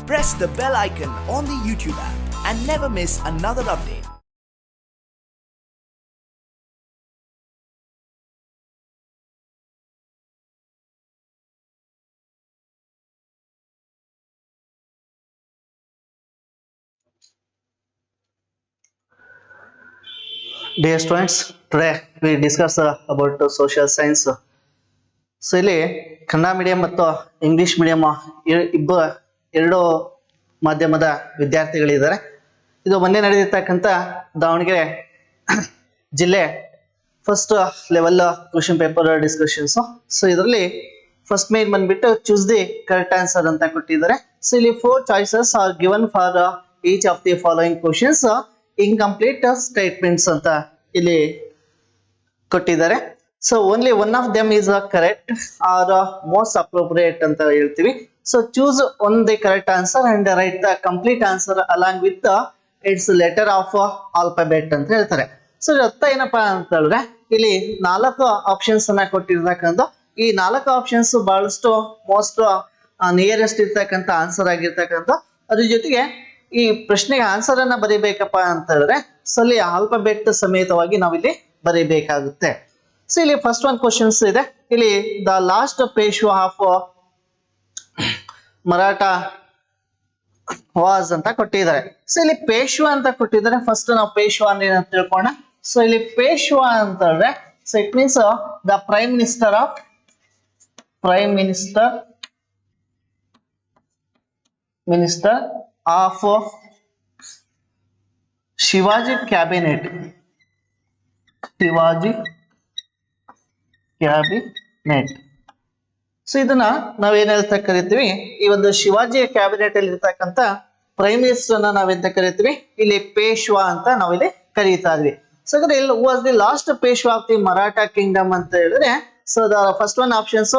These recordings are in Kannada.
press the bell icon on the YouTube app and never miss another update. Dear students, today we discuss about social science. So ಇಲ್ಲಿ ಕನ್ನಡ ಮೀಡಿಯಂ ಮತ್ತು ಇಂಗ್ಲಿಷ್ ಮೀಡಿಯಂ ಎರಡು ಮಾಧ್ಯಮದ ವಿದ್ಯಾರ್ಥಿಗಳಿದ್ದಾರೆ. ಇದು ಮೊನ್ನೆ ನಡೆದಿರ್ತಕ್ಕಂಥ ದಾವಣಗೆರೆ ಜಿಲ್ಲೆ first level question paper discussions. So ಇದರಲ್ಲಿ ಫಸ್ಟ್ ಮೇನ್ ಬಂದ್ಬಿಟ್ಟು ಚೂಸ್ ದಿ ಕರೆಕ್ಟ್ ಆನ್ಸರ್ ಅಂತ ಕೊಟ್ಟಿದ್ದಾರೆ. ಸೊ ಇಲ್ಲಿ 4 choices are given for each of the following questions. Incomplete statements ಅಂತ ಇಲ್ಲಿ ಕೊಟ್ಟಿದ್ದಾರೆ. So only one of them is correct R most appropriate ಅಂತ ಹೇಳ್ತೀವಿ. So choose one the correct answer and write the complete answer along with its letter of alphabet ಅಂತ ಹೇಳ್ತಾರೆ. ಸೊ ಅರ್ಥ ಏನಪ್ಪಾ ಅಂತ ಹೇಳಿದ್ರೆ ಇಲ್ಲಿ 4 ಆಪ್ಷನ್ಸ್ ಅನ್ನ ಕೊಟ್ಟಿರ್ತಕ್ಕಂಥ ಈ 4 ಆಪ್ಷನ್ಸ್ ಬಹಳಷ್ಟು ಮೋಸ್ಟ್ ನಿಯರೆಸ್ಟ್ ಇರ್ತಕ್ಕಂಥ ಆನ್ಸರ್ ಆಗಿರ್ತಕ್ಕಂಥ ಅದ್ರ ಜೊತೆಗೆ ಈ ಪ್ರಶ್ನೆಗೆ ಆನ್ಸರ್ ಅನ್ನ ಬರೀಬೇಕಪ್ಪ ಅಂತ ಹೇಳಿದ್ರೆ ಸೊ ಅಲ್ಲಿ ಆಲ್ಫಾಬೆಟ್ ಸಮೇತವಾಗಿ ನಾವಿಲ್ಲಿ ಬರೀಬೇಕಾಗುತ್ತೆ. ಸೊ ಇಲ್ಲಿ ಫಸ್ಟ್ ಒನ್ ಕ್ವಶನ್ಸ್ ಇದೆ. ಇಲ್ಲಿ the last Peshwa of Maratha was ಅಂತ ಕೊಟ್ಟಿದ್ದಾರೆ. ಸೊ ಇಲ್ಲಿ ಪೇಶ್ವಾ ಅಂತ ಕೊಟ್ಟಿದ್ದಾರೆ. ಫಸ್ಟ್ ನಾವು ಪೇಶ್ವಾ ಅಂದ್ರೆ ಏನಂತ ತಿಳ್ಕೊಳ್ಳೋಣ. ಸೊ ಇಲ್ಲಿ ಪೇಶ್ವಾ ಅಂತ ಹೇಳಿದ್ರೆ so it means the prime minister of Shivaji cabinet. So ಇದನ್ನ ನಾವೇನ್ ಹೇಳ್ತಾ ಕರಿತೀವಿ, ಈ ಒಂದು ಶಿವಾಜಿ ಕ್ಯಾಬಿನೆಟ್ ಅಲ್ಲಿ ಇರ್ತಕ್ಕಂಥ ಪ್ರೈಮ್ ಮಿನಿಸ್ಟರ್ ನಾವೆಂತ ಕರಿತೀವಿ, ಇಲ್ಲಿ ಪೇಶ್ವಾ ಅಂತ ನಾವಿಲ್ಲಿ ಕರೀತಾ ಇದ್ವಿ. ಸೊ ಇಲ್ಲಿ was the last Peshwa of the Maratha kingdom ಅಂತ ಹೇಳಿದ್ರೆ so the first one options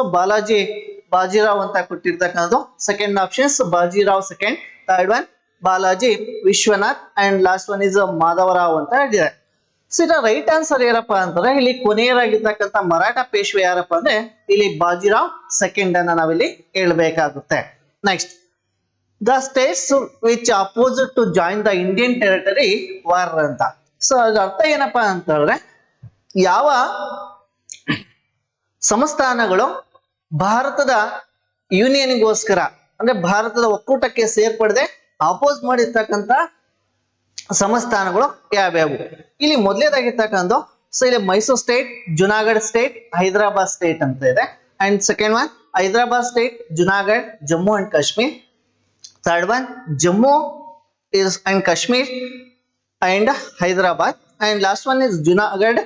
Bajirao ಅಂತ ಕೊಟ್ಟಿರ್ತಕ್ಕಂಥದ್ದು. Second options Bajirao second, third one Balaji Vishwanath and last one is Madhavrao ಅಂತ ಹೇಳಿದ್ದಾರೆ. ಸೊ ಇದರ ರೈಟ್ ಆನ್ಸರ್ ಏನಪ್ಪಾ ಅಂತಂದ್ರೆ ಇಲ್ಲಿ ಕೊನೆಯರಾಗಿರ್ತಕ್ಕಂಥ ಮರಾಠ ಪೇಶ್ವೆ ಯಾರಪ್ಪ ಅಂದ್ರೆ ಇಲ್ಲಿ ಬಾಜಿರಾವ್ ಸೆಕೆಂಡ್ ಅನ್ನ ನಾವಿಲ್ಲಿ ಹೇಳ್ಬೇಕಾಗುತ್ತೆ. Next, the states which oppose to join the Indian territory war ಅಂತ. ಸೊ ಅದ್ರ ಅರ್ಥ ಏನಪ್ಪಾ ಅಂತ ಹೇಳಿದ್ರೆ ಯಾವ ಸಂಸ್ಥಾನಗಳು ಭಾರತದ ಯೂನಿಯನ್ಗೋಸ್ಕರ ಅಂದ್ರೆ ಭಾರತದ ಒಕ್ಕೂಟಕ್ಕೆ ಸೇರ್ಪಡದೆ ಅಪೋಸ್ ಮಾಡಿರ್ತಕ್ಕಂಥ ಸಂಸ್ಥಾನಗಳು ಯಾವ್ಯಾವು. ಇಲ್ಲಿ ಮೊದಲೇದಾಗಿರ್ತಕ್ಕಂಥ ಸೊ ಇಲ್ಲಿ Mysuru state, Junagadh state, Hyderabad state ಅಂತ ಇದೆ. And second one Hyderabad state, Junagadh, Jammu and Kashmir. Third one Jammu is and Kashmir and Hyderabad. And last one is Junagadh,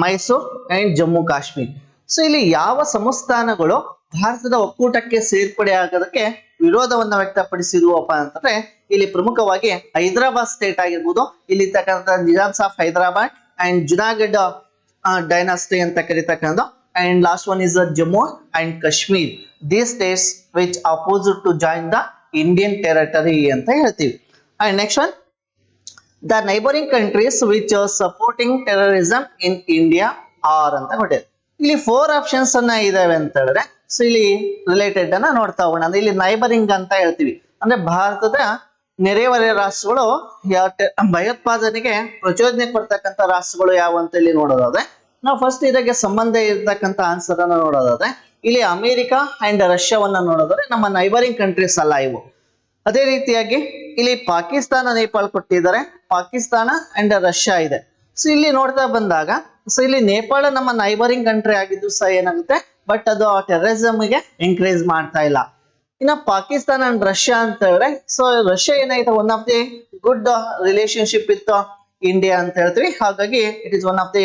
Mysuru and Jammu Kashmir. So ಇಲ್ಲಿ ಯಾವ ಸಂಸ್ಥಾನಗಳು ಭಾರತದ ಒಕ್ಕೂಟಕ್ಕೆ ಸೇರ್ಪಡೆ ಆಗೋದಕ್ಕೆ ವಿರೋಧವನ್ನ ವ್ಯಕ್ತಪಡಿಸಿರುವಪ್ಪ ಅಂತಂದ್ರೆ ಇಲ್ಲಿ ಪ್ರಮುಖವಾಗಿ ಹೈದರಾಬಾದ್ ಸ್ಟೇಟ್ ಆಗಿರ್ಬೋದು, ಇಲ್ಲಿ ಇರ್ತಕ್ಕಂಥ Nizams of Hyderabad and Junagadh dynasty ಅಂತ ಕರೀತಕ್ಕಂಥ. And last one is Jammu and Kashmir. These states which oppose to join the Indian territory ಅಂತ ಹೇಳ್ತೀವಿ. And next one the neighbouring countries which supporting terrorism in India are ಅಂತ ಕೊಟ್ಟಿದೆ. ಇಲ್ಲಿ 4 ಆಪ್ಷನ್ಸ್ ಅನ್ನ ಇದಾವೆ ಅಂತ ಹೇಳಿದ್ರೆ ಸೊ ಇಲ್ಲಿ ರಿಲೇಟೆಡ್ ಅನ್ನ ನೋಡ್ತಾ ಹೋಗೋಣ. ಅಂದ್ರೆ ಇಲ್ಲಿ ನೈಬರಿಂಗ್ ಅಂತ ಹೇಳ್ತೀವಿ ಅಂದ್ರೆ ಭಾರತದ ನೆರೆಹೊರೆಯ ರಾಷ್ಟ್ರಗಳು ಭಯೋತ್ಪಾದನೆಗೆ ಪ್ರಚೋದನೆ ಕೊಡ್ತಕ್ಕಂಥ ರಾಷ್ಟ್ರಗಳು ಯಾವ ಅಂತ ಇಲ್ಲಿ ನೋಡೋದಾದ್ರೆ ನಾವು ಫಸ್ಟ್ ಇದಕ್ಕೆ ಸಂಬಂಧ ಇರತಕ್ಕಂಥ ಆನ್ಸರ್ ಅನ್ನ ನೋಡೋದಾದ್ರೆ ಇಲ್ಲಿ ಅಮೆರಿಕ ಅಂಡ್ ರಷ್ಯಾವನ್ನ ನೋಡೋದಾದ್ರೆ ನಮ್ಮ ನೈಬರಿಂಗ್ ಕಂಟ್ರೀಸ್ ಅಲ್ಲ ಇವು. ಅದೇ ರೀತಿಯಾಗಿ ಇಲ್ಲಿ ಪಾಕಿಸ್ತಾನ, ನೇಪಾಳ ಕೊಟ್ಟಿದ್ದಾರೆ. ಪಾಕಿಸ್ತಾನ ಅಂಡ್ ರಷ್ಯಾ ಇದೆ. ಸೊ ಇಲ್ಲಿ ನೋಡ್ತಾ ಬಂದಾಗ ಸೊ ಇಲ್ಲಿ ನೇಪಾಳ ನಮ್ಮ ನೈಬರಿಂಗ್ ಕಂಟ್ರಿ ಆಗಿದ್ದು ಸಹ ಏನಾಗುತ್ತೆ ಬಟ್ ಅದು ಟೆರರಿಸಮ್ಗೆ ಎಂಕರೇಜ್ ಮಾಡ್ತಾ ಇಲ್ಲ. ಇನ್ನ ಪಾಕಿಸ್ತಾನ ಅಂಡ್ ರಷ್ಯಾ ಅಂತ ಹೇಳಿದ್ರೆ ಸೊ ರಷ್ಯಾ ಏನಾಗಿದೆ one of the good relationship with India ಅಂತ ಹೇಳ್ತೀವಿ. ಹಾಗಾಗಿ it is one of the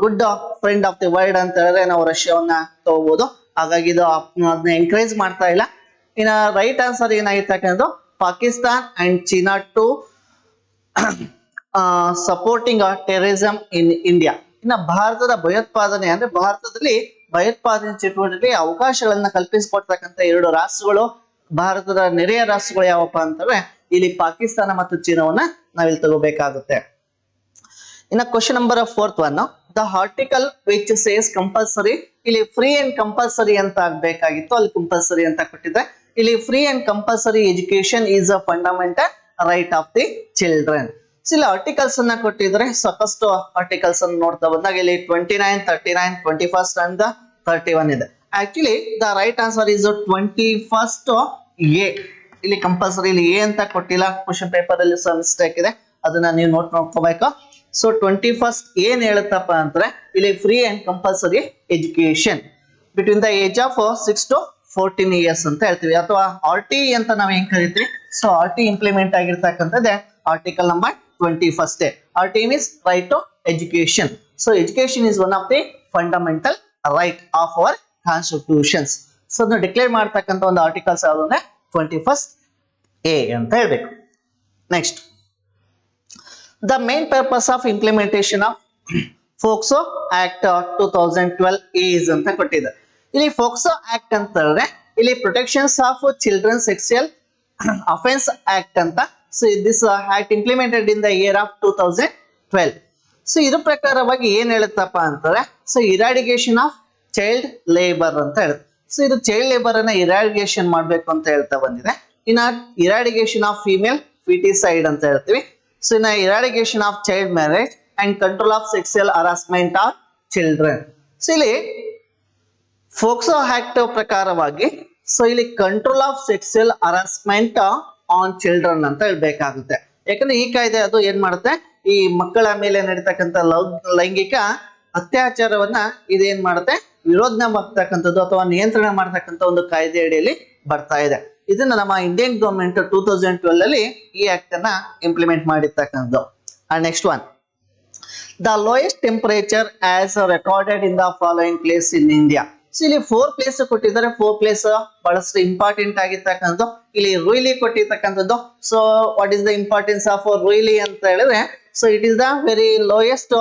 good friend of the world ಅಂತ ಹೇಳಿದ್ರೆ ನಾವು ರಷ್ಯಾವನ್ನ ತಗೋಬಹುದು. ಹಾಗಾಗಿ ಇದು ಅದನ್ನ ಎಂಕರೇಜ್ ಮಾಡ್ತಾ ಇಲ್ಲ. ಇನ್ನ ರೈಟ್ ಆನ್ಸರ್ ಏನಾಗಿರ್ತಕ್ಕಂಥ Pakistan and China to supporting terrorism in India. ಇನ್ನ ಭಾರತದ ಭಯೋತ್ಪಾದನೆ ಅಂದ್ರೆ ಭಾರತದಲ್ಲಿ ಭಯೋತ್ಪಾದನೆ ಚಟುವಟಿಕೆಗೆ ಅವಕಾಶಗಳನ್ನ ಕಲ್ಪಿಸಿಕೊಡ್ತಕ್ಕಂಥ 2 ರಾಷ್ಟ್ರಗಳು ಭಾರತದ ನೆರೆಯ ರಾಷ್ಟ್ರಗಳು ಯಾವಪ್ಪ ಅಂತಂದ್ರೆ ಇಲ್ಲಿ ಪಾಕಿಸ್ತಾನ ಮತ್ತು ಚೀನಾವನ್ನ ನಾವಿಲ್ಲಿ ತಗೋಬೇಕಾಗುತ್ತೆ. ಇನ್ನ question number 4th one, the article which says compulsory, ಇಲ್ಲಿ ಫ್ರೀ ಅಂಡ್ ಕಂಪಲ್ಸರಿ ಅಂತ ಆಗ್ಬೇಕಾಗಿತ್ತು, ಅಲ್ಲಿ ಕಂಪಲ್ಸರಿ ಅಂತ ಕೊಟ್ಟಿದೆ. ಇಲ್ಲಿ free and compulsory education is a fundamental right of the children. ಇಲ್ಲಿ ಆರ್ಟಿಕಲ್ಸ್ ಅನ್ನ ಕೊಟ್ಟಿದ್ರೆ ಸಾಕಷ್ಟು ಆರ್ಟಿಕಲ್ಸ್ ಅನ್ನು ನೋಡ್ತಾ ಬಂದಾಗ ಇಲ್ಲಿ 29, 39, 21 and 31 ಇದೆ. Actually the right answer is 21 A. ಇಲ್ಲಿ ಕಂಪಲ್ಸರಿ ಇಲ್ಲಿ ಎ ಅಂತ ಕೊಟ್ಟಿಲ್ಲ, ಕ್ವಶನ್ ಪೇಪರ್ ಅಲ್ಲಿ ಸಹ ಮಿಸ್ಟೇಕ್ ಇದೆ, ಅದನ್ನ ನೀವು ನೋಟ್ ಮಾಡ್ಕೋಬೇಕು. ಸೊ 21 ಏನ್ ಹೇಳುತ್ತಪ್ಪ ಅಂದ್ರೆ ಇಲ್ಲಿ free and compulsory education between the age of 6 to 14 years ಅಂತ ಹೇಳ್ತೀವಿ, ಅಥವಾ RT ಅಂತ ನಾವ್ ಹೆಂಗ್ ಕರಿತೀವಿ. ಸೊ RT ಇಂಪ್ಲಿಮೆಂಟ್ ಆಗಿರ್ತಕ್ಕಂಥದ್ದೇ article number 21. RT means right to education. So education is one of the fundamental right of our constitutions. So ಅದನ್ನ ಡಿಕ್ಲೇರ್ ಮಾಡ್ತಕ್ಕಂಥ ಒಂದು ಆರ್ಟಿಕಲ್ಸ್ ಯಾವುದು ಅಂದ್ರೆ 21 ಎ ಅಂತ ಹೇಳ್ಬೇಕು. Next, the main purpose of implementation of POCSO act 2012 is ಅಂತ ಕೊಟ್ಟಿದೆ. ಇಲ್ಲಿ ಫೋಕ್ಸೋ ಆಕ್ಟ್ ಅಂತ ಹೇಳಿದ್ರೆ ಇಲ್ಲಿ protections of children sexual offence act ಅಂತ. So this act implemented in the year of 2012. So ಇದ್ರ ಪ್ರಕಾರವಾಗಿ ಏನ್ ಹೇಳುತ್ತಪ್ಪ ಅಂತಂದ್ರೆ so eradication of child labour ಅಂತ ಹೇಳುತ್ತೆ. ಸೊ ಇದು ಚೈಲ್ಡ್ ಲೇಬರ್ ಅನ್ನ ಇರಾಡಿಗೇಷನ್ ಮಾಡ್ಬೇಕು ಅಂತ ಹೇಳ್ತಾ ಬಂದಿದೆ. ಇನ್ನ ಇರಾಡಿಗೇಷನ್ ಆಫ್ ಫಿಮೇಲ್ ಫಿಟಿಸೈಡ್ ಅಂತ ಹೇಳ್ತೀವಿ. ಸೊ ಇನ್ನ eradication of child marriage and control of sexual harassment of children. So ಇಲ್ಲಿ ಫೋಕ್ಸೋ ಆಕ್ಟ್ ಪ್ರಕಾರವಾಗಿ ಸೊ ಇಲ್ಲಿ control of sexual harassment on children ಅಂತ ಹೇಳ್ಬೇಕಾಗುತ್ತೆ. ಯಾಕಂದ್ರೆ ಈ ಕಾಯ್ದೆ ಅದು ಏನ್ ಮಾಡುತ್ತೆ, ಈ ಮಕ್ಕಳ ಮೇಲೆ ನಡೀತಕ್ಕಂಥ ಲೈಂಗಿಕ ಅತ್ಯಾಚಾರವನ್ನ ಇದೇನ್ ಮಾಡುತ್ತೆ, ವಿರೋಧನೆ ಮಾಡ್ತಕ್ಕಂಥದ್ದು ಅಥವಾ ನಿಯಂತ್ರಣ ಮಾಡ್ತಕ್ಕಂಥ ಒಂದು ಕಾಯ್ದೆ ಅಡಿಯಲ್ಲಿ ಬರ್ತಾ ಇದೆ. ಇದನ್ನ ನಮ್ಮ ಇಂಡಿಯನ್ ಗವರ್ಮೆಂಟ್ 2012 ಅಲ್ಲಿ ಈ ಆಕ್ಟ್ ಅನ್ನ ಇಂಪ್ಲಿಮೆಂಟ್ ಮಾಡಿರ್ತಕ್ಕಂಥದ್ದು. Next one, the lowest temperature as recorded in the following place in India. So ಇಲ್ಲಿ 4 ಪ್ಲೇಸ್ ಕೊಟ್ಟಿದ್ದಾರೆ. 4 ಪ್ಲೇಸ್ ಬಹಳಷ್ಟು ಇಂಪಾರ್ಟೆಂಟ್ ಆಗಿರ್ತಕ್ಕಂಥದ್ದು. ಇಲ್ಲಿ ರೂಯ್ಲಿ ಕೊಟ್ಟಿರ್ತಕ್ಕಂಥದ್ದು. So what is the importance of Ruyli ಅಂತ ಹೇಳಿದ್ರೆ so it is the very lowest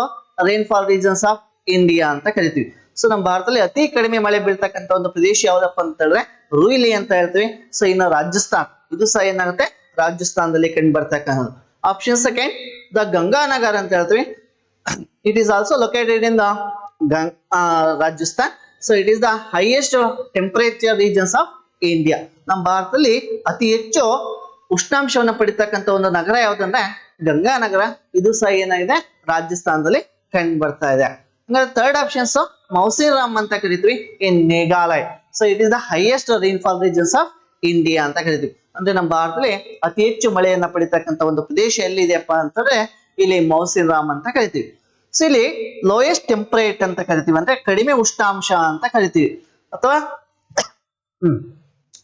rainfall regions of India ಅಂತ ಕರಿತೀವಿ. ಸೊ ನಮ್ಮ ಭಾರತದಲ್ಲಿ ಅತಿ ಕಡಿಮೆ ಮಳೆ ಬೀಳ್ತಕ್ಕಂಥ ಒಂದು ಪ್ರದೇಶ ಯಾವ್ದಪ್ಪ ಅಂತ ಹೇಳಿದ್ರೆ ರೂಯ್ಲಿ ಅಂತ ಹೇಳ್ತೀವಿ. ಸೊ ಇನ್ನು ರಾಜಸ್ಥಾನ್, ಇದು ಸಹ ಏನಾಗುತ್ತೆ ರಾಜಸ್ಥಾನದಲ್ಲಿ ಕಂಡು ಬರ್ತಕ್ಕಂಥದ್ದು. ಆಪ್ಷನ್ ಸೆಕೆಂಡ್, ದ ಗಂಗಾನಗರ್ ಅಂತ ಹೇಳ್ತೀವಿ. It is also located in the Rajasthan. So it is the highest temperature regions of India. ನಮ್ಮ ಭಾರತದಲ್ಲಿ ಅತಿ ಹೆಚ್ಚು ಉಷ್ಣಾಂಶವನ್ನು ಪಡಿತಕ್ಕಂಥ ಒಂದು ನಗರ ಯಾವ್ದಂದ್ರೆ ಗಂಗಾನಗರ. ಇದು ಸಹ ಏನಾಗಿದೆ ರಾಜಸ್ಥಾನದಲ್ಲಿ ಕಂಡು ಬರ್ತಾ ಇದೆ. ಹಂಗಾದ್ರೆ ಥರ್ಡ್ ಆಪ್ಷನ್ಸ್ ಮೌಸಿರಾಮ್ ಅಂತ ಕರಿತೀವಿ in Meghalaya. So it is the highest rainfall regions of India ಅಂತ ಕರಿತೀವಿ. ಅಂದ್ರೆ ನಮ್ಮ ಭಾರತದಲ್ಲಿ ಅತಿ ಹೆಚ್ಚು ಮಳೆಯನ್ನ ಪಡಿತಕ್ಕಂಥ ಒಂದು ಪ್ರದೇಶ ಎಲ್ಲಿದೆಯಪ್ಪ ಅಂತಂದ್ರೆ ಇಲ್ಲಿ ಮೌಸಿರಾಮ್ ಅಂತ ಕರಿತೀವಿ. ಸೊ ಇಲ್ಲಿ ಲೋಯೆಸ್ಟ್ ಟೆಂಪರೇಟ್ ಅಂತ ಕರಿತೀವಿ, ಅಂದ್ರೆ ಕಡಿಮೆ ಉಷ್ಣಾಂಶ ಅಂತ ಕರಿತೀವಿ. ಅಥವಾ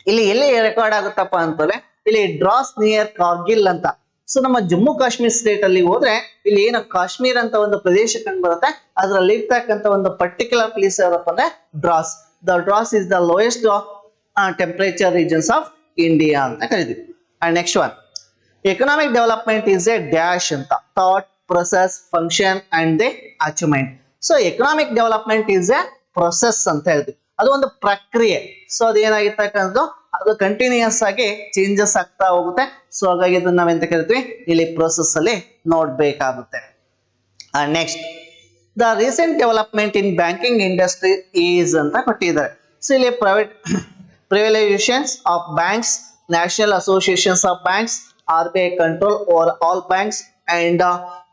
ಇಲ್ಲಿ ಎಲ್ಲಿ ರೆಕಾರ್ಡ್ ಆಗುತ್ತಪ್ಪ ಅಂತಂದ್ರೆ ಇಲ್ಲಿ ಡ್ರಾಸ್ ನಿಯರ್ ಕಾರ್ಗಿಲ್ ಅಂತ. ಸೊ ನಮ್ಮ ಜಮ್ಮು ಕಾಶ್ಮೀರ್ ಸ್ಟೇಟ್ ಅಲ್ಲಿ ಹೋದ್ರೆ ಇಲ್ಲಿ ಏನು ಕಾಶ್ಮೀರ್ ಅಂತ ಒಂದು ಪ್ರದೇಶ ಕಂಡು ಬರುತ್ತೆ, ಅದರಲ್ಲಿ ಇರ್ತಕ್ಕಂಥ ಒಂದು ಪರ್ಟಿಕ್ಯುಲರ್ ಪ್ಲೇಸ್ ಯಾವಪ್ಪ ಅಂದ್ರೆ Dras. The Dras is the lowest temperature regions of India ಅಂತ ಕರಿತೀವಿ. And next one, economic development is a dash ಅಂತ. Thought, process, function and the achievement. So economic development is a process ಅಂತ ಹೇಳ್ತೀವಿ, ಅದು ಒಂದು ಪ್ರಕ್ರಿಯೆ. ಸೊ ಅದೇನಾಗಿರ್ತಕ್ಕಂಥದ್ದು ಅದು ಕಂಟಿನ್ಯೂಸ್ ಆಗಿ ಚೇಂಜಸ್ ಆಗ್ತಾ ಹೋಗುತ್ತೆ. ಸೊ ಹಾಗಾಗಿ ಇದನ್ನ ನಾವೆಂತ ಕರಿತೀವಿ ಇಲ್ಲಿ ಪ್ರೊಸೆಸ್ ಅಲ್ಲಿ ನೋಡ್ಬೇಕಾಗುತ್ತೆ. Next, the recent development in banking industry is ಅಂತ ಕೊಟ್ಟಿದ್ದಾರೆ. ಸೊ ಇಲ್ಲಿ privatisations of banks, national associations of banks, RBI control over all banks and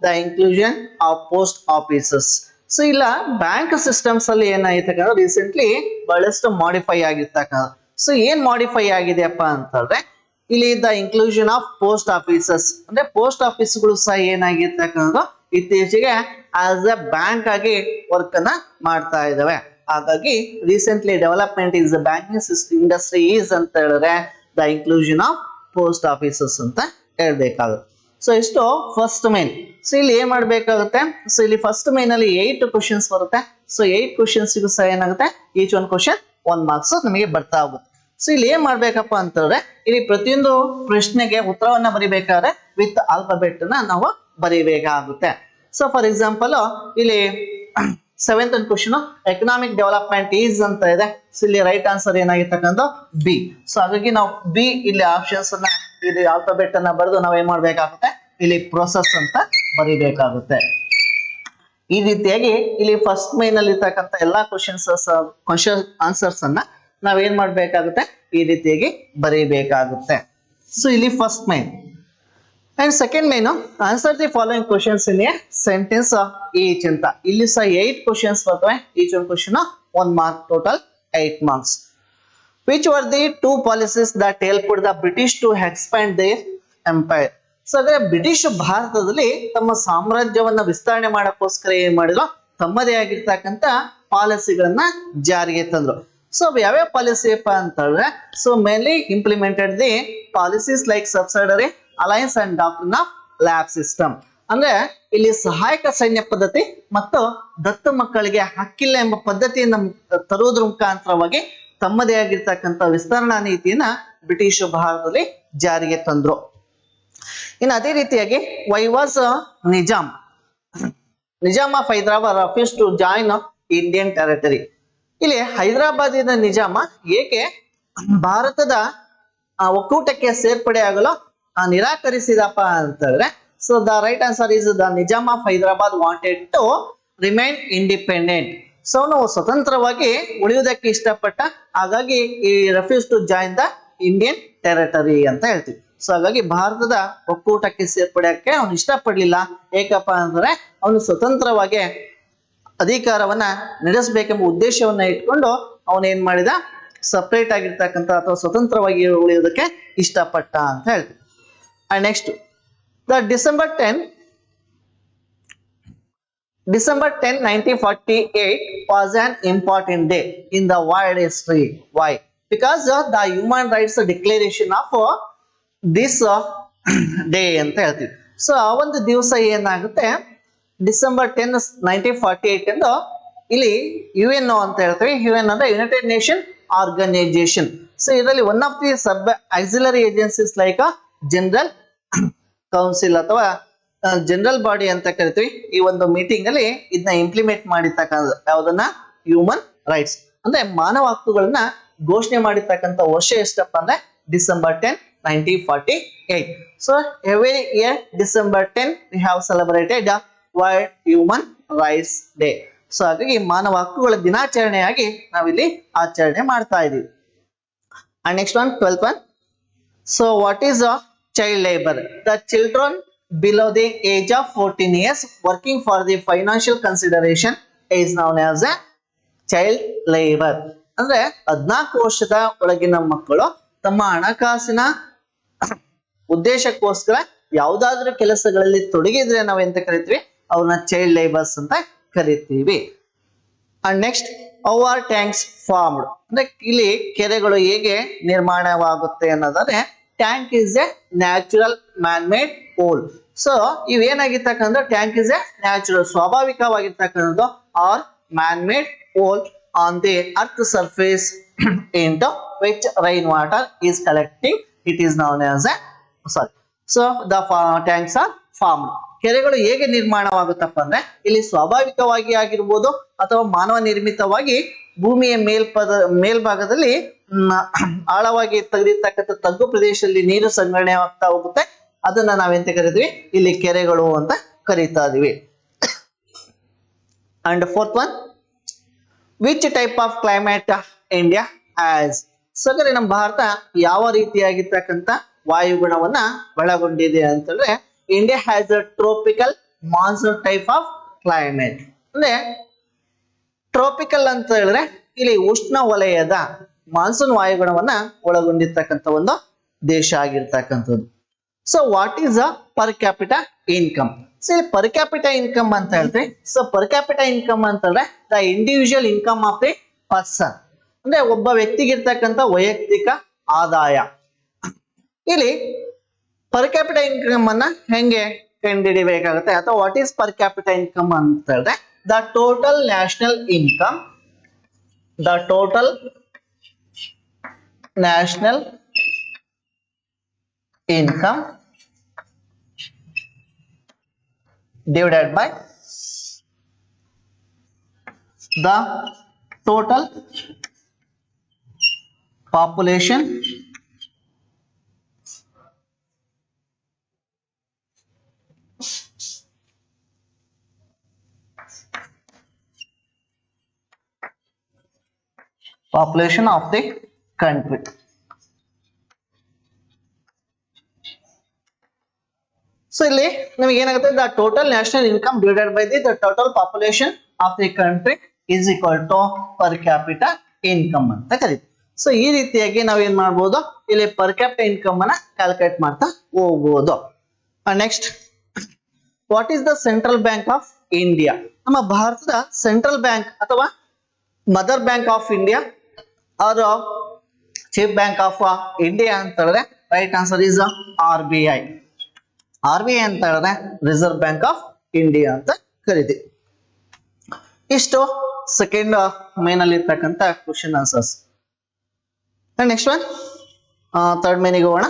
the inclusion of post offices. So ಇಲ್ಲ ಬ್ಯಾಂಕ್ ಸಿಸ್ಟಮ್ಸ್ ಅಲ್ಲಿ ಏನಾಗಿರ್ತಕ್ಕಂಥ ರೀಸೆಂಟ್ಲಿ ಬಹಳಷ್ಟು ಮಾಡಿಫೈ ಆಗಿರ್ತಕ್ಕಂಥ. ಸೊ ಏನ್ ಮಾಡಿಫೈ ಆಗಿದೆಯಪ್ಪ ಅಂತಂದ್ರೆ ಇಲ್ಲಿ the inclusion of post offices, ಅಂದ್ರೆ ಪೋಸ್ಟ್ ಆಫೀಸ್ಗಳು ಸಹ ಏನಾಗಿರ್ತಕ್ಕಂಥ ಇತ್ತೀಚೆಗೆ ಆಸ್ ಎ ಬ್ಯಾಂಕ್ ಆಗಿ ವರ್ಕ್ ಅನ್ನ ಮಾಡ್ತಾ ಇದಾವೆ. ಹಾಗಾಗಿ recently development is banking industry is ಅಂತ ಹೇಳಿದ್ರೆ the inclusion of post offices ಅಂತ ಹೇಳ್ಬೇಕಾಗುತ್ತೆ. ಸೊ ಇಷ್ಟು ಫಸ್ಟ್ ಮೈನ್. ಸೊ ಇಲ್ಲಿ ಏನ್ ಮಾಡ್ಬೇಕಾಗುತ್ತೆ, ಸೊ ಇಲ್ಲಿ ಫಸ್ಟ್ ಮೈನ್ ಅಲ್ಲಿ 8 ಕ್ವಶನ್ಸ್ ಬರುತ್ತೆ. ಸೊ 8 ಕ್ವಶನ್ಸ್ ಸಹ ಏನಾಗುತ್ತೆ ಈಚ್ ಒಂದು ಕ್ವಶನ್ 1 ಮಾರ್ಕ್ಸ್ ನಮಗೆ ಬರ್ತಾ ಹೋಗುತ್ತೆ. ಸೊ ಇಲ್ಲಿ ಏನ್ ಮಾಡ್ಬೇಕಪ್ಪ ಅಂತಂದ್ರೆ ಇಲ್ಲಿ ಪ್ರತಿಯೊಂದು ಪ್ರಶ್ನೆಗೆ ಉತ್ತರವನ್ನ ಬರಿಬೇಕಾದ್ರೆ ವಿತ್ ಆಲ್ಫಾಬೆಟ್ ನ ನಾವು ಬರಿಬೇಕಾಗುತ್ತೆ. ಸೊ ಫಾರ್ ಎಕ್ಸಾಂಪಲ್ ಇಲ್ಲಿ 7th question economic development is ಅಂತ ಇದೆ. ಸೊ ಇಲ್ಲಿ ರೈಟ್ ಆನ್ಸರ್ ಏನಾಗಿರ್ತಕ್ಕಂಥ ಬಿ. ಸೊ ಹಾಗಾಗಿ ನಾವು ಬಿ ಇಲ್ಲಿ ಆಪ್ಷನ್ಸ್ ಅನ್ನ ಇಲ್ಲಿ ಆಲ್ಫಾಬೆಟ್ ಅನ್ನ ಬರೆದು ನಾವ್ ಏನ್ ಮಾಡ್ಬೇಕಾಗುತ್ತೆ ಇಲ್ಲಿ ಪ್ರೊಸೆಸ್ ಅಂತ ಬರಿಬೇಕಾಗುತ್ತೆ. ಈ ರೀತಿಯಾಗಿ ಇಲ್ಲಿ ಫಸ್ಟ್ ಮೈನ್ ಅಲ್ಲಿ ಇರ್ತಕ್ಕಂಥ ಎಲ್ಲಾ ಕ್ವಶನ್ ಆನ್ಸರ್ಸ್ ಅನ್ನ ನಾವೇನ್ ಮಾಡ್ಬೇಕಾಗುತ್ತೆ, ಈ ರೀತಿಯಾಗಿ ಬರೀಬೇಕಾಗುತ್ತೆ. ಸೊ ಇಲ್ಲಿ first main and second main, answer the following questions in a sentence each ಅಂತ. ಇಲ್ಲಿ ಸಹ 8 ಕ್ವಶನ್ಸ್ ಬರ್ತವೆ. ಈಚ್ ಒಂದು question 1 mark, total 8 marks. Which were the 2 policies that helped the British to expand their empire? So ಹಾಗಾದ್ರೆ ಬ್ರಿಟಿಷ್ ಭಾರತದಲ್ಲಿ ತಮ್ಮ ಸಾಮ್ರಾಜ್ಯವನ್ನ ವಿಸ್ತರಣೆ ಮಾಡಕ್ಕೋಸ್ಕರ ಏನ್ ಮಾಡಿದ್ರು, ತಮ್ಮದೇ ಆಗಿರ್ತಕ್ಕಂಥ ಪಾಲಿಸಿಗಳನ್ನ ಜಾರಿಗೆ ತಂದ್ರು. ಸೊ ಯಾವ್ಯಾವ ಪಾಲಿಸಿ ಅಪ್ಪ ಅಂತ ಹೇಳಿದ್ರೆ, so mainly implemented the policies like subsidiary alliance and doctrine of lapse system. ಅಂದ್ರೆ ಇಲ್ಲಿ ಸಹಾಯಕ ಸೈನ್ಯ ಪದ್ಧತಿ ಮತ್ತು ದತ್ತು ಮಕ್ಕಳಿಗೆ ಹಕ್ಕಿಲ್ಲ ಎಂಬ ಪದ್ಧತಿಯನ್ನು ತರುವುದರ ಮುಖಾಂತರವಾಗಿ ತಮ್ಮದೇ ಆಗಿರ್ತಕ್ಕಂಥ ವಿಸ್ತರಣಾ ನೀತಿಯನ್ನ ಬ್ರಿಟಿಷ್ ಭಾರತದಲ್ಲಿ ಜಾರಿಗೆ ತಂದ್ರು. ಇನ್ನು ಅದೇ ರೀತಿಯಾಗಿ why was Nizam of Hyderabad refuse to join Indian territory. ಇಲ್ಲಿ ಹೈದರಾಬಾದಿನ ನಿಜಾಮ ಏಕೆ ಭಾರತದ ಒಕ್ಕೂಟಕ್ಕೆ ಸೇರ್ಪಡೆ ಆಗಲು ನಿರಾಕರಿಸಿದಪ್ಪ ಅಂತಂದ್ರೆ, so the right answer is the Nizam of Hyderabad wanted to remain independent. So ನಾವು ಸ್ವತಂತ್ರವಾಗಿ ಉಳಿಯುವುದಕ್ಕೆ ಇಷ್ಟಪಟ್ಟ, ಹಾಗಾಗಿ ಈ refuse to join the Indian territory ಅಂತ ಹೇಳ್ತೀವಿ. ಸೊ ಹಾಗಾಗಿ ಭಾರತದ ಒಕ್ಕೂಟಕ್ಕೆ ಸೇರ್ಪಡೆಯಕ್ಕೆ ಅವನು ಇಷ್ಟಪಡ್ಲಿಲ್ಲ. ಏಕಪ್ಪ ಅಂದ್ರೆ ಅವನು ಸ್ವತಂತ್ರವಾಗಿ ಅಧಿಕಾರವನ್ನ ನಡೆಸಬೇಕೆಂಬ ಉದ್ದೇಶವನ್ನ ಇಟ್ಕೊಂಡು ಅವನೇನ್ ಮಾಡಿದ, ಸಪರೇಟ್ ಆಗಿರ್ತಕ್ಕಂಥ ಅಥವಾ ಸ್ವತಂತ್ರವಾಗಿ ಉಳಿಯೋದಕ್ಕೆ ಇಷ್ಟಪಟ್ಟ ಅಂತ ಹೇಳ್ತೀವಿ. And next, the December 10, 1948 was an important day in the world history. Why? Because the Human Rights Declaration of this day ಅಂತ ಹೇಳ್ತೀವಿ. ಸೊ ಆ ಒಂದು ದಿವಸ ಏನಾಗುತ್ತೆ, ಡಿಸೆಂಬರ್ 10, 1948 ಎಂದು ಇಲ್ಲಿ UN ಅಂತ ಹೇಳ್ತೀವಿ. UN ಅಂದ್ರೆ ಯುನೈಟೆಡ್ ನೇಷನ್ ಆರ್ಗನೈಸೇಷನ್. ಸೊ ಇದರಲ್ಲಿ one of the sub auxiliary agencies like general council ಅಥವಾ ಜನರಲ್ ಬಾಡಿ ಅಂತ ಕರಿತೀವಿ. ಈ ಒಂದು ಮೀಟಿಂಗ್ ಅಲ್ಲಿ ಇದನ್ನ ಇಂಪ್ಲಿಮೆಂಟ್ ಮಾಡಿರ್ತಕ್ಕಂಥ ಯಾವುದನ್ನ, ಹ್ಯೂಮನ್ ರೈಟ್ಸ್ ಅಂದ್ರೆ ಮಾನವ ಹಕ್ಕುಗಳನ್ನ ಘೋಷಣೆ ಮಾಡಿರ್ತಕ್ಕಂಥ ವರ್ಷ ಎಷ್ಟಪ್ಪ ಅಂದ್ರೆ December 10, 1948. So every year December 10 we have celebrated world human rights day. So ಹಾಗಾಗಿ ಮಾನವ ಹಕ್ಕುಗಳ ದಿನಾಚರಣೆಯಾಗಿ ನಾವಿಲ್ಲಿ ಆಚರಣೆ ಮಾಡ್ತಾ ಇದೀವಿ. And next one, 12th one. So what is a child labor? The children below the age of 14 years working for the financial consideration is known as a child labor. ಅಂದ್ರೆ 14 ವರ್ಷದ ಒಳಗಿನ ಮಕ್ಕಳು ತಮ್ಮ ಹಣಕಾಸಿನ ಉದ್ದೇಶಕ್ಕೋಸ್ಕರ ಯಾವುದಾದ್ರೂ ಕೆಲಸಗಳಲ್ಲಿ ತೊಡಗಿದ್ರೆ ನಾವು ಎಂತ ಕರಿತೀವಿ, ಅವ್ರನ್ನ ಚೈಲ್ಡ್ ಲೇಬರ್ಸ್ ಅಂತ ಕರಿತೀವಿ. And next, how are tanks formed? ಅಂದ್ರೆ ಇಲ್ಲಿ ಕೆರೆಗಳು ಹೇಗೆ ನಿರ್ಮಾಣವಾಗುತ್ತೆ ಅನ್ನೋದಾದ್ರೆ, tank is a natural man made hole. So ಇವೇನಾಗಿರ್ತಕ್ಕಂಥ ಟ್ಯಾಂಕ್ ಇಸ್ ಎ ನ್ಯಾಚುರಲ್, ಸ್ವಾಭಾವಿಕವಾಗಿರ್ತಕ್ಕಂಥದ್ದು, or man made hole on the earth surface into which rain water is collecting. It is known as a so the tanks are formed. ಕೆರೆಗಳು ಹೇಗೆ ನಿರ್ಮಾಣವಾಗುತ್ತಪ್ಪ ಅಂದ್ರೆ, ಇಲ್ಲಿ ಸ್ವಾಭಾವಿಕವಾಗಿ ಆಗಿರ್ಬೋದು ಅಥವಾ ಮಾನವ ನಿರ್ಮಿತವಾಗಿ ಭೂಮಿಯ ಮೇಲ್ಭಾಗದಲ್ಲಿ ಆಳವಾಗಿ ತೆಗೆದಿರ್ತಕ್ಕಂಥ ತಗ್ಗು ಪ್ರದೇಶದಲ್ಲಿ ನೀರು ಸಂಗ್ರಹಣೆ ಆಗ್ತಾ ಹೋಗುತ್ತೆ. ಅದನ್ನ ನಾವೆಂತ ಕರಿತೀವಿ, ಇಲ್ಲಿ ಕೆರೆಗಳು ಅಂತ ಕರೀತಾ ಇದೀವಿ. And 4th one, which type of climate India has? So ನಮ್ಮ ಭಾರತ ಯಾವ ರೀತಿಯಾಗಿರ್ತಕ್ಕಂಥ ವಾಯುಗುಣವನ್ನ ಒಳಗೊಂಡಿದೆ ಅಂತಂದ್ರೆ, India has a tropical monsoon type of climate. ಅಂದ್ರೆ ಟ್ರೋಪಿಕಲ್ ಅಂತ ಹೇಳಿದ್ರೆ ಇಲ್ಲಿ ಉಷ್ಣ ವಲಯದ ಮಾನ್ಸೂನ್ ವಾಯುಗುಣವನ್ನ ಒಳಗೊಂಡಿರ್ತಕ್ಕಂಥ ಒಂದು ದೇಶ ಆಗಿರ್ತಕ್ಕಂಥದ್ದು. So what is a per capita income? So per capita income ಅಂತ ಹೇಳ್ತೀವಿ. ಸೊ ಪರ್ ಕ್ಯಾಪಿಟಾ ಇನ್ಕಮ್ ಅಂತ ಹೇಳಿದ್ರೆ the individual income of the person, ಅಂದ್ರೆ ಒಬ್ಬ ವ್ಯಕ್ತಿಗಿರ್ತಕ್ಕಂಥ ವೈಯಕ್ತಿಕ ಆದಾಯ. ಇಲ್ಲಿ ಪರ್ ಕ್ಯಾಪಿಟಲ್ ಇನ್ಕಮ್ ಅನ್ನ ಹೆಂಗೆ ಕಂಡುಹಿಡಿಬೇಕಾಗುತ್ತೆ ಅಥವಾ what is per capital income ಅಂತ ಹೇಳಿದ್ರೆ, the total national income, the total national income divided by the total population population of the country. So ಇಲ್ಲಿ ನಿಮಗೆ ಏನಾಗುತ್ತೆ, the total national income divided by the total population of the country is equal to per capita income ಅಂತ ಕರೀತೀವಿ. ಸೊ ಈ ರೀತಿಯಾಗಿ ನಾವ್ ಏನ್ ಮಾಡ್ಬೋದು, ಇಲ್ಲಿ ಪರ್ ಕ್ಯಾಪಿಟಾ ಇನ್ಕಮ್ ಅನ್ನ ಕ್ಯಾಲ್ಕುಲೇಟ್ ಮಾಡ್ತಾ ಹೋಗ್ಬೋದು. Next, what is the central bank of India? ನಮ್ಮ ಭಾರತದ ಸೆಂಟ್ರಲ್ ಬ್ಯಾಂಕ್ ಅಥವಾ mother bank of India or chief bank of India ಅಂತ ಹೇಳಿದ್ರೆ right answer is R B I. R B I ಅಂತ ಹೇಳಿದ್ರೆ ರಿಸರ್ವ್ ಬ್ಯಾಂಕ್ ಆಫ್ ಇಂಡಿಯಾ ಅಂತ ಕರಿತೀವಿ. ಇಷ್ಟು ಸೆಕೆಂಡ್ ಮೇನ್ ಅಲ್ಲಿ ಇರ್ತಕ್ಕಂಥ question answers. Next one third ಮೇನಿಗೆ ಹೋಗೋಣ.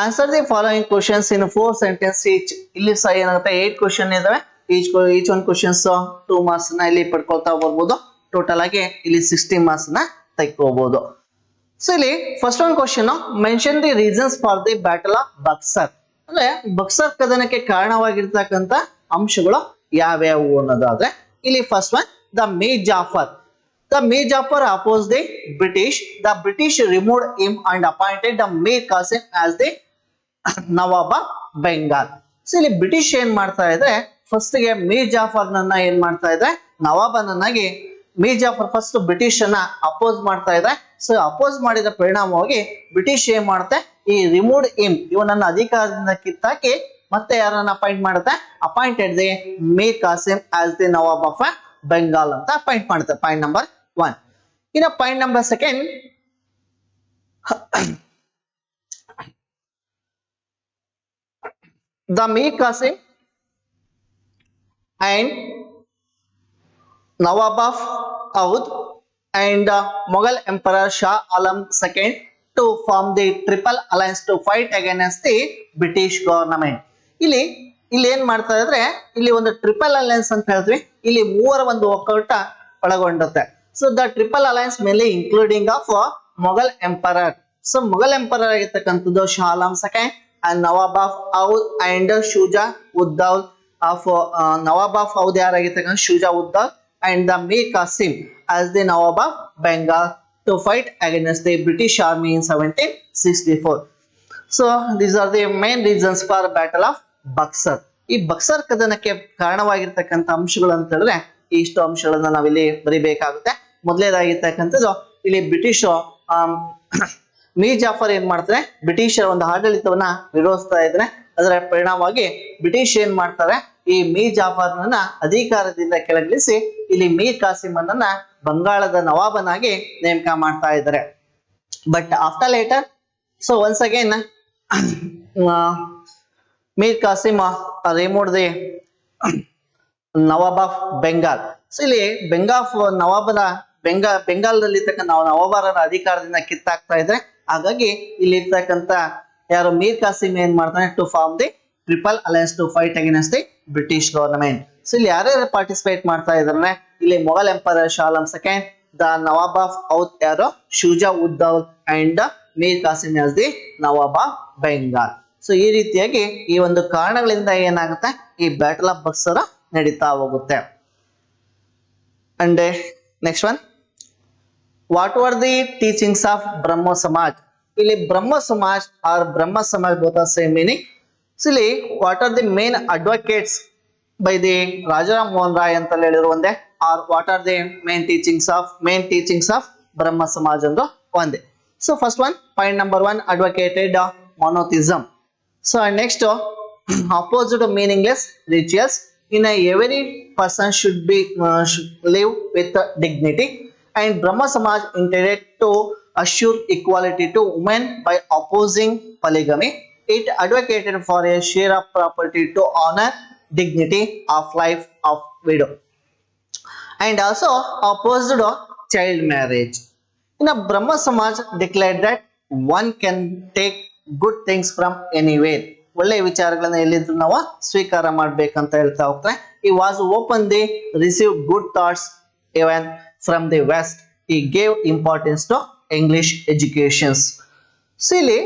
Answer the following questions in 4 sentence each. ಇಲ್ಲಿ ಸಹ ಏನಾಗುತ್ತೆ 8 ಕ್ವಶನ್ ಇದಾವೆ. ಈಚ್ ಒನ್ ಕ್ವಶನ್ಸ್ 2 ಮಾರ್ಕ್ಸ್ ನ ಇಲ್ಲಿ ಪಡ್ಕೊಳ್ತಾ ಬರ್ಬೋದು. ಟೋಟಲ್ ಆಗಿ ಇಲ್ಲಿ 60 ಮಾರ್ಕ್ಸ್ ನ ತೆಕ್ಕೋಬಹುದು. ಸೊ ಇಲ್ಲಿ first one question, mention the reasons for the battle of Buxar. ಅಂದ್ರೆ ಬಕ್ಸರ್ ಕದನಕ್ಕೆ ಕಾರಣವಾಗಿರ್ತಕ್ಕಂಥ ಅಂಶಗಳು ಯಾವ್ಯಾವು ಅನ್ನೋದಾದ್ರೆ, ಇಲ್ಲಿ first one, the Mir Jafar. The Mir Jafar opposed the British. The British removed him and appointed the Mir Qasim as the Nawab of Bengal. So ಇಲ್ಲಿ ಬ್ರಿಟಿಷ್ ಏನ್ ಮಾಡ್ತಾ ಇದ್ರೆ, ಫಸ್ಟ್ ಗೆ ಮೀರ್ ಜಾಫರ್ ನನ್ನ ಏನ್ ಮಾಡ್ತಾ ಇದ್ರೆ ನವಾಬನನ್ನಾಗಿ ಮೀರ್ ಜಾಫರ್ ಫಸ್ಟ್ ಬ್ರಿಟಿಷ್ ಅನ್ನ ಅಪೋಸ್ ಮಾಡ್ತಾ ಇದ್ರೆ. ಸೊ ಅಪೋಸ್ ಮಾಡಿದ ಪರಿಣಾಮವಾಗಿ ಬ್ರಿಟಿಷ್ ಏನ್ ಮಾಡುತ್ತೆ, ಈ ರಿಮೂವ್ಡ್ ಹಿಮ್, ಇವನನ್ನ ಅಧಿಕಾರದಿಂದ ಕಿತ್ತಾಕಿ ಮತ್ತೆ ಯಾರನ್ನ ಅಪಾಯಿಂಟ್ ಮಾಡುತ್ತೆ, appointed the Mir Qasim as the Nawab of Bengal ಅಂತ ಅಪಾಯಿಂಟ್ ಮಾಡುತ್ತೆ. Point number 1. ಇನ್ನು point number 2, the Mir Qasim and Nawab of Oudh and Mughal Emperor Shah Alam II to form the Triple Alliance to fight against the British government. ಇಲ್ಲಿ ಏನ್ ಮಾಡ್ತಾ ಇದ್ರೆ, ಇಲ್ಲಿ ಒಂದು ಟ್ರಿಪಲ್ ಅಲೈನ್ಸ್ ಅಂತ ಹೇಳ್ತೀವಿ. ಇಲ್ಲಿ ಮೂವರ ಒಂದು ಒಕ್ಕೂಟ ಒಳಗೊಂಡುತ್ತೆ. ಸೊ ದ ಟ್ರಿಪಲ್ ಅಲೈನ್ಸ್ ಮೇಲೆ including of Mughal emperor. So Mughal emperor ಆಗಿರ್ತಕ್ಕಂಥದ್ದು Shah Alam second and Nawab of Oudh and Shuja Uddaulah of Nawab of Oudh ಯಾರಾಗಿರ್ತಕ್ಕಂಥ Shuja Uddaulah and the Mir Qasim as the Nawab of Bengal to fight against the British Army in 1764. So these are the main reasons for Battle of Buxar. ಈ ಬಕ್ಸರ್ ಕದನಕ್ಕೆ ಕಾರಣವಾಗಿರ್ತಕ್ಕಂಥ ಅಂಶಗಳು ಅಂತ ಹೇಳಿದ್ರೆ ಇಷ್ಟು ಅಂಶಗಳನ್ನ ನಾವಿಲ್ಲಿ ಬರಿಬೇಕಾಗುತ್ತೆ. ಮೊದಲೇದಾಗಿರ್ತಕ್ಕಂಥದ್ದು, ಇಲ್ಲಿ ಬ್ರಿಟಿಷ್ ಮೀರ್ ಜಾಫರ್ ಏನ್ ಮಾಡ್ತಾರೆ, ಬ್ರಿಟಿಷರ ಒಂದು ಆಡಳಿತವನ್ನ ವಿರೋಧಿಸ್ತಾ ಇದ್ರೆ. ಅದರ ಪರಿಣಾಮವಾಗಿ ಬ್ರಿಟಿಷ್ ಏನ್ ಮಾಡ್ತಾರೆ, ಈ ಮೀರ್ ಜಾಫರ್ನ ಅಧಿಕಾರದಿಂದ ಕೆಳಗಿಳಿಸಿ ಇಲ್ಲಿ ಮೀರ್ ಕಾಸಿಮನ್ನ ಬಂಗಾಳದ ನವಾಬನಾಗಿ ನೇಮಕ ಮಾಡ್ತಾ ಇದ್ದಾರೆ. But after later, so once again Mir Qasim removed the Nawab of Bengal. So ಇಲ್ಲಿ ನವಾಬನ ಬೆಂಗಾಲ್ದಲ್ಲಿ ಇರ್ತಕ್ಕಂಥ ನವಾಬರ ಅಧಿಕಾರದಿಂದ ಕಿತ್ತಾಕ್ತಾ ಇದ್ರೆ. ಹಾಗಾಗಿ ಇಲ್ಲಿ ಇರ್ತಕ್ಕಂಥ ಯಾರು ಮೀರ್ ಕಾಸಿಮ್ ಏನ್ ಮಾಡ್ತಾನೆ, to form the triple alliance to fight against the British government. So ಇಲ್ಲಿ ಯಾರ್ಯಾರು ಪಾರ್ಟಿಸಿಪೇಟ್ ಮಾಡ್ತಾ ಇದಾರೆ, ಇಲ್ಲಿ Mughal emperor Shah Alam second, the Nawab of Awadh ಯಾರು Shuja Uddaula and Mir Qasim as the Nawab of Bengal. So ಈ ರೀತಿಯಾಗಿ ಈ ಒಂದು ಕಾರಣಗಳಿಂದ ಏನಾಗುತ್ತೆ, ಈ ಬ್ಯಾಟಲ್ ಆಫ್ ಬಕ್ಸರ್ ನಡೀತಾ ಹೋಗುತ್ತೆ. And next one, what are the teachings of Brahma Samaj? ಇಲ್ಲಿ Brahma Samaj or Brahma Samaj both are same meaning. So ಇಲ್ಲಿ what are the main advocates by the Rajaram Mohan Roy ಅಂತ ಹೇಳಿದ್ರು ಒಂದೇ, or what are the main teachings of Brahma Samaj ಅಂದ್ರೆ ಒಂದೇ. So first one, point number 1, advocated monotheism. So next, opposed meaningless rituals. In every person should live with dignity. And Brahma Samaj intended to assure equality to women by opposing polygamy. It advocated for a share of property to honor dignity of life of widow. And also opposed child marriage. In a Brahma Samaj declared that one can take good things from anywhere. ಒಳ್ಳೆಯ ವಿಚಾರಗಳನ್ನ ಎಲ್ಲಿದ್ರು ನಾವು ಸ್ವೀಕಾರ ಮಾಡ್ಬೇಕಂತ ಹೇಳ್ತಾ ಹೋಗ್ತಾರೆ. He was open, they received good thoughts even from the West. He gave importance to English educations. So ಇಲ್ಲಿ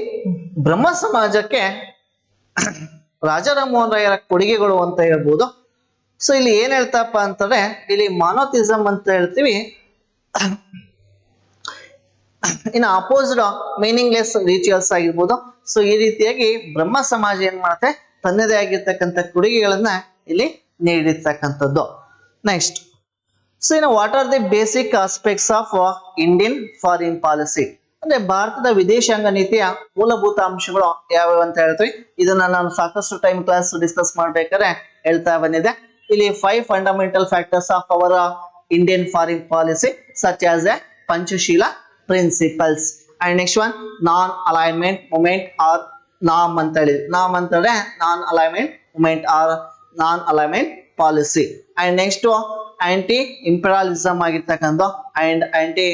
ಬ್ರಹ್ಮ ಸಮಾಜಕ್ಕೆ ರಾಜಾರಾಮ್ ಮೋಹನ್ ರಾಯರ ಕೊಡುಗೆಗಳು ಅಂತ ಹೇಳ್ಬೋದು. ಸೊ ಇಲ್ಲಿ ಏನ್ ಹೇಳ್ತಪ್ಪ ಅಂತಂದ್ರೆ ಇಲ್ಲಿ ಮಾನೋಥಿಸಮ್ ಅಂತ ಹೇಳ್ತೀವಿ. ಇನ್ನು ಅಪೋಸ್ಡ್ ಮೀನಿಂಗ್ಲೆಸ್ ರಿಚುವಲ್ಸ್ ಆಗಿರ್ಬೋದು. ಸೊ ಈ ರೀತಿಯಾಗಿ ಬ್ರಹ್ಮ ಸಮಾಜ ಏನ್ ಮಾಡುತ್ತೆ, ತನ್ನದೇ ಆಗಿರ್ತಕ್ಕಂಥ ಕೊಡುಗೆಗಳನ್ನ ಇಲ್ಲಿ ನೀಡಿರ್ತಕ್ಕಂಥದ್ದು. ನೆಕ್ಸ್ಟ್, ಸೊ ಇನ್ನು what are the basic aspects of Indian foreign policy, ಅಂದ್ರೆ ಭಾರತದ ವಿದೇಶಾಂಗ ನೀತಿಯ ಮೂಲಭೂತ ಅಂಶಗಳು ಯಾವ್ಯಾವ ಅಂತ ಹೇಳ್ತೀವಿ. ಇದನ್ನ ನಾನು ಸಾಕಷ್ಟು ಟೈಮ್ ಕ್ಲಾಸ್ ಡಿಸ್ಕಸ್ ಮಾಡ್ಬೇಕಾದ್ರೆ ಹೇಳ್ತಾ ಬಂದಿದೆ. ಇಲ್ಲಿ 5 fundamental factors of our Indian foreign policy such as a Panchsheel principles. And next one non alignment movement or NAM ಅಂತ ಹೇಳಿದ್ವಿ. ನಾಮ್ ಅಂತಂದ್ರೆ non alignment movement or non alignment policy. And next anti imperialism ಆಗಿರ್ತಕ್ಕಂಥ and anti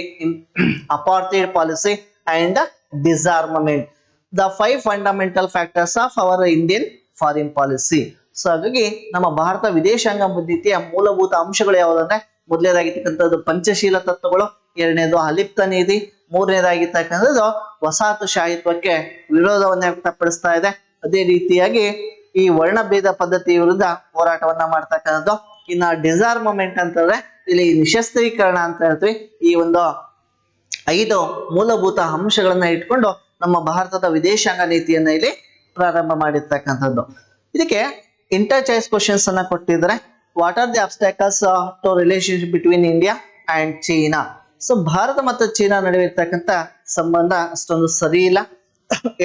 apartheid policy and disarmament, the 5 fundamental factors of our Indian foreign policy. So ಹಾಗಾಗಿ ನಮ್ಮ ಭಾರತ ವಿದೇಶಾಂಗ ನೀತಿಯ ಮೂಲಭೂತ ಅಂಶಗಳು ಯಾವುದಂದ್ರೆ, ಮೊದಲನೇದಾಗಿರ್ತಕ್ಕಂಥದ್ದು ಪಂಚಶೀಲ ತತ್ವಗಳು, ಎರಡನೇದು ಅಲಿಪ್ತ ನೀತಿ, ಮೂರನೇದಾಗಿರ್ತಕ್ಕಂಥದ್ದು ವಸಾಹತುಶಾಹಿತ್ವಕ್ಕೆ ವಿರೋಧವನ್ನ ವ್ಯಕ್ತಪಡಿಸ್ತಾ ಇದೆ. ಅದೇ ರೀತಿಯಾಗಿ ಈ ವರ್ಣಭೇದ ಪದ್ಧತಿ ವಿರುದ್ಧ ಹೋರಾಟವನ್ನ ಮಾಡ್ತಕ್ಕಂಥದ್ದು. ಇನ್ನ ಡಿಸಾರ್ಮಮೆಂಟ್ ಅಂತಂದ್ರೆ ಇಲ್ಲಿ ನಿಶಸ್ತ್ರೀಕರಣ ಅಂತ ಹೇಳ್ತೀವಿ. ಈ ಒಂದು 5 ಮೂಲಭೂತ ಅಂಶಗಳನ್ನ ಇಟ್ಕೊಂಡು ನಮ್ಮ ಭಾರತದ ವಿದೇಶಾಂಗ ನೀತಿಯನ್ನ ಇಲ್ಲಿ ಪ್ರಾರಂಭ ಮಾಡಿರ್ತಕ್ಕಂಥದ್ದು. ಇದಕ್ಕೆ ಇಂಟರ್ ಚಾಯ್ಸ್ ಕ್ವಶನ್ಸ್ ಅನ್ನ ಕೊಟ್ಟಿದ್ದಾರೆ. What are the obstacles to relationship between India and China. So ಭಾರತ ಮತ್ತು ಚೀನಾ ನಡುವೆ ಇರ್ತಕ್ಕಂಥ ಸಂಬಂಧ ಅಷ್ಟೊಂದು ಸರಿ ಇಲ್ಲ.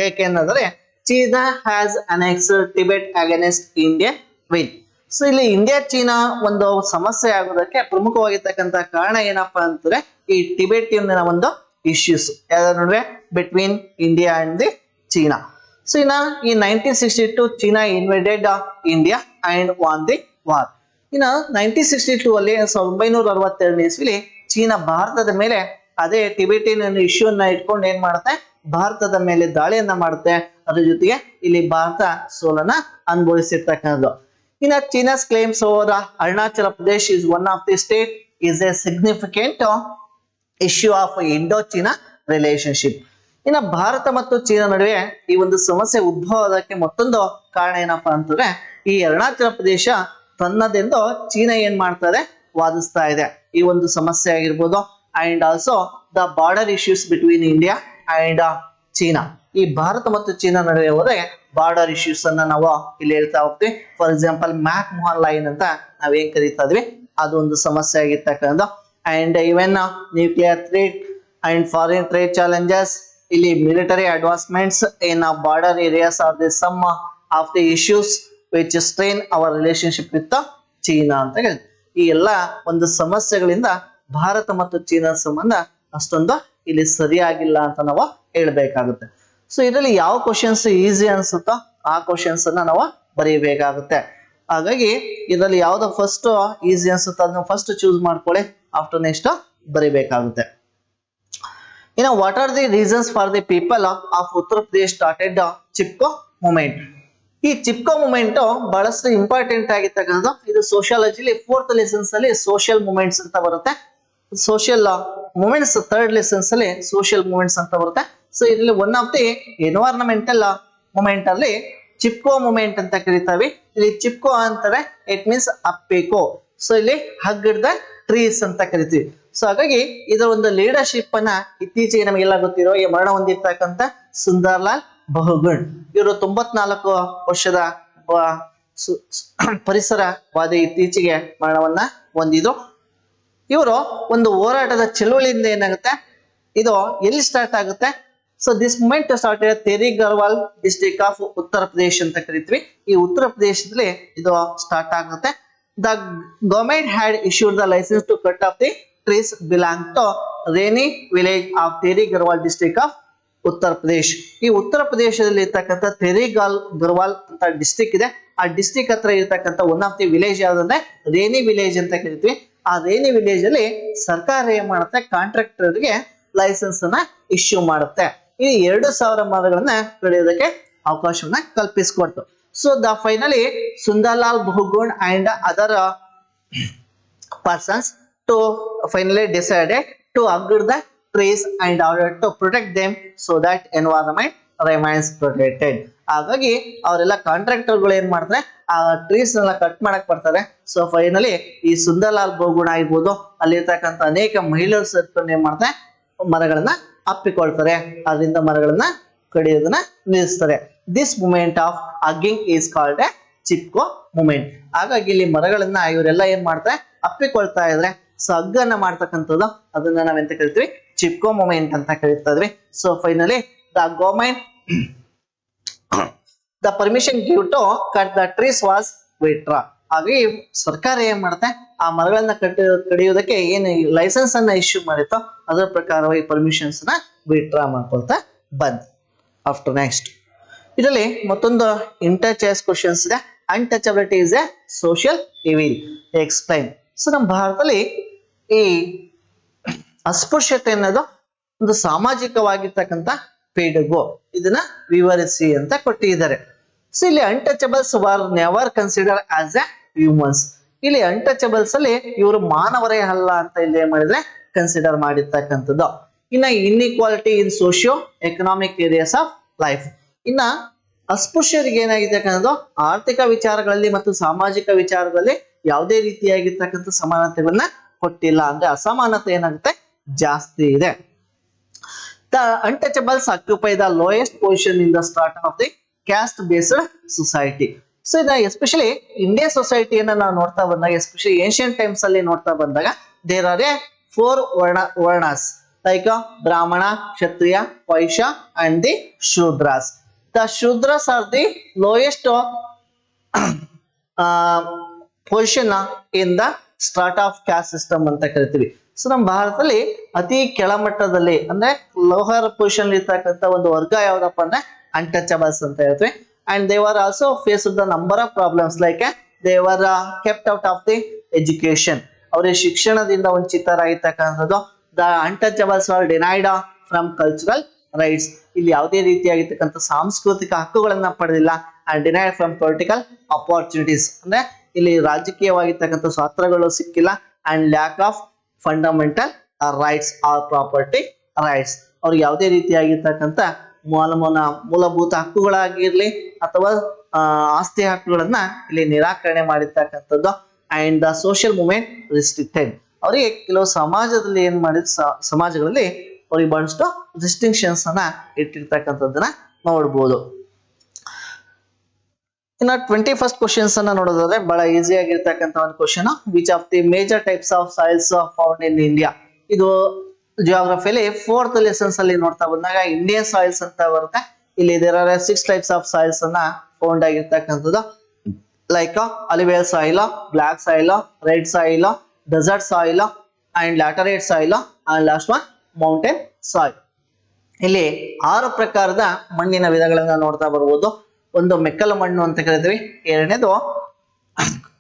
ಏಕೆಂದ್ರೆ China has annexed Tibet against India win. So ಇಲ್ಲಿ ಇಂಡಿಯಾ ಚೀನಾ ಒಂದು ಸಮಸ್ಯೆ ಆಗೋದಕ್ಕೆ ಪ್ರಮುಖವಾಗಿರ್ತಕ್ಕಂಥ ಕಾರಣ ಏನಪ್ಪಾ ಅಂತಂದ್ರೆ ಈ ಟಿಬೆಟಿಯನ್ ಒಂದು ಇಶ್ಯೂಸ್ ಯಾವ್ದ್ರ ನಡುವೆ between India and the China. So ಇನ್ನ ಈ 1962 China invaded India and won the war. ಇನ್ನ 1962 ಅಲ್ಲಿ 1962 ಇಸ್ವಿಲಿ ಚೀನಾ ಭಾರತದ ಮೇಲೆ ಅದೇ ಟಿಬೆಟಿಯನ್ ಇಶ್ಯೂ ಅನ್ನ ಇಟ್ಕೊಂಡು ಏನ್ ಮಾಡುತ್ತೆ, ಭಾರತದ ಮೇಲೆ ದಾಳಿಯನ್ನ ಮಾಡುತ್ತೆ. ಅದ್ರ ಜೊತೆಗೆ ಇಲ್ಲಿ ಭಾರತ ಸೋಲನ್ನ ಅನುಭವಿಸಿರ್ತಕ್ಕಂಥದ್ದು. ಇನ್ನ China's claims over Arunachal Pradesh is one of the state is a significant issue of Indo China relationship. ಇನ್ನ ಭಾರತ ಮತ್ತು ಚೀನಾ ನಡುವೆ ಈ ಒಂದು ಸಮಸ್ಯೆ ಉದ್ಭವ ಆಗೋದಕ್ಕೆ ಮತ್ತೊಂದು ಕಾರಣ ಏನಪ್ಪಾ ಅಂತಂದ್ರೆ ಈ ಅರುಣಾಚಲ ಪ್ರದೇಶ ತನ್ನದೆಂದು ಚೀನಾ ಏನ್ ಮಾಡ್ತಾ ವಾದಿಸ್ತಾ ಇದೆ. ಈ ಒಂದು ಸಮಸ್ಯೆ ಆಗಿರ್ಬೋದು. And also the border issues between India and China. ಈ ಭಾರತ ಮತ್ತು ಚೀನಾ ನಡುವೆ ಹೋದ್ರೆ ಬಾರ್ಡರ್ ಇಶ್ಯೂಸ್ ಅನ್ನ ನಾವು ಇಲ್ಲಿ ಹೇಳ್ತಾ ಹೋಗ್ತೀವಿ. For example McMahon line ಅಂತ ನಾವೇನ್ ಕರೀತಾ ಇದ್ವಿ, ಅದು ಒಂದು ಸಮಸ್ಯೆ ಆಗಿರ್ತಕ್ಕಂಥ. And even nuclear threat and foreign trade challenges, ಇಲ್ಲಿ military advancements in border areas are the some of the issues which strain our relationship with China ಅಂತ ಹೇಳ್ತೀವಿ. ಈ ಎಲ್ಲ ಒಂದು ಸಮಸ್ಯೆಗಳಿಂದ ಭಾರತ ಮತ್ತು ಚೀನಾ ಸಂಬಂಧ ಅಷ್ಟೊಂದು ಇಲ್ಲಿ ಸರಿಯಾಗಿಲ್ಲ ಅಂತ ನಾವು ಹೇಳ್ಬೇಕಾಗುತ್ತೆ. ಸೊ ಇದರಲ್ಲಿ ಯಾವ ಕ್ವಶನ್ಸ್ ಈಸಿ ಅನ್ಸುತ್ತೋ ಆ ಕ್ವಶನ್ಸ್ ಅನ್ನ ನಾವು ಬರೀಬೇಕಾಗುತ್ತೆ. ಹಾಗಾಗಿ ಇದರಲ್ಲಿ ಯಾವ್ದು ಫಸ್ಟ್ ಈಸಿ ಅನ್ಸುತ್ತೋ ಅದನ್ನ ಫಸ್ಟ್ ಚೂಸ್ ಮಾಡ್ಕೊಳ್ಳಿ, ಆಫ್ಟರ್ ನೆಕ್ಸ್ಟ್ ಬರೀಬೇಕಾಗುತ್ತೆ. ಇನ್ನು what are the reasons for the people of Uttar Pradesh started Chipko movement. ಈ ಚಿಪ್ಕೋ ಮೂವ್ಮೆಂಟ್ ಬಹಳಷ್ಟು ಇಂಪಾರ್ಟೆಂಟ್ ಆಗಿರ್ತಕ್ಕಂಥದ್ದು. ಇದು ಸೋಷಿಯಾಲಜಿಲಿ 4th ಲೆಸನ್ಸ್ ಅಲ್ಲಿ ಸೋಷಿಯಲ್ ಮೂವ್ಮೆಂಟ್ಸ್ ಅಂತ ಬರುತ್ತೆ. ಸೋಷಿಯಲ್ ಮೂವ್ಮೆಂಟ್ಸ್ 3rd ಲೆಸನ್ಸ್ ಅಲ್ಲಿ ಸೋಷಿಯಲ್ ಮೂವ್ಮೆಂಟ್ಸ್ ಅಂತ ಬರುತ್ತೆ. ಸೊ ಇದರಲ್ಲಿ one of the environmental movement ಅಲ್ಲಿ ಚಿಪ್ಕೋ ಮೂವ್ಮೆಂಟ್ ಅಂತ ಕರಿತಾವೆ. ಇಲ್ಲಿ ಚಿಪ್ಕೋ ಅಂತಾರೆ ಇಟ್ ಮೀನ್ಸ್ ಅಪ್ಪೇಕೋ. ಸೊ ಇಲ್ಲಿ ಹಗ್ಗದ ಟ್ರೀಸ್ ಅಂತ ಕರಿತೀವಿ. ಸೊ ಹಾಗಾಗಿ ಇದರ ಒಂದು ಲೀಡರ್ಶಿಪ್ ಅನ್ನ ಇತ್ತೀಚೆಗೆ ನಮಗೆಲ್ಲ ಗೊತ್ತಿರೋ ಈ ಮರಣ ಹೊಂದಿರ್ತಕ್ಕಂಥ ಸುಂದರ್ಲಾಲ್ ಬಹುಗುಣ್, ಇವರು 94 ವರ್ಷದ ಪರಿಸರವಾದಿ ಇತ್ತೀಚೆಗೆ ಮರಣವನ್ನ ಹೊಂದಿದ್ರು. ಇವರು ಒಂದು ಹೋರಾಟದ ಚಳುವಳಿಯಿಂದ ಏನಾಗುತ್ತೆ, ಇದು ಎಲ್ಲಿ ಸ್ಟಾರ್ಟ್ ಆಗುತ್ತೆ. So this movement started Teri Garhwal district of Uttar Pradesh ಅಂತ ಕರಿತೀವಿ. ಈ ಉತ್ತರ ಪ್ರದೇಶದಲ್ಲಿ ಇದು ಸ್ಟಾರ್ಟ್ ಆಗುತ್ತೆ. The government had issued the licence to cut off the trees belong to Reni village of Tehri Garhwal district of Uttar Pradesh. ಈ ಉತ್ತರ ಪ್ರದೇಶದಲ್ಲಿ ಇರ್ತಕ್ಕಂಥ ತೇರಿ ಗರ್ವಾಲ್ ಅಂತ ಡಿಸ್ಟ್ರಿಕ್ಟ್ ಇದೆ. ಆ ಡಿಸ್ಟ್ರಿಕ್ಟ್ ಹತ್ರ ಇರ್ತಕ್ಕಂಥ ಒನ್ ಆಫ್ ದಿ ವಿಲೇಜ್ ಯಾವ್ದಂದ್ರೆ ರೇನಿ ವಿಲೇಜ್ ಅಂತ ಕರಿತೀವಿ. ಆ ರೇನಿ ವಿಲೇಜ್ ಅಲ್ಲಿ ಸರ್ಕಾರ ಏನ್ ಮಾಡುತ್ತೆ, ಕಾಂಟ್ರಾಕ್ಟರ್ಗೆ ಲೈಸೆನ್ಸ್ ಅನ್ನ ಇಶ್ಯೂ ಮಾಡುತ್ತೆ. ಈ 2,000 ಮರಗಳನ್ನ ಕಡಿಯೋದಕ್ಕೆ ಅವಕಾಶವನ್ನ ಕಲ್ಪಿಸಿಕೊಡ್ತು. So the finally Sunderlal Bahuguna and other persons to finally decided to hug the trees and order to protect them so that environment remains protected. ಹಾಗಾಗಿ ಅವರೆಲ್ಲ ಕಾಂಟ್ರಾಕ್ಟರ್ಗಳು ಏನ್ ಮಾಡ್ತಾರೆ, ಆ ಟ್ರೀಸ್ ನೆಲ್ಲ ಕಟ್ ಮಾಡಕ್ ಬರ್ತಾರೆ. ಸೊ ಫೈನಲಿ ಈ ಸುಂದರ್ಲಾಲ್ ಬಹುಗುಣ ಆಗಿರ್ಬೋದು, ಅಲ್ಲಿರ್ತಕ್ಕಂಥ ಅನೇಕ ಮಹಿಳೆಯರು ಸೇರ್ಕೊಂಡು ಏನ್ ಮಾಡ್ತಾರೆ, ಮರಗಳನ್ನ ಅಪ್ಪಿಕೊಳ್ತಾರೆ. ಅದರಿಂದ ಮರಗಳನ್ನ ಕಡಿಯೋದನ್ನ ನಿಲ್ಲಿಸ್ತಾರೆ. This movement of hugging is called a Chipko movement. ಹಾಗಾಗಿ ಇಲ್ಲಿ ಮರಗಳನ್ನ ಇವರೆಲ್ಲ ಏನ್ ಮಾಡ್ತಾರೆ, ಅಪ್ಪಿಕೊಳ್ತಾ ಇದ್ರೆ ಸೊ ಹಗ್ಗನ್ನ ಮಾಡ್ತಕ್ಕಂಥದ್ದು, ಅದನ್ನ ನಾವೆಂತ ಕರಿತೀವಿ, ಚಿಪ್ಕೋ ಮೂಮೆಂಟ್ ಅಂತ ಕರಿತಾ ಇದ್ವಿ. So finally the government the permission give to cut the trees was withdraw. ಹಾಗಾಗಿ ಸರ್ಕಾರ ಏನ್ ಮಾಡುತ್ತೆ, ಆ ಮರಗಳನ್ನ ಕಡಿಯೋದಕ್ಕೆ ಏನು ಲೈಸೆನ್ಸ್ ಅನ್ನ ಇಶ್ಯೂ ಮಾಡಿತ್ತೋ ಅದರ ಪ್ರಕಾರವಾಗಿ ಪರ್ಮಿಷನ್ಸ್ ನ ವಿತ್ಡ್ರಾ ಮಾಡ್ಕೊಳ್ತಾ ಬಂದ್. ಆಫ್ಟರ್ ನೆಕ್ಸ್ಟ್ ಇದರಲ್ಲಿ ಮತ್ತೊಂದು ಇಂಟರ್ ಚಾಯ್ಸ್ ಕ್ವಶನ್ಸ್ ಇದೆ. Untouchability is A social evil, explain. So ನಮ್ಮ ಭಾರತದಲ್ಲಿ ಈ ಅಸ್ಪೃಶ್ಯತೆ ಅನ್ನೋದು ಒಂದು ಸಾಮಾಜಿಕವಾಗಿರ್ತಕ್ಕಂಥ ಪೀಡುಗು, ಇದನ್ನ ವಿವರಿಸಿ ಅಂತ ಕೊಟ್ಟಿದ್ದಾರೆ. ಸೊ ಇಲ್ಲಿ untouchables var never consider as A humans. ಇಲ್ಲಿ ಅನ್ಟಚಬಲ್ಸ್ ಅಲ್ಲಿ ಇವರು ಮಾನವರೇ ಅಲ್ಲ ಅಂತ ಇಲ್ಲಿ ಏನ್ ಮಾಡಿದ್ರೆ ಕನ್ಸಿಡರ್ ಮಾಡಿರ್ತಕ್ಕಂಥದ್ದು. ಇನ್ನ inequality in socio economic areas of life. ಇನ್ನ ಅಸ್ಪೃಶ್ಯರಿಗೆ ಏನಾಗಿದೆ ಅನ್ನೋದು ಆರ್ಥಿಕ ವಿಚಾರಗಳಲ್ಲಿ ಮತ್ತು ಸಾಮಾಜಿಕ ವಿಚಾರಗಳಲ್ಲಿ ಯಾವುದೇ ರೀತಿಯಾಗಿರ್ತಕ್ಕಂಥ ಸಮಾನತೆಗಳನ್ನ ಕೊಟ್ಟಿಲ್ಲ. ಅಂದ್ರೆ ಅಸಮಾನತೆ ಏನಾಗುತ್ತೆ, ಜಾಸ್ತಿ ಇದೆ. The untouchables occupy the lowest position in the strata of the caste-based society. So ಇದು ಎಸ್ಪೆಷಲಿ ಇಂಡಿಯನ್ ಸೊಸೈಟಿಯನ್ನ ನಾವು ನೋಡ್ತಾ ಬಂದಾಗ, ಎಸ್ಪೆಷಲಿ ಏನ್ಷಿಯಂಟ್ ಟೈಮ್ಸ್ ಅಲ್ಲಿ ನೋಡ್ತಾ ಬಂದಾಗ, there are a 4 varnas like Brahmana, Kshatriya, Vaishya and the Shudras. The shudras are the lowest position in the strata of caste system ಅಂತ ಕರಿತೀವಿ. ಸೊ ನಮ್ಮ ಭಾರತದಲ್ಲಿ ಅತಿ ಕೆಳಮಟ್ಟದಲ್ಲಿ ಅಂದ್ರೆ ಲೋಹರ್ ಪೊಸಿಷನ್ ಇರ್ತಕ್ಕಂಥ ಒಂದು ವರ್ಗ ಯಾವ್ದಪ್ಪ ಅಂದ್ರೆ ಅನ್ಟಚಬಲ್ಸ್ ಅಂತ ಹೇಳ್ತೀವಿ. And they were also face the number of problems like they were kept out of the education. ಅವರಿಗೆ ಶಿಕ್ಷಣದಿಂದ ವಂಚಿತರಾಗಿರ್ತಕ್ಕಂಥದ್ದು. The untouchables are denied from cultural rights. ಇಲ್ಲಿ ಯಾವುದೇ ರೀತಿಯಾಗಿರ್ತಕ್ಕಂಥ ಸಾಂಸ್ಕೃತಿಕ ಹಕ್ಕುಗಳನ್ನ ಪಡೆದಿಲ್ಲ. And denied from political opportunities, ಅಂದ್ರೆ ಇಲ್ಲಿ ರಾಜಕೀಯವಾಗಿರ್ತಕ್ಕಂಥ ಸ್ವಾತಂತ್ರ್ಯಗಳು ಸಿಕ್ಕಿಲ್ಲ. And lack of fundamental rights or property rights. ಅವ್ರಿಗೆ ಯಾವುದೇ ರೀತಿಯಾಗಿರ್ತಕ್ಕಂಥ ಮೂಲಭೂತ ಹಕ್ಕುಗಳಾಗಿರ್ಲಿ ಅಥವಾ ಆಸ್ತಿ ಹಕ್ಕುಗಳನ್ನ ಇಲ್ಲಿ ನಿರಾಕರಣೆ ಮಾಡಿರ್ತಕ್ಕಂಥದ್ದು. And the social movement restricted. ಅವರಿಗೆ ಕೆಲವು ಸಮಾಜದಲ್ಲಿ ಏನ್ ಮಾಡಿದ ಸಮಾಜಗಳಲ್ಲಿ ಅವ್ರಿಗೆ ಬಹಳಷ್ಟು ರಿಸ್ಟ್ರಿಕ್ಷನ್ಸ್ ಅನ್ನ ಇಟ್ಟಿರ್ತಕ್ಕಂಥದ್ದನ್ನ ನೋಡ್ಬೋದು. ಇನ್ನು 21st ಕ್ವಶನ್ಸ್ ಅನ್ನ ನೋಡೋದಾದ್ರೆ ಬಹಳ ಈಸಿ ಆಗಿರ್ತಕ್ಕಂಥ ಒಂದು question. Which of the major types of soils found in India. ಇದು ಜಿಯೋಗ್ರಫಿಯಲ್ಲಿ 4th ಲೆಸನ್ಸ್ ಅಲ್ಲಿ ನೋಡ್ತಾ ಬಂದಾಗ ಇಂಡಿಯನ್ ಸಾಯಿಲ್ಸ್ ಅಂತ ಬರುತ್ತೆ. ಇಲ್ಲಿ there are 6 types of soils ಅನ್ನ ಫೌಂಡ್ ಆಗಿರ್ತಕ್ಕಂಥದ್ದು. Like alluvial soil, black soil, red soil, desert soil and laterite soil and last one mountain soil. ಇಲ್ಲಿ 6 ಪ್ರಕಾರದ ಮಣ್ಣಿನ ವಿಧಗಳನ್ನ ನೋಡ್ತಾ ಬರ್ಬೋದು. ಒಂದು ಮೆಕ್ಕಲು ಮಣ್ಣು ಅಂತ ಕರಿತೀವಿ, ಎರಡನೇದು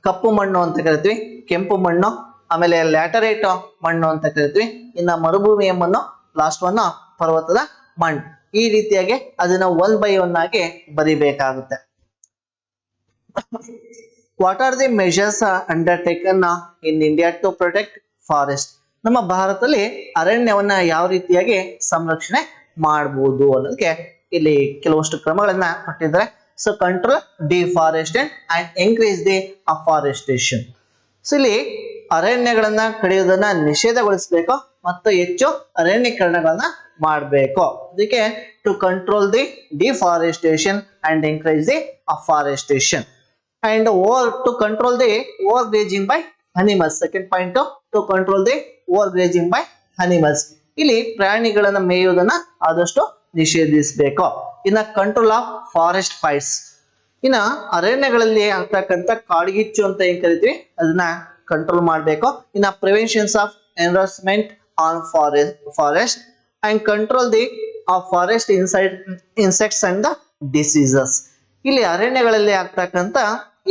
ಕಪ್ಪು ಮಣ್ಣು ಅಂತ ಕರಿತೀವಿ, ಕೆಂಪು ಮಣ್ಣು, ಆಮೇಲೆ ಲ್ಯಾಟರೈಟ್ ಮಣ್ಣು ಅಂತ ಕರಿತೀವಿ, ಇನ್ನ ಮರುಭೂಮಿಯ ಮಣ್ಣು, ಲಾಸ್ಟ್ ಒನ್ ಪರ್ವತದ ಮಣ್ಣು. ಈ ರೀತಿಯಾಗಿ ಅದನ್ನ 1 by 1 ಆಗಿ ಬರಿಬೇಕಾಗುತ್ತೆ. What are the measures undertaken in India to protect forest. ನಮ್ಮ ಭಾರತದಲ್ಲಿ ಅರಣ್ಯವನ್ನ ಯಾವ ರೀತಿಯಾಗಿ ಸಂರಕ್ಷಣೆ ಮಾಡಬಹುದು ಅನ್ನೋದಕ್ಕೆ ಇಲ್ಲಿ ಕೆಲವಷ್ಟು ಕ್ರಮಗಳನ್ನ ಕೊಟ್ಟಿದ್ದಾರೆ. So control deforestation and increase the afforestation. So ಇಲ್ಲಿ ಅರಣ್ಯಗಳನ್ನ ಕಡಿಯೋದನ್ನ ನಿಷೇಧಗೊಳಿಸಬೇಕು ಮತ್ತು ಹೆಚ್ಚು ಅರಣ್ಯೀಕರಣಗಳನ್ನ ಮಾಡಬೇಕು. ಅದಕ್ಕೆ to control the deforestation and increase the afforestation and to control the over grazing by animals. Second point, to control the over grazing by animals. ಇಲ್ಲಿ ಪ್ರಾಣಿಗಳನ್ನ ಮೇಯುವುದನ್ನ ಆದಷ್ಟು ನಿಷೇಧಿಸಬೇಕು. ಇನ್ನ ಕಂಟ್ರೋಲ್ ಆಫ್ ಫಾರೆಸ್ಟ್ ಫೈರ್ಸ್. ಇನ್ನ ಅರಣ್ಯಗಳಲ್ಲಿ ಆಗ್ತಕ್ಕಂಥ ಕಾಡ್ಗಿಚ್ಚು ಅಂತ ಏನ್ ಕರಿತೀವಿ ಅದನ್ನ ಕಂಟ್ರೋಲ್ ಮಾಡಬೇಕು. ಇನ್ನ preventions of environment on forest and control the forest insects and the diseases. ಇಲ್ಲಿ ಅರಣ್ಯಗಳಲ್ಲಿ ಆಗ್ತಕ್ಕಂಥ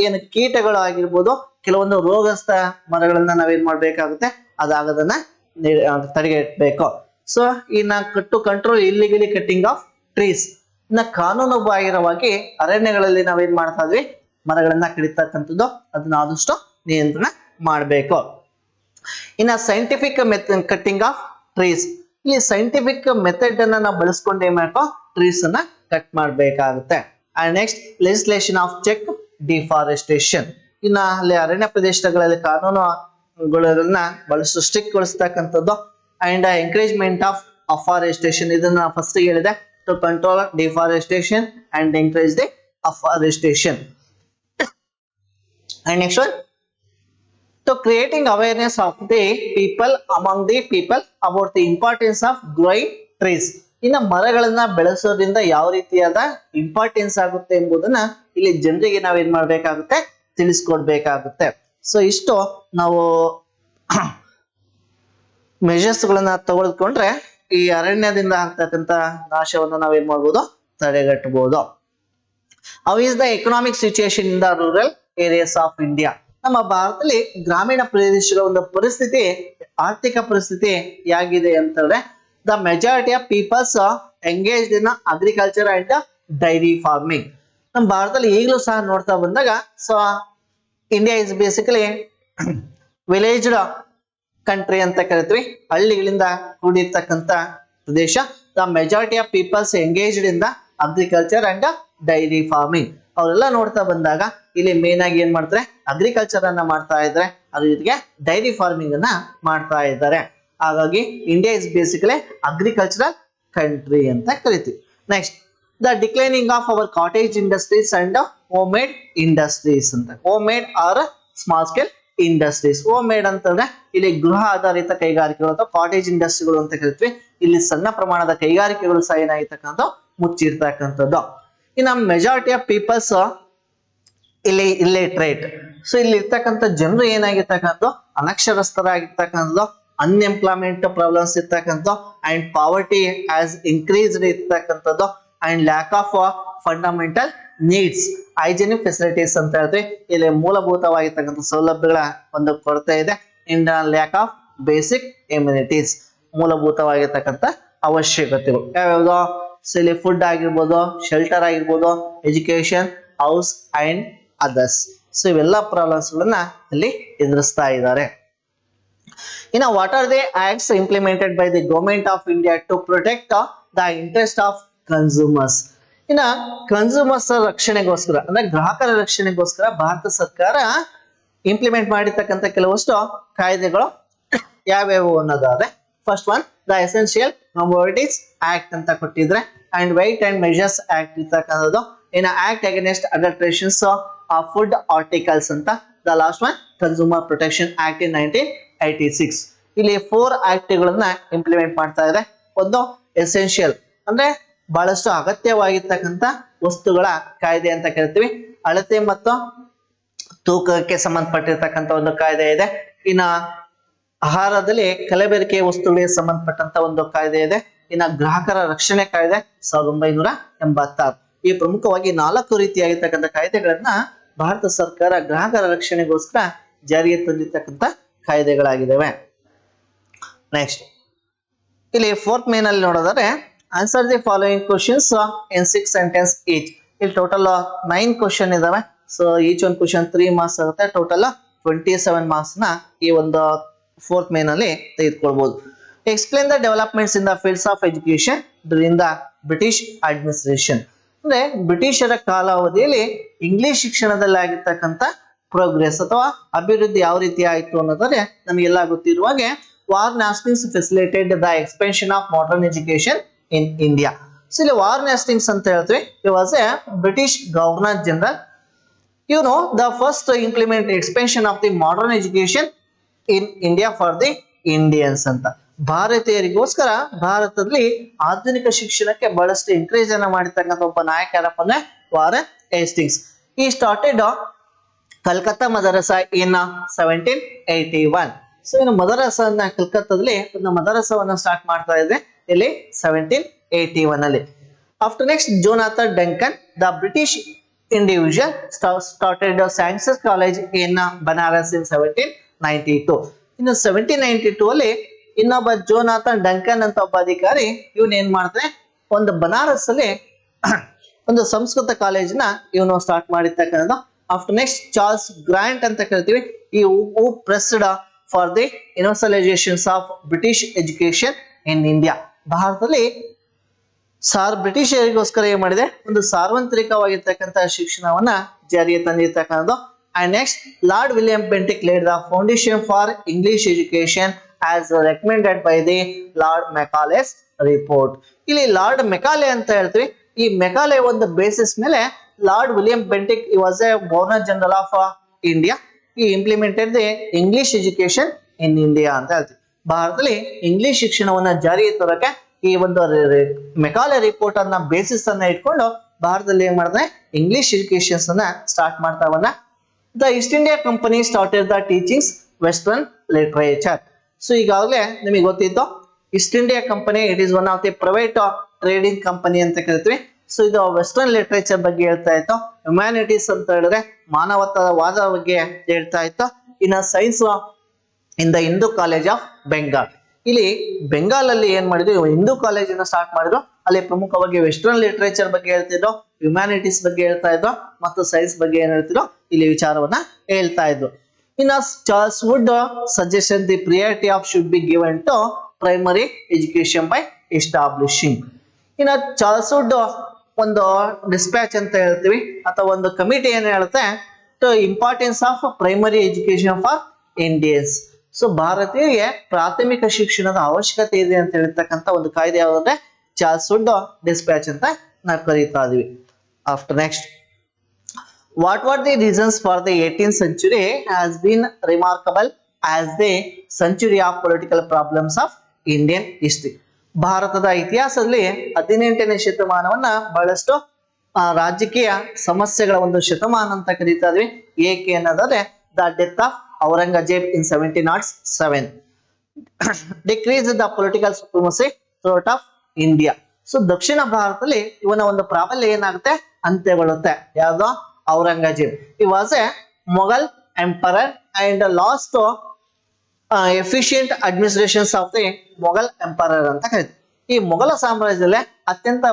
ಏನು ಕೀಟಗಳು ಆಗಿರ್ಬೋದು, ಕೆಲವೊಂದು ರೋಗಸ್ಥ ಮರಗಳನ್ನ ನಾವೇನ್ ಮಾಡ್ಬೇಕಾಗುತ್ತೆ, ಅದಾಗದನ್ನ ತಡೆಗಟ್ಟಬೇಕು. ಸೊ ಇನ್ನ ಟು ಕಂಟ್ರೋಲ್ ಇಲ್ಲಿಗಲಿ ಕಟ್ಟಿಂಗ್ ಆಫ್ ಟ್ರೀಸ್. ಇನ್ನ ಕಾನೂನು ಬಾಹಿರವಾಗಿ ಅರಣ್ಯಗಳಲ್ಲಿ ನಾವೇನ್ ಮಾಡ್ತಾ ಇದ್ವಿ, ಮರಗಳನ್ನ ಕಡಿತಕ್ಕಂಥದ್ದು, ಅದನ್ನ ಆದಷ್ಟು ನಿಯಂತ್ರಣ ಮಾಡಬೇಕು. ಇನ್ನ scientific method cutting of trees. ಈ ಸೈಂಟಿಫಿಕ್ ಮೆಥಡ್ ಅನ್ನ ನಾವು ಬಳಸ್ಕೊಂಡು ಏನ್ ಮಾಡ್ಕೋ ಟ್ರೀಸ್ ಅನ್ನ ಕಟ್ ಮಾಡ್ಬೇಕಾಗುತ್ತೆ. And next legislation of check deforestation. ಇನ್ನ ಅಲ್ಲಿ ಅರಣ್ಯ ಪ್ರದೇಶಗಳಲ್ಲಿ ಕಾನೂನುಗಳನ್ನ ಬಹಳಷ್ಟು ಸ್ಟ್ರಿಕ್ಟ್ ಗೊಳಿಸ್ತಕ್ಕಂಥದ್ದು. ಅಂಡ್ ಎಂಕರೇಜ್ಮೆಂಟ್ ಆಫ್ ಅಫಾರೆಸ್ಟೇಷನ್, ಇದನ್ನ ಫಸ್ಟ್ ಹೇಳಿದೆ, to control deforestation and encourage the afforestation. And next one, to creating awareness of the people among the people about the importance of growing trees. ಇನ್ನು ಮರಗಳನ್ನ ಬೆಳೆಸೋದ್ರಿಂದ ಯಾವ ರೀತಿಯಾದ ಇಂಪಾರ್ಟೆನ್ಸ್ ಆಗುತ್ತೆ ಎಂಬುದನ್ನ ಇಲ್ಲಿ ಜನರಿಗೆ ನಾವೇನ್ ಮಾಡ್ಬೇಕಾಗುತ್ತೆ, ತಿಳಿಸ್ಕೊಡ್ಬೇಕಾಗುತ್ತೆ. ಸೊ ಇಷ್ಟು ನಾವು ಮೆಜರ್ಸ್ ಗಳನ್ನ ತೆಗೆದುಕೊಂಡ್ರೆ ಈ ಅರಣ್ಯದಿಂದ ಆಗ್ತಕ್ಕಂತ ನಾಶವನ್ನು ನಾವೇನ್ ಮಾಡ್ಬೋದು, ತಡೆಗಟ್ಟಬಹುದು. How is the economic situation in the rural areas of India? ನಮ್ಮ ಭಾರತದಲ್ಲಿ ಗ್ರಾಮೀಣ ಪ್ರದೇಶಗಳ ಒಂದು ಪರಿಸ್ಥಿತಿ, ಆರ್ಥಿಕ ಪರಿಸ್ಥಿತಿ ಹೇಗಿದೆ ಅಂತಂದ್ರೆ, the majority of peoples engaged in agriculture and dairy farming. ನಮ್ಮ ಭಾರತದಲ್ಲಿ ಈಗಲೂ ಸಹ ನೋಡ್ತಾ ಬಂದಾಗ, so India is basically villaged country ಅಂತ ಕರಿತೀವಿ, ಹಳ್ಳಿಗಳಿಂದ ಕೂಡಿರ್ತಕ್ಕಂಥ ಪ್ರದೇಶ. The majority of peoples engaged in the agriculture and dairy farming. ಅವರೆಲ್ಲ ನೋಡ್ತಾ ಬಂದಾಗ ಇಲ್ಲಿ ಮೇನ್ ಆಗಿ ಏನ್ ಮಾಡ್ತಾರೆ, ಅಗ್ರಿಕಲ್ಚರ್ ಅನ್ನ ಮಾಡ್ತಾ ಇದ್ದಾರೆ, ಅದ್ರ ಜೊತೆಗೆ ಡೈರಿ ಫಾರ್ಮಿಂಗ್ ಅನ್ನ ಮಾಡ್ತಾ ಇದ್ದಾರೆ. ಹಾಗಾಗಿ India is basically agricultural country ಅಂತ ಕರಿತೀವಿ. Next, the declining of our cottage industries and home made industries ಅಂತ. Home made or small scale industries. Home made ಅಂತಂದ್ರೆ ಇಲ್ಲಿ ಗೃಹ ಆಧಾರಿತ ಕೈಗಾರಿಕೆಗಳು ಅಥವಾ ಕಾಟೇಜ್ ಇಂಡಸ್ಟ್ರಿಗಳು ಅಂತ ಕರಿತೀವಿ. ಇಲ್ಲಿ ಸಣ್ಣ ಪ್ರಮಾಣದ ಕೈಗಾರಿಕೆಗಳು ಸಹ ಏನಾಗಿರ್ತಕ್ಕಂಥ ಮುಚ್ಚಿರ್ತಕ್ಕಂಥದ್ದು. ಇನ್ನು ಮೆಜಾರಿಟಿ ಆಫ್ ಪೀಪಲ್ಸ್ ಇಲ್ಲಿ ಇಲ್ಲಿಟ್ರೇಟ್. ಸೊ ಇಲ್ಲಿ ಇರ್ತಕ್ಕಂಥ ಜನರು ಏನಾಗಿರ್ತಕ್ಕಂಥ ಅನಕ್ಷರಸ್ಥರಾಗಿರ್ತಕ್ಕಂಥದ್ದು, ಅನ್ಎಂಪ್ಲಾಯ್ಮೆಂಟ್ ಪ್ರಾಬ್ಲಮ್ಸ್ ಇರ್ತಕ್ಕಂಥದ್ದು, ಅಂಡ್ ಪಾವರ್ಟಿ ಹ್ಯಾಸ್ ಇನ್ಕ್ರೀಸ್ಡ್ ಇರ್ತಕ್ಕಂಥದ್ದು, and lack of fundamental needs, hygienic facilities ಅಂತ ಹೇಳ್ತೀವಿ. ಇಲ್ಲಿ ಮೂಲಭೂತವಾಗಿರ್ತಕ್ಕಂಥ ಸೌಲಭ್ಯಗಳ ಒಂದು ಕೊರತೆ ಇದೆ. ಇನ್ ಲ್ಯಾಕ್ ಆಫ್ ಬೇಸಿಕ್ ಎಮ್ಯುನಿಟೀಸ್, ಮೂಲಭೂತವಾಗಿರ್ತಕ್ಕಂಥ ಅವಶ್ಯಕತೆಗಳು ಯಾವ್ಯಾವುದು? ಸೊ ಇಲ್ಲಿ ಫುಡ್ ಆಗಿರ್ಬೋದು, ಶೆಲ್ಟರ್ ಆಗಿರ್ಬೋದು, education, house and others. So ಇವೆಲ್ಲ ಪ್ರಾಬ್ಲಮ್ಸ್ ಗಳನ್ನ ಇಲ್ಲಿ ಎದುರಿಸ್ತಾ ಇದ್ದಾರೆ. ಇನ್ನು what are the acts implemented by the government of India to protect the interest of consumers? ಇನ್ನ ಕನ್ಸ್ಯೂಮರ್ಸ್ ರಕ್ಷಣೆಗೋಸ್ಕರ ಅಂದ್ರೆ ಗ್ರಾಹಕರ ರಕ್ಷಣೆಗೋಸ್ಕರ ಭಾರತ ಸರ್ಕಾರ ಇಂಪ್ಲಿಮೆಂಟ್ ಮಾಡಿರ್ತಕ್ಕಂಥ ಕೆಲವಷ್ಟು ಕಾಯ್ದೆಗಳು ಯಾವ್ಯಾವು ಅನ್ನೋದಾದ್ರೆ, first one the essential commodities act ಅಂತ ಕೊಟ್ಟಿದ್ರೆ, and weight and measures act ಇರ್ತಕ್ಕಂಥದ್ದು. In act against adulterations of food articles ಅಂತ. The last one consumer protection act in 1986. ಇಲ್ಲಿ 4 ಆಕ್ಟ್ ಗಳನ್ನ ಇಂಪ್ಲಿಮೆಂಟ್ ಮಾಡ್ತಾ ಇದೆ. ಒಂದು ಎಸೆನ್ಷಿಯಲ್ ಅಂದ್ರೆ ಬಹಳಷ್ಟು ಅಗತ್ಯವಾಗಿರ್ತಕ್ಕಂಥ ವಸ್ತುಗಳ ಕಾಯ್ದೆ ಅಂತ ಕರಿತೀವಿ. ಅಳತೆ ಮತ್ತು ತೂಕಕ್ಕೆ ಸಂಬಂಧಪಟ್ಟಿರ್ತಕ್ಕಂಥ ಒಂದು ಕಾಯ್ದೆ ಇದೆ. ಇನ್ನ ಆಹಾರದಲ್ಲಿ ಕಲಬೆರಕೆ ವಸ್ತುಗಳಿಗೆ ಸಂಬಂಧಪಟ್ಟಂತ ಒಂದು ಕಾಯ್ದೆ ಇದೆ. ಇನ್ನ ಗ್ರಾಹಕರ ರಕ್ಷಣೆ ಕಾಯ್ದೆ 1986. ಈ ಪ್ರಮುಖವಾಗಿ 4 ರೀತಿಯಾಗಿರ್ತಕ್ಕಂಥ ಕಾಯ್ದೆಗಳನ್ನ ಭಾರತ ಸರ್ಕಾರ ಗ್ರಾಹಕರ ರಕ್ಷಣೆಗೋಸ್ಕರ ಜಾರಿಗೆ ತಂದಿರ್ತಕ್ಕಂಥ ಕಾಯ್ದೆಗಳಾಗಿದ್ದಾವೆ. ನೆಕ್ಸ್ಟ್, ಇಲ್ಲಿ 4th ಮೇನ್ ಅಲ್ಲಿ ನೋಡೋದಾದ್ರೆ, answer the following questions in 6 sentence each. ಇಲ್ಲಿ ಟೋಟಲ್ 9 ಕ್ವಶನ್ ಇದಾವೆ. ಸೊ ಈಚ್ ಒಂದು ಕ್ವಶನ್ 3 ಮಾರ್ಕ್ಸ್ ಆಗುತ್ತೆ. ಟೋಟಲ್ 27 ಮಾರ್ಕ್ಸ್ ನ ಈ ಒಂದು 4th ಮೇನ್ ಅಲ್ಲಿ ತೆಗೆದುಕೊಳ್ಬಹುದು. Explain the developments in the fields of education during the British administration. ಅಂದ್ರೆ ಬ್ರಿಟಿಷರ ಕಾಲಾವಧಿಯಲ್ಲಿ ಇಂಗ್ಲಿಷ್ ಶಿಕ್ಷಣದಲ್ಲಿ ಆಗಿರ್ತಕ್ಕಂಥ ಪ್ರೋಗ್ರೆಸ್ ಅಥವಾ ಅಭಿವೃದ್ಧಿ ಯಾವ ರೀತಿ ಆಯ್ತು ಅನ್ನೋದ್ರೆ ನಮಗೆಲ್ಲ ಗೊತ್ತಿರುವ ಹಾಗೆ, Warren Hastings facilitated the expansion of modern education in India. So ಇಲ್ಲಿ ವಾರ್ನ್ ಹಾಸ್ಟಿಂಗ್ಸ್ ಅಂತ ಹೇಳ್ತೀವಿ. It was a British governor general. ಇವನು the first implement expansion of the modern education in India for the Indians ಅಂತ. ಭಾರತೀಯರಿಗೋಸ್ಕರ ಭಾರತದಲ್ಲಿ ಆಧುನಿಕ ಶಿಕ್ಷಣಕ್ಕೆ ಬಹಳಷ್ಟು ಎಂಕರೇಜ್ ಅನ್ನ ಮಾಡಿರ್ತಕ್ಕಂಥ ಒಬ್ಬ ನಾಯಕ ಯಾರಪ್ಪ ಅಂದ್ರೆ ವಾರನ್ ಹೇಸ್ಟಿಂಗ್ಸ್. ಈ ಸ್ಟಾರ್ಟೆಡ್ ಕಲ್ಕತ್ತಾ ಮದರಸಾ ಇನ್ 1781. ಸೊ ಇನ್ನು ಮದರಸನ್ನ ಕಲ್ಕತ್ತಾದಲ್ಲಿ ಒಂದು ಮದರಸವನ್ನ ಸ್ಟಾರ್ಟ್ ಮಾಡ್ತಾ ಇದ್ರೆ ಇಲ್ಲಿ 1781 ಅಲ್ಲಿ. After next, Jonathan Duncan the British individual started sciences college in Banaras in 1792. ಇನ್ನು 1792 ಅಲ್ಲಿ ಇನ್ನೊಬ್ಬ ಜೋನಾಥನ್ ಡಂಕನ್ ಅಂತ ಒಬ್ಬ ಅಧಿಕಾರಿ ಇವನ್ ಏನ್ ಮಾಡ್ತಾರೆ, ಒಂದು ಬನಾರಸ್ ಅಲ್ಲಿ ಒಂದು ಸಂಸ್ಕೃತ ಕಾಲೇಜ್ನ ಇವನು ಸ್ಟಾರ್ಟ್ ಮಾಡಿರ್ತಕ್ಕಂಥದ್ದು. ಆಫ್ಟರ್ ನೆಕ್ಸ್ಟ್, ಚಾರ್ಲ್ಸ್ ಗ್ರಾಂಟ್ ಅಂತ ಕರಿತೀವಿ. ಈ who pressed for the universalisations of British education in India. ಭಾರತದಲ್ಲಿ ಬ್ರಿಟಿಷರಿಗೋಸ್ಕರ ಏನ್ ಮಾಡಿದೆ, ಒಂದು ಸಾರ್ವತ್ರಿಕವಾಗಿರ್ತಕ್ಕಂಥ ಶಿಕ್ಷಣವನ್ನ ಜಾರಿಗೆ ತಂದಿರ್ತಕ್ಕಂಥದ್ದು. And next, Lord William Bentinck laid the foundation for English education as recommended by the Lord Macaulay's report. ಇಲ್ಲಿ ಲಾರ್ಡ್ ಮೆಕಾಲೆ ಅಂತ ಹೇಳ್ತೀವಿ. ಈ ಮೆಕಾಲೆ ಒಂದು ಬೇಸಿಸ್ ಮೇಲೆ Lord William Bentinck was a governor general of India. ಈ implemented the English education in India ಅಂತ ಹೇಳ್ತೀವಿ. ಭಾರತದಲ್ಲಿ ಇಂಗ್ಲಿಷ್ ಶಿಕ್ಷಣವನ್ನ ಜಾರಿಗೆ ತರೋಕೆ ಈ ಒಂದು ಮೆಕಾಲೆ ರಿಪೋರ್ಟ್ ಅನ್ನ ಬೇಸಿಸ್ ಅನ್ನ ಇಟ್ಕೊಂಡು ಭಾರತದಲ್ಲಿ ಏನ್ ಮಾಡಿದ್ರೆ ಇಂಗ್ಲಿಷ್ ಎಜುಕೇಶನ್ಸ್ ಅನ್ನ ಸ್ಟಾರ್ಟ್ ಮಾಡ್ತಾ ಬಂದ. The East India company started the teachings western literature. So ಈಗಾಗಲೇ ನಿಮಗೆ ಗೊತ್ತಿತ್ತು, East India company it is one of the private trading company ಅಂತ ಕರಿತೀವಿ. ಸೊ ಇದು ವೆಸ್ಟರ್ನ್ ಲಿಟರೇಚರ್ ಬಗ್ಗೆ ಹೇಳ್ತಾ ಇತ್ತು. ಹ್ಯುಮ್ಯಾನಿಟೀಸ್ ಅಂತ ಹೇಳಿದ್ರೆ ಮಾನವತಾವಾದ ಬಗ್ಗೆ ಹೇಳ್ತಾ ಇತ್ತು. ಇನ್ನ science in the Hindu college of Bengal. ಇಲ್ಲಿ ಬೆಂಗಾಲ್ ಅಲ್ಲಿ ಏನ್ ಮಾಡಿದ್ರು, ಹಿಂದೂ ಕಾಲೇಜನ್ನ ಸ್ಟಾರ್ಟ್ ಮಾಡಿದ್ರು. ಅಲ್ಲಿ ಪ್ರಮುಖವಾಗಿ ವೆಸ್ಟರ್ನ್ ಲಿಟರೇಚರ್ ಬಗ್ಗೆ ಹೇಳ್ತಿದ್ರು, ಹ್ಯುಮ್ಯಾನಿಟೀಸ್ ಬಗ್ಗೆ ಹೇಳ್ತಾ ಇದ್ರು, ಮತ್ತು ಸೈನ್ಸ್ ಬಗ್ಗೆ ಏನ್ ಹೇಳ್ತಿದ್ರು ಇಲ್ಲಿ ವಿಚಾರವನ್ನ ಹೇಳ್ತಾ ಇದ್ರು. ಇನ್ನ Charles Wood suggestion the priority of should be given to primary education by establishing. ಇನ್ನ ಚಾರ್ಲ್ಸ್ ವುಡ್ ಒಂದು ಡಿಸ್ಪ್ಯಾಚ್ ಅಂತ ಹೇಳ್ತೀವಿ ಅಥವಾ ಒಂದು ಕಮಿಟಿ ಏನ್ ಹೇಳುತ್ತೆ, to importance of primary education for Indians. So ಭಾರತೀಯರಿಗೆ ಪ್ರಾಥಮಿಕ ಶಿಕ್ಷಣದ ಅವಶ್ಯಕತೆ ಇದೆ ಅಂತ ಹೇಳ್ತಕ್ಕಂಥ ಒಂದು ಕಾಯ್ದೆ ಯಾವುದಂದ್ರೆ ಚಾರ್ಲ್ಸ್ ವುಡ್ ಡಿಸ್ಪ್ಯಾಚ್ ಅಂತ ನಾವು ಕರೀತಾ ಇದೀವಿ. After next, what were the reasons for the 18th century has been remarkable as the century of political problems of Indian history. ಭಾರತದ ಇತಿಹಾಸದಲ್ಲಿ 18ನೇ ಶತಮಾನವನ್ನ ಬಹಳಷ್ಟು ರಾಜಕೀಯ ಸಮಸ್ಯೆಗಳ ಒಂದು ಶತಮಾನ ಅಂತ ಕರೀತಾ ಇದ್ವಿ. ಏಕೆ ಅನ್ನೋದಾದ್ರೆ the death of Aurangzeb in 1707 decrease the political ಸುಪ್ರಿಮಸಿ throughout of India. So ದಕ್ಷಿಣ ಭಾರತದಲ್ಲಿ ಇವನ ಒಂದು ಪ್ರಾಬಲ್ಯ ಏನಾಗುತ್ತೆ, ಅಂತ್ಯಗೊಳ್ಳುತ್ತೆ. ಯಾವ್ದು, ಔರಂಗಜೇಬ್. ಈ was A Mughal emperor and last efficient administrations of the Mughal emperor ಅಂತ ಕರೀತೀವಿ. ಈ ಮೊಘಲ ಸಾಮ್ರಾಜ್ಯದಲ್ಲೇ ಅತ್ಯಂತ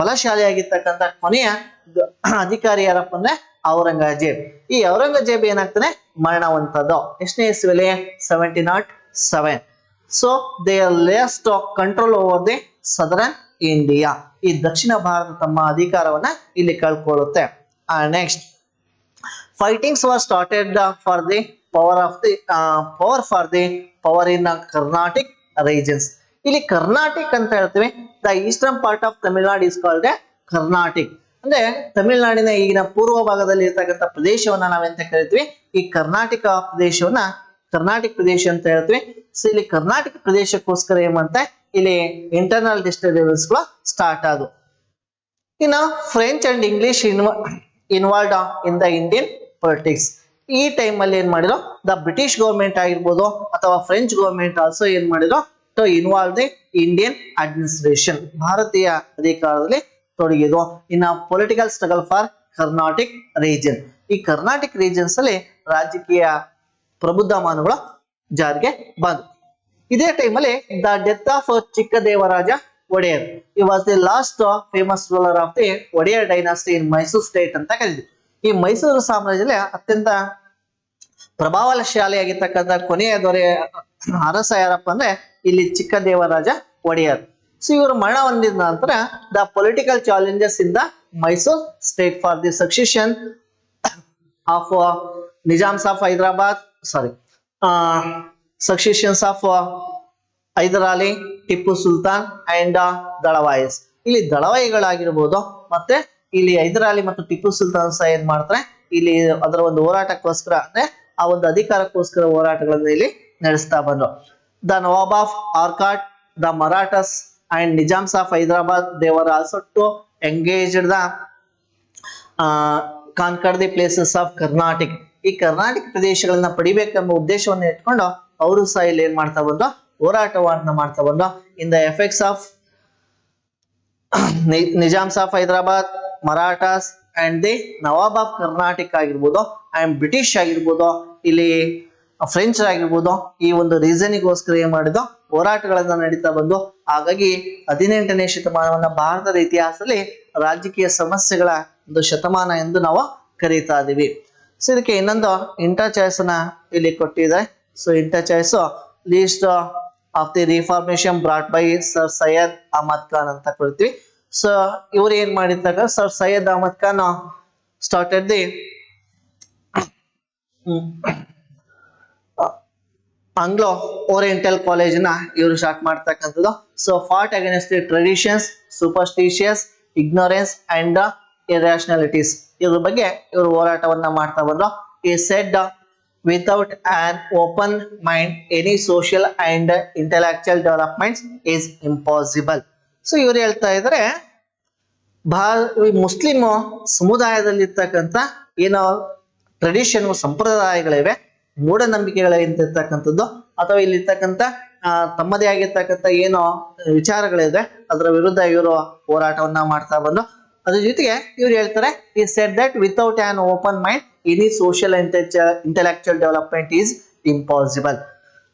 ಬಲಶಾಲಿಯಾಗಿರ್ತಕ್ಕಂಥ ಕೊನೆಯ ಅಧಿಕಾರಿ ಯಾರಪ್ಪ ಅಂದ್ರೆ ಔರಂಗಜೇಬ್. ಈ ಔರಂಗಜೇಬ್ ಏನಾಗ್ತಾನೆ, ಮರಣವಂತದ್ದು. ಎಷ್ಟನೇ ಇಸ್ವಿಲಿ, 1707. So they lost control over the southern India. ಈ ದಕ್ಷಿಣ ಭಾರತ ತಮ್ಮ ಅಧಿಕಾರವನ್ನ ಇಲ್ಲಿ ಕಳ್ಕೊಳ್ಳುತ್ತೆ. Next, fightings were started for the power in Carnatic regions. ಇಲ್ಲಿ ಕರ್ನಾಟಿಕ್ ಅಂತ ಹೇಳ್ತೀವಿ. The eastern part of Tamil Nadu is called a Carnatic. ಅಂದ್ರೆ ತಮಿಳುನಾಡಿನ ಈಗಿನ ಪೂರ್ವ ಭಾಗದಲ್ಲಿ ಇರ್ತಕ್ಕಂಥ ಪ್ರದೇಶವನ್ನ ನಾವೆಂತ ಕರಿತೀವಿ, ಈ ಕರ್ನಾಟಕ ಪ್ರದೇಶವನ್ನ ಕರ್ನಾಟಕ ಪ್ರದೇಶ ಅಂತ ಹೇಳ್ತೀವಿ. ಸೊ ಇಲ್ಲಿ ಕರ್ನಾಟಕ ಪ್ರದೇಶಕ್ಕೋಸ್ಕರ ಏನ್ ಮಾಡ್ತಾ ಇಲ್ಲಿ ಇಂಟರ್ನಲ್ ಡಿಸ್ಟರ್ಬೆನ್ಸ್ ಗಳು ಸ್ಟಾರ್ಟ್ ಆದವು. ಇನ್ನು French and English involved in the Indian politics. ಈ ಟೈಮ್ ಅಲ್ಲಿ ಏನ್ ಮಾಡಿದ್ರು, ದ ಬ್ರಿಟಿಷ್ ಗವರ್ಮೆಂಟ್ ಆಗಿರ್ಬೋದು ಅಥವಾ ಫ್ರೆಂಚ್ ಗವರ್ಮೆಂಟ್ ಆಲ್ಸೋ ಏನ್ ಮಾಡಿದ್ರು, to involve the Indian administration, ಭಾರತೀಯ ಅಧಿಕಾರದಲ್ಲಿ ತೊಡಗಿದ್ರು. ಇನ್ನ political struggle for Carnatic region. ಈ ಕರ್ನಾಟಿಕ್ ರೀಜನ್ಸ್ ಅಲ್ಲಿ ರಾಜಕೀಯ ಪ್ರಬುದ್ಧಮಾನಗಳು ಜಾರಿಗೆ ಬಂದು. ಇದೇ ಟೈಮಲ್ಲಿ the death of Chikkadevaraja Wodeyar. ಈ was the last famous ruler of the Wodeyar dynasty in Mysuru state ಅಂತ ಕರೀತೀವಿ. ಈ ಮೈಸೂರು ಸಾಮ್ರಾಜ್ಯದಲ್ಲಿ ಅತ್ಯಂತ ಪ್ರಭಾವಶಾಲಿಯಾಗಿರ್ತಕ್ಕಂಥ ಕೊನೆಯ ದೊರೆ ಅರಸ ಯಾರಪ್ಪ ಅಂದ್ರೆ ಇಲ್ಲಿ ಚಿಕ್ಕದೇವರಾಜ ಒಡೆಯರ್. ಸೊ ಇವರು ಮರಣ ಹೊಂದಿದ ನಂತರ the political challenges in the Mysuru state for the succession of Nizams of Hyderabad successions of Hyder Ali, Tipu Sultan and Dalavais. ಇಲ್ಲಿ ದಳವಾಯಿಗಳಾಗಿರ್ಬೋದು ಮತ್ತೆ ಇಲ್ಲಿ ಹೈದರ್ ಅಲಿ ಮತ್ತು ಟಿಪ್ಪು ಸುಲ್ತಾನ್ ಸಹ ಏನ್ ಮಾಡ್ತಾರೆ, ಇಲ್ಲಿ ಅದರ ಒಂದು ಹೋರಾಟಕ್ಕೋಸ್ಕರ ಅಂದ್ರೆ ಆ ಒಂದು ಅಧಿಕಾರಕ್ಕೋಸ್ಕರ ಹೋರಾಟಗಳನ್ನ ಇಲ್ಲಿ ನಡೆಸ್ತಾ ಬಂದ್ರು. The Nawab of Arcot, the Marathas and Nizams of Hyderabad they were also to engaged the conquer the places of Carnatic. ಈ ಕರ್ನಾಟಕ ಪ್ರದೇಶಗಳನ್ನ ಪಡಿಬೇಕೆಂಬ ಉದ್ದೇಶವನ್ನು ಇಟ್ಕೊಂಡು ಅವರು ಸಹ ಇಲ್ಲಿ ಏನ್ ಮಾಡ್ತಾ ಬಂದ್ರು, ಹೋರಾಟವನ್ನ ಮಾಡ್ತಾ ಬಂದ್ರು. In the effects of Nizams of Hyderabad, Marathas and the Nawab of Karnataka ಆಗಿರ್ಬೋದು ಅಂಡ್ ಬ್ರಿಟಿಷ್ ಆಗಿರ್ಬೋದು, ಇಲ್ಲಿ ಫ್ರೆಂಚ್ ಆಗಿರ್ಬೋದು, ಈ ಒಂದು ರೀಸನ್ಗೋಸ್ಕರ ಏನ್ ಮಾಡಿದ್ರು, ಹೋರಾಟಗಳನ್ನ ನಡೀತಾ ಬಂದು. ಹಾಗಾಗಿ 18ನೇ ಶತಮಾನವನ್ನ ಭಾರತದ ಇತಿಹಾಸದಲ್ಲಿ ರಾಜಕೀಯ ಸಮಸ್ಯೆಗಳ ಒಂದು ಶತಮಾನ ಎಂದು ನಾವು ಕರೀತಾ ಇದೀವಿ. ಸೊ ಇದಕ್ಕೆ ಇನ್ನೊಂದು ಇಂಟರ್ ಚಾಯ್ಸ್ ನ ಇಲ್ಲಿ ಕೊಟ್ಟಿದೆ. So inter choice list of the reformation brought by Sir Syed Ahmad Khan ಅಂತ ಕರಿತೀವಿ. ಸೊ ಇವ್ರು ಏನ್ ಮಾಡಿದಾಗ Sir Syed Ahmad Khan started the Anglo Oriental ಕಾಲೇಜ್ನ ಇವರು ಸ್ಟಾರ್ಟ್ ಮಾಡ್ತಕ್ಕಂಥದ್ದು. So fought against the traditions, superstitious, ignorance and irrationalities, ಇದ್ರ ಬಗ್ಗೆ ಇವರು ಹೋರಾಟವನ್ನ ಮಾಡ್ತಾ ಬಂದ್ರು. ಈ said without an open mind any social and intellectual development is impossible. So ಇವ್ರು ಹೇಳ್ತಾ ಇದ್ರೆ ಮುಸ್ಲಿಂ ಸಮುದಾಯದಲ್ಲಿ ಇರ್ತಕ್ಕಂಥ ಏನೋ ಟ್ರೆಡಿಷನ್ ಸಂಪ್ರದಾಯಗಳಿವೆ, ಮೂಢನಂಬಿಕೆಗಳಿರ್ತಕ್ಕಂಥದ್ದು ಅಥವಾ ಇಲ್ಲಿರ್ತಕ್ಕಂಥ ತಮ್ಮದೇ ಆಗಿರ್ತಕ್ಕಂಥ ಏನೋ ವಿಚಾರಗಳಿದೆ, ಅದರ ವಿರುದ್ಧ ಇವರು ಹೋರಾಟವನ್ನ ಮಾಡ್ತಾ ಬಂದು. ಅದ್ರ ಜೊತೆಗೆ ಇವ್ರು ಹೇಳ್ತಾರೆ he said that without on open mind any social intellectual development is impossible.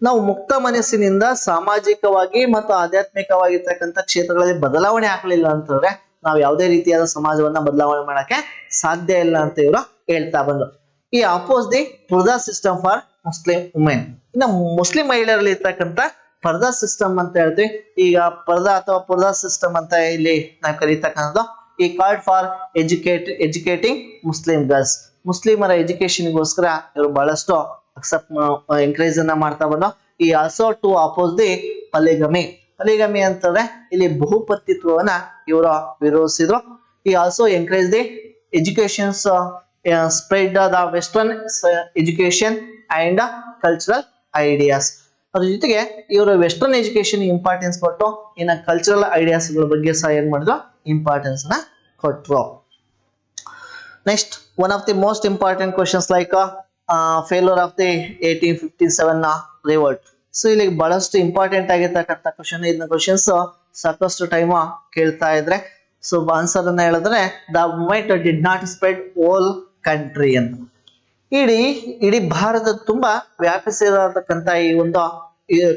ನಾವು ಮುಕ್ತ ಮನಸ್ಸಿನಿಂದ ಸಾಮಾಜಿಕವಾಗಿ ಮತ್ತು ಆಧ್ಯಾತ್ಮಿಕವಾಗಿರ್ತಕ್ಕಂಥ ಕ್ಷೇತ್ರಗಳಲ್ಲಿ ಬದಲಾವಣೆ ಆಗಲಿಲ್ಲ ಅಂತಂದ್ರೆ ನಾವು ಯಾವುದೇ ರೀತಿಯಾದ ಸಮಾಜವನ್ನ ಬದಲಾವಣೆ ಮಾಡಕ್ಕೆ ಸಾಧ್ಯ ಇಲ್ಲ ಅಂತ ಇವರು ಹೇಳ್ತಾ ಬಂದ್ರು. ಈ oppose the purdah system for Muslim women. ಇನ್ನು ಮುಸ್ಲಿಂ ಮಹಿಳೆಯರಲ್ಲಿ ಇರ್ತಕ್ಕಂಥ ಪರ್ದಾ ಸಿಸ್ಟಮ್ ಅಂತ ಹೇಳ್ತೀವಿ. ಈಗ ಪರ್ದಾ ಅಥವಾ ಪರ್ದಾ ಸಿಸ್ಟಮ್ ಅಂತ ಇಲ್ಲಿ ನಾವು ಕರೀತಕ್ಕಂಥದ್ದು ಈ card for educating Muslim girls. ಮುಸ್ಲಿಮರ ಎಜುಕೇಶನ್ಗೋಸ್ಕರ ಇವರು ಬಹಳಷ್ಟು ಎಂಕರೇಜ್ ಅನ್ನ ಮಾಡ್ತಾ ಬಂದು. ಈ ಆಲ್ಸೋ ಟು ಅಪೋಸ್ ದಿ ಪಲಿಗಮಿ. ಪಲಿಗಮಿ ಅಂತಂದ್ರೆ ಇಲ್ಲಿ ಬಹುಪತಿತ್ವವನ್ನ ಇವರು ವಿರೋಧಿಸಿದ್ರು. ಈ also encourage the educations spread the western education and cultural ideas. ಅದ್ರ ಜೊತೆಗೆ ಇವರು ವೆಸ್ಟರ್ನ್ ಎಜುಕೇಶನ್ ಇಂಪಾರ್ಟೆನ್ಸ್ ಕೊಟ್ಟು ಇನ್ನು ಕಲ್ಚರಲ್ ಐಡಿಯಾಸ್ ಗಳ ಬಗ್ಗೆ ಸಹ ಏನ್ ಮಾಡಿದ್ರು, ಇಂಪಾರ್ಟೆನ್ಸ್ ನ ಕೊಟ್ರು. Next one of the most important questions like failure of the 1857 revolt. So ಇಲ್ಲಿ ಬಹಳಷ್ಟು ಇಂಪಾರ್ಟೆಂಟ್ ಆಗಿರ್ತಕ್ಕಂಥ ಕ್ವಶನ್. ಇದನ್ನ ಕ್ವಶನ್ಸ್ ಸಾಕಷ್ಟು ಟೈಮ್ ಕೇಳ್ತಾ ಇದ್ರೆ ಸೊ ಆನ್ಸರ್ ಅನ್ನ ಹೇಳಿದ್ರೆ the movement did not spread all country ಅಂತ. ಇಡೀ ಭಾರತ ತುಂಬಾ ವ್ಯಾಪಿಸಿರತಕ್ಕಂತ ಈ ಒಂದು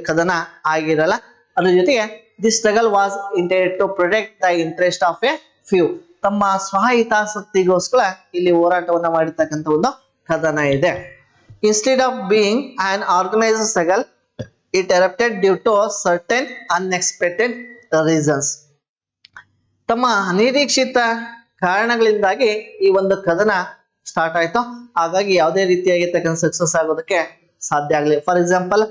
ಕದನ ಆಗಿರಲ್ಲ. ಅದ್ರ ಜೊತೆಗೆ the struggle was intended to protect the interest of a few. ತಮ್ಮ ಸ್ವಹಿತಾಸಕ್ತಿಗೋಸ್ಕರ ಇಲ್ಲಿ ಹೋರಾಟವನ್ನ ಮಾಡಿರ್ತಕ್ಕಂಥ ಒಂದು ಕದನ ಇದೆ. Instead of being an organised struggle it erupted due to certain unexpected reasons. ತಮ್ಮ ಅನಿರೀಕ್ಷಿತ ಕಾರಣಗಳಿಂದಾಗಿ ಈ ಒಂದು ಕದನ ಸ್ಟಾರ್ಟ್ ಆಯ್ತು. ಹಾಗಾಗಿ ಯಾವುದೇ ರೀತಿಯಾಗಿರ್ತಕ್ಕಂಥ ಸಕ್ಸಸ್ ಆಗೋದಕ್ಕೆ ಸಾಧ್ಯ ಆಗಲಿ. ಫಾರ್ ಎಕ್ಸಾಂಪಲ್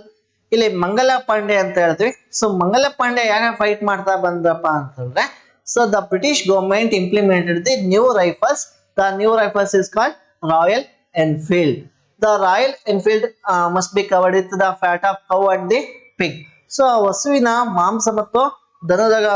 ಇಲ್ಲಿ ಮಂಗಲ ಪಾಂಡೆ ಅಂತ ಹೇಳ್ತೀವಿ. ಸೊ ಮಂಗಲ ಪಾಂಡೆ ಯಾಕೆ ಫೈಟ್ ಮಾಡ್ತಾ ಬಂದ್ರಪ್ಪ ಅಂತಂದ್ರೆ so the British government implemented the new rifles. The new rifles is called royal Enfield. The royal Enfield must be covered with the fat of cow and the pig. So ಹಸುವಿನ ಮಾಂಸ ಮತ್ತು ದನದ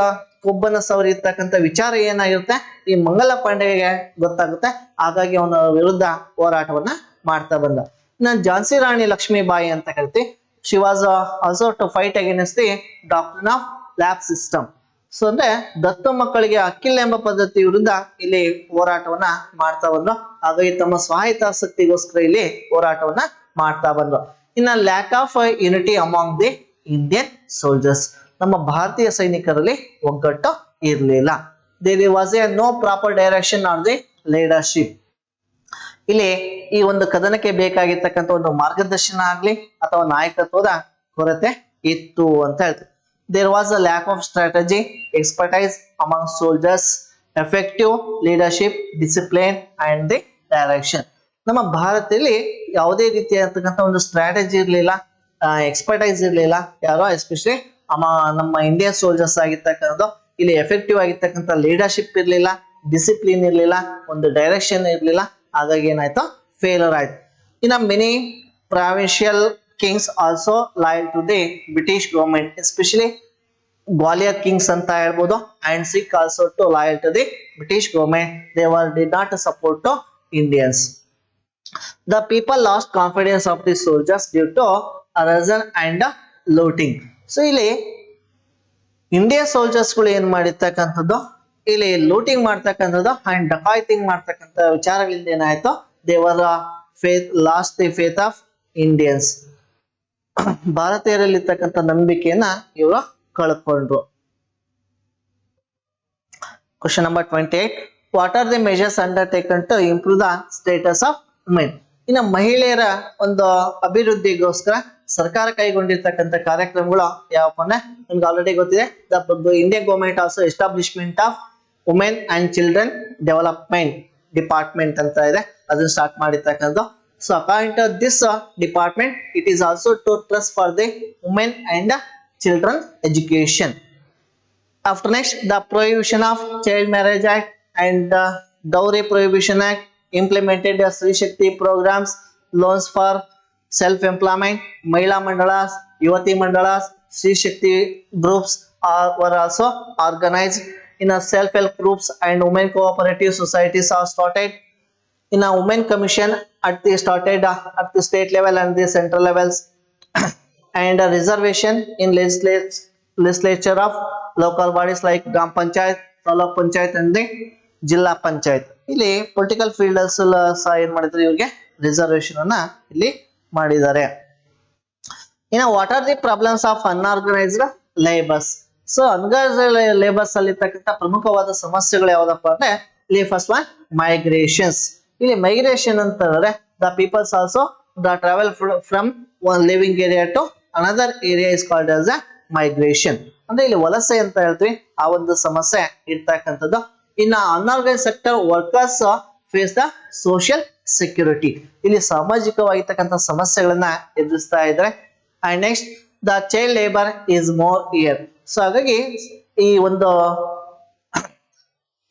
ಕೊಬ್ಬನ ಸವರಿರ್ತಕ್ಕಂಥ ವಿಚಾರ ಏನಾಗಿರುತ್ತೆ ಈ ಮಂಗಲ ಪಾಂಡೆಗೆ ಗೊತ್ತಾಗುತ್ತೆ. ಹಾಗಾಗಿ ಅವನ ವಿರುದ್ಧ ಹೋರಾಟವನ್ನ ಮಾಡ್ತಾ ಬಂದ. ಇನ್ನು ಝಾನ್ಸಿ ರಾಣಿ ಲಕ್ಷ್ಮೀಬಾಯಿ ಅಂತ ಕರಿತೀವಿ. She was also to fight against the doctrine of lapse system. So ಅಂದ್ರೆ ದತ್ತು ಮಕ್ಕಳಿಗೆ ಹಕ್ಕಿಲ್ಲ ಎಂಬ ಪದ್ಧತಿ ವಿರುದ್ಧ ಇಲ್ಲಿ ಹೋರಾಟವನ್ನ ಮಾಡ್ತಾ ಬಂದ್ರು. ಹಾಗಾಗಿ ತಮ್ಮ ಸ್ವಹಿತಾಸಕ್ತಿಗೋಸ್ಕರ ಇಲ್ಲಿ ಹೋರಾಟವನ್ನ ಮಾಡ್ತಾ ಬಂದ್ರು. ಇನ್ನ lack of unity among the Indian soldiers. ನಮ್ಮ ಭಾರತೀಯ ಸೈನಿಕರಲ್ಲಿ ಒಗ್ಗಟ್ಟು ಇರಲಿಲ್ಲ. There was a no proper direction on the leadership. ಇಲ್ಲಿ ಈ ಒಂದು ಕದನಕ್ಕೆ ಬೇಕಾಗಿರ್ತಕ್ಕಂಥ ಒಂದು ಮಾರ್ಗದರ್ಶನ ಆಗ್ಲಿ ಅಥವಾ ನಾಯಕತ್ವದ ಕೊರತೆ ಇತ್ತು ಅಂತ ಹೇಳ್ತೀವಿ. There was a lack of strategy, expertise among soldiers, effective leadership, discipline and the direction. ನಮ್ಮ ಭಾರತದಲ್ಲಿ ಯಾವುದೇ ರೀತಿಯಾಗಿರ್ತಕ್ಕಂಥ ಒಂದು ಸ್ಟ್ರಾಟಜಿ ಇರಲಿಲ್ಲ, ಎಕ್ಸ್ಪರ್ಟೈಸ್ ಇರಲಿಲ್ಲ. ಯಾರೋ ಎಸ್ಪೆಷಲಿ ನಮ್ಮ ಇಂಡಿಯನ್ ಸೋಲ್ಜರ್ಸ್ ಆಗಿರ್ತಕ್ಕಂಥದ್ದು. ಇಲ್ಲಿ ಎಫೆಕ್ಟಿವ್ ಆಗಿರ್ತಕ್ಕಂಥ ಲೀಡರ್ಶಿಪ್ ಇರಲಿಲ್ಲ, ಡಿಸಿಪ್ಲಿನ್ ಇರಲಿಲ್ಲ, ಒಂದು ಡೈರೆಕ್ಷನ್ ಇರಲಿಲ್ಲ. ಹಾಗಾಗಿ ಏನಾಯ್ತು, ಫೇಲ್ಯೂರ್ ಆಯ್ತು. ಇನ್ನು many provincial kings also loyal to the British government, especially Gwalior kings ಅಂತ ಹೇಳ್ಬೋದು. And Sikh also to loyal to the British government. They did not support to Indians. The people lost confidence of the soldiers due to arson and looting. So ಇಲ್ಲಿ ಇಂಡಿಯನ್ ಸೋಲ್ಜರ್ಸ್ ಗಳು ಏನ್ ಮಾಡಿರ್ತಕ್ಕಂಥದ್ದು, ಇಲ್ಲಿ ಲೂಟಿಂಗ್ ಮಾಡ್ತಕ್ಕಂಥದ್ದು ಅಂಡ್ ಡಕಾಯ್ತಿಂಗ್ ಮಾಡ್ತಕ್ಕಂಥ ವಿಚಾರಗಳಿಂದ ಏನಾಯ್ತು, they were lost the faith of Indians. ಭಾರತೀಯರಲ್ಲಿ ಇರ್ತಕ್ಕಂಥ ನಂಬಿಕೆಯನ್ನ ಇವರು ಕಳ್ಕೊಂಡ್ರು. Question number 28. What are the measures undertaken to improve the status of women. ಇನ್ನು ಮಹಿಳೆಯರ ಒಂದು ಅಭಿವೃದ್ಧಿಗೋಸ್ಕರ ಸರ್ಕಾರ ಕೈಗೊಂಡಿರ್ತಕ್ಕಂಥ ಕಾರ್ಯಕ್ರಮಗಳು ಯಾವಪ್ಪ ಅಂದ್ರೆ ನಿಮ್ಗೆ ಆಲ್ರೆಡಿ ಗೊತ್ತಿದೆ. The Indian government also establishment of women and children development department ಅಂತ ಇದೆ, ಅದನ್ನ ಸ್ಟಾರ್ಟ್ ಮಾಡಿರ್ತಕ್ಕಂಥ. So according to this department it is also to trust for the women and children education. After next, the Prohibition of Child Marriage Act and the Dowry Prohibition Act implemented the Sri Shakti programs, loans for self-employment, Mahila Mandalas, Yuvati Mandalas, Sri Shakti groups were also organized in a self-help groups and women cooperative societies are started. In a women commission at the state level and the central levels. And a reservation in legislature of local bodies like Gram Panchayat, Taluk Panchayat and the Jilla Panchayat. ಇಲ್ಲಿ ಪೊಲಿಟಿಕಲ್ ಫೀಲ್ಡ್ ಸಹ ಏನ್ ಮಾಡಿದ್ರು, ಇವ್ರಿಗೆ ರಿಸರ್ವೇಶನ್ ಅನ್ನ ಇಲ್ಲಿ ಮಾಡಿದ್ದಾರೆ. ಇನ್ನು what are the problems of unorganised labours? So unorganised labours ಅಲ್ಲಿ ಇರ್ತಕ್ಕಂಥ ಪ್ರಮುಖವಾದ ಸಮಸ್ಯೆಗಳು ಯಾವ್ದಪ್ಪ ಅಂದ್ರೆ, ಇಲ್ಲಿ ಫಸ್ಟ್ ಒನ್ ಮೈಗ್ರೇಷನ್ಸ್. ಇಲ್ಲಿ ಮೈಗ್ರೇಷನ್ ಅಂತ ಹೇಳಿದ್ರೆ the peoples also the travel from one living area to another area is called as a migration. ಅಂದ್ರೆ ಇಲ್ಲಿ ವಲಸೆ ಅಂತ ಹೇಳ್ತೀವಿ, ಆ ಒಂದು ಸಮಸ್ಯೆ ಇರ್ತಕ್ಕಂಥದ್ದು. ಇನ್ನು unorganised sector workers face the social security, ಇಲ್ಲಿ ಸಾಮಾಜಿಕವಾಗಿರ್ತಕ್ಕಂಥ ಸಮಸ್ಯೆಗಳನ್ನ ಎದುರಿಸ್ತಾ ಇದ್ದಾರೆ. And next the child labour is more year. So ಹಾಗಾಗಿ ಈ ಒಂದು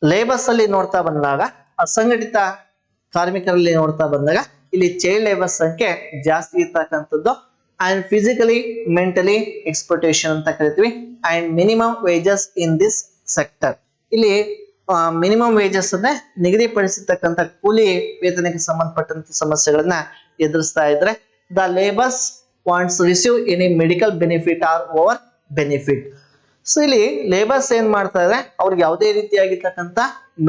ಲೇಬರ್ಸ್ ಅಲ್ಲಿ ನೋಡ್ತಾ ಬಂದಾಗ, ಅಸಂಘಟಿತ ಕಾರ್ಮಿಕರಲ್ಲಿ ನೋಡ್ತಾ ಬಂದಾಗ ಇಲ್ಲಿ ಚೈಲ್ಡ್ ಲೇಬರ್ ಸಂಖ್ಯೆ ಜಾಸ್ತಿ ಇರ್ತಕ್ಕಂಥದ್ದು. ಅಂಡ್ ಫಿಸಿಕಲಿ ಮೆಂಟಲಿ ಎಕ್ಸ್ಪ್ಲೋಟೇಷನ್ ಅಂತ ಕರಿತೀವಿ. And minimum wages in this sector, ಇಲ್ಲಿ ಮಿನಿಮಮ್ ವೇಜಸ್ ಅಂದ್ರೆ ನಿಗದಿಪಡಿಸಿರ್ತಕ್ಕಂಥ ಕೂಲಿ ವೇತನಕ್ಕೆ ಸಂಬಂಧಪಟ್ಟಂತ ಸಮಸ್ಯೆಗಳನ್ನ ಎದುರಿಸ್ತಾ ಇದ್ರೆ. The labours wants receive any medical benefit or over benefit. So ಇಲ್ಲಿ ಲೇಬರ್ಸ್ ಏನ್ ಮಾಡ್ತಾ ಇದ್ರೆ, ಅವ್ರಿಗೆ ಯಾವುದೇ ರೀತಿಯಾಗಿರ್ತಕ್ಕಂಥ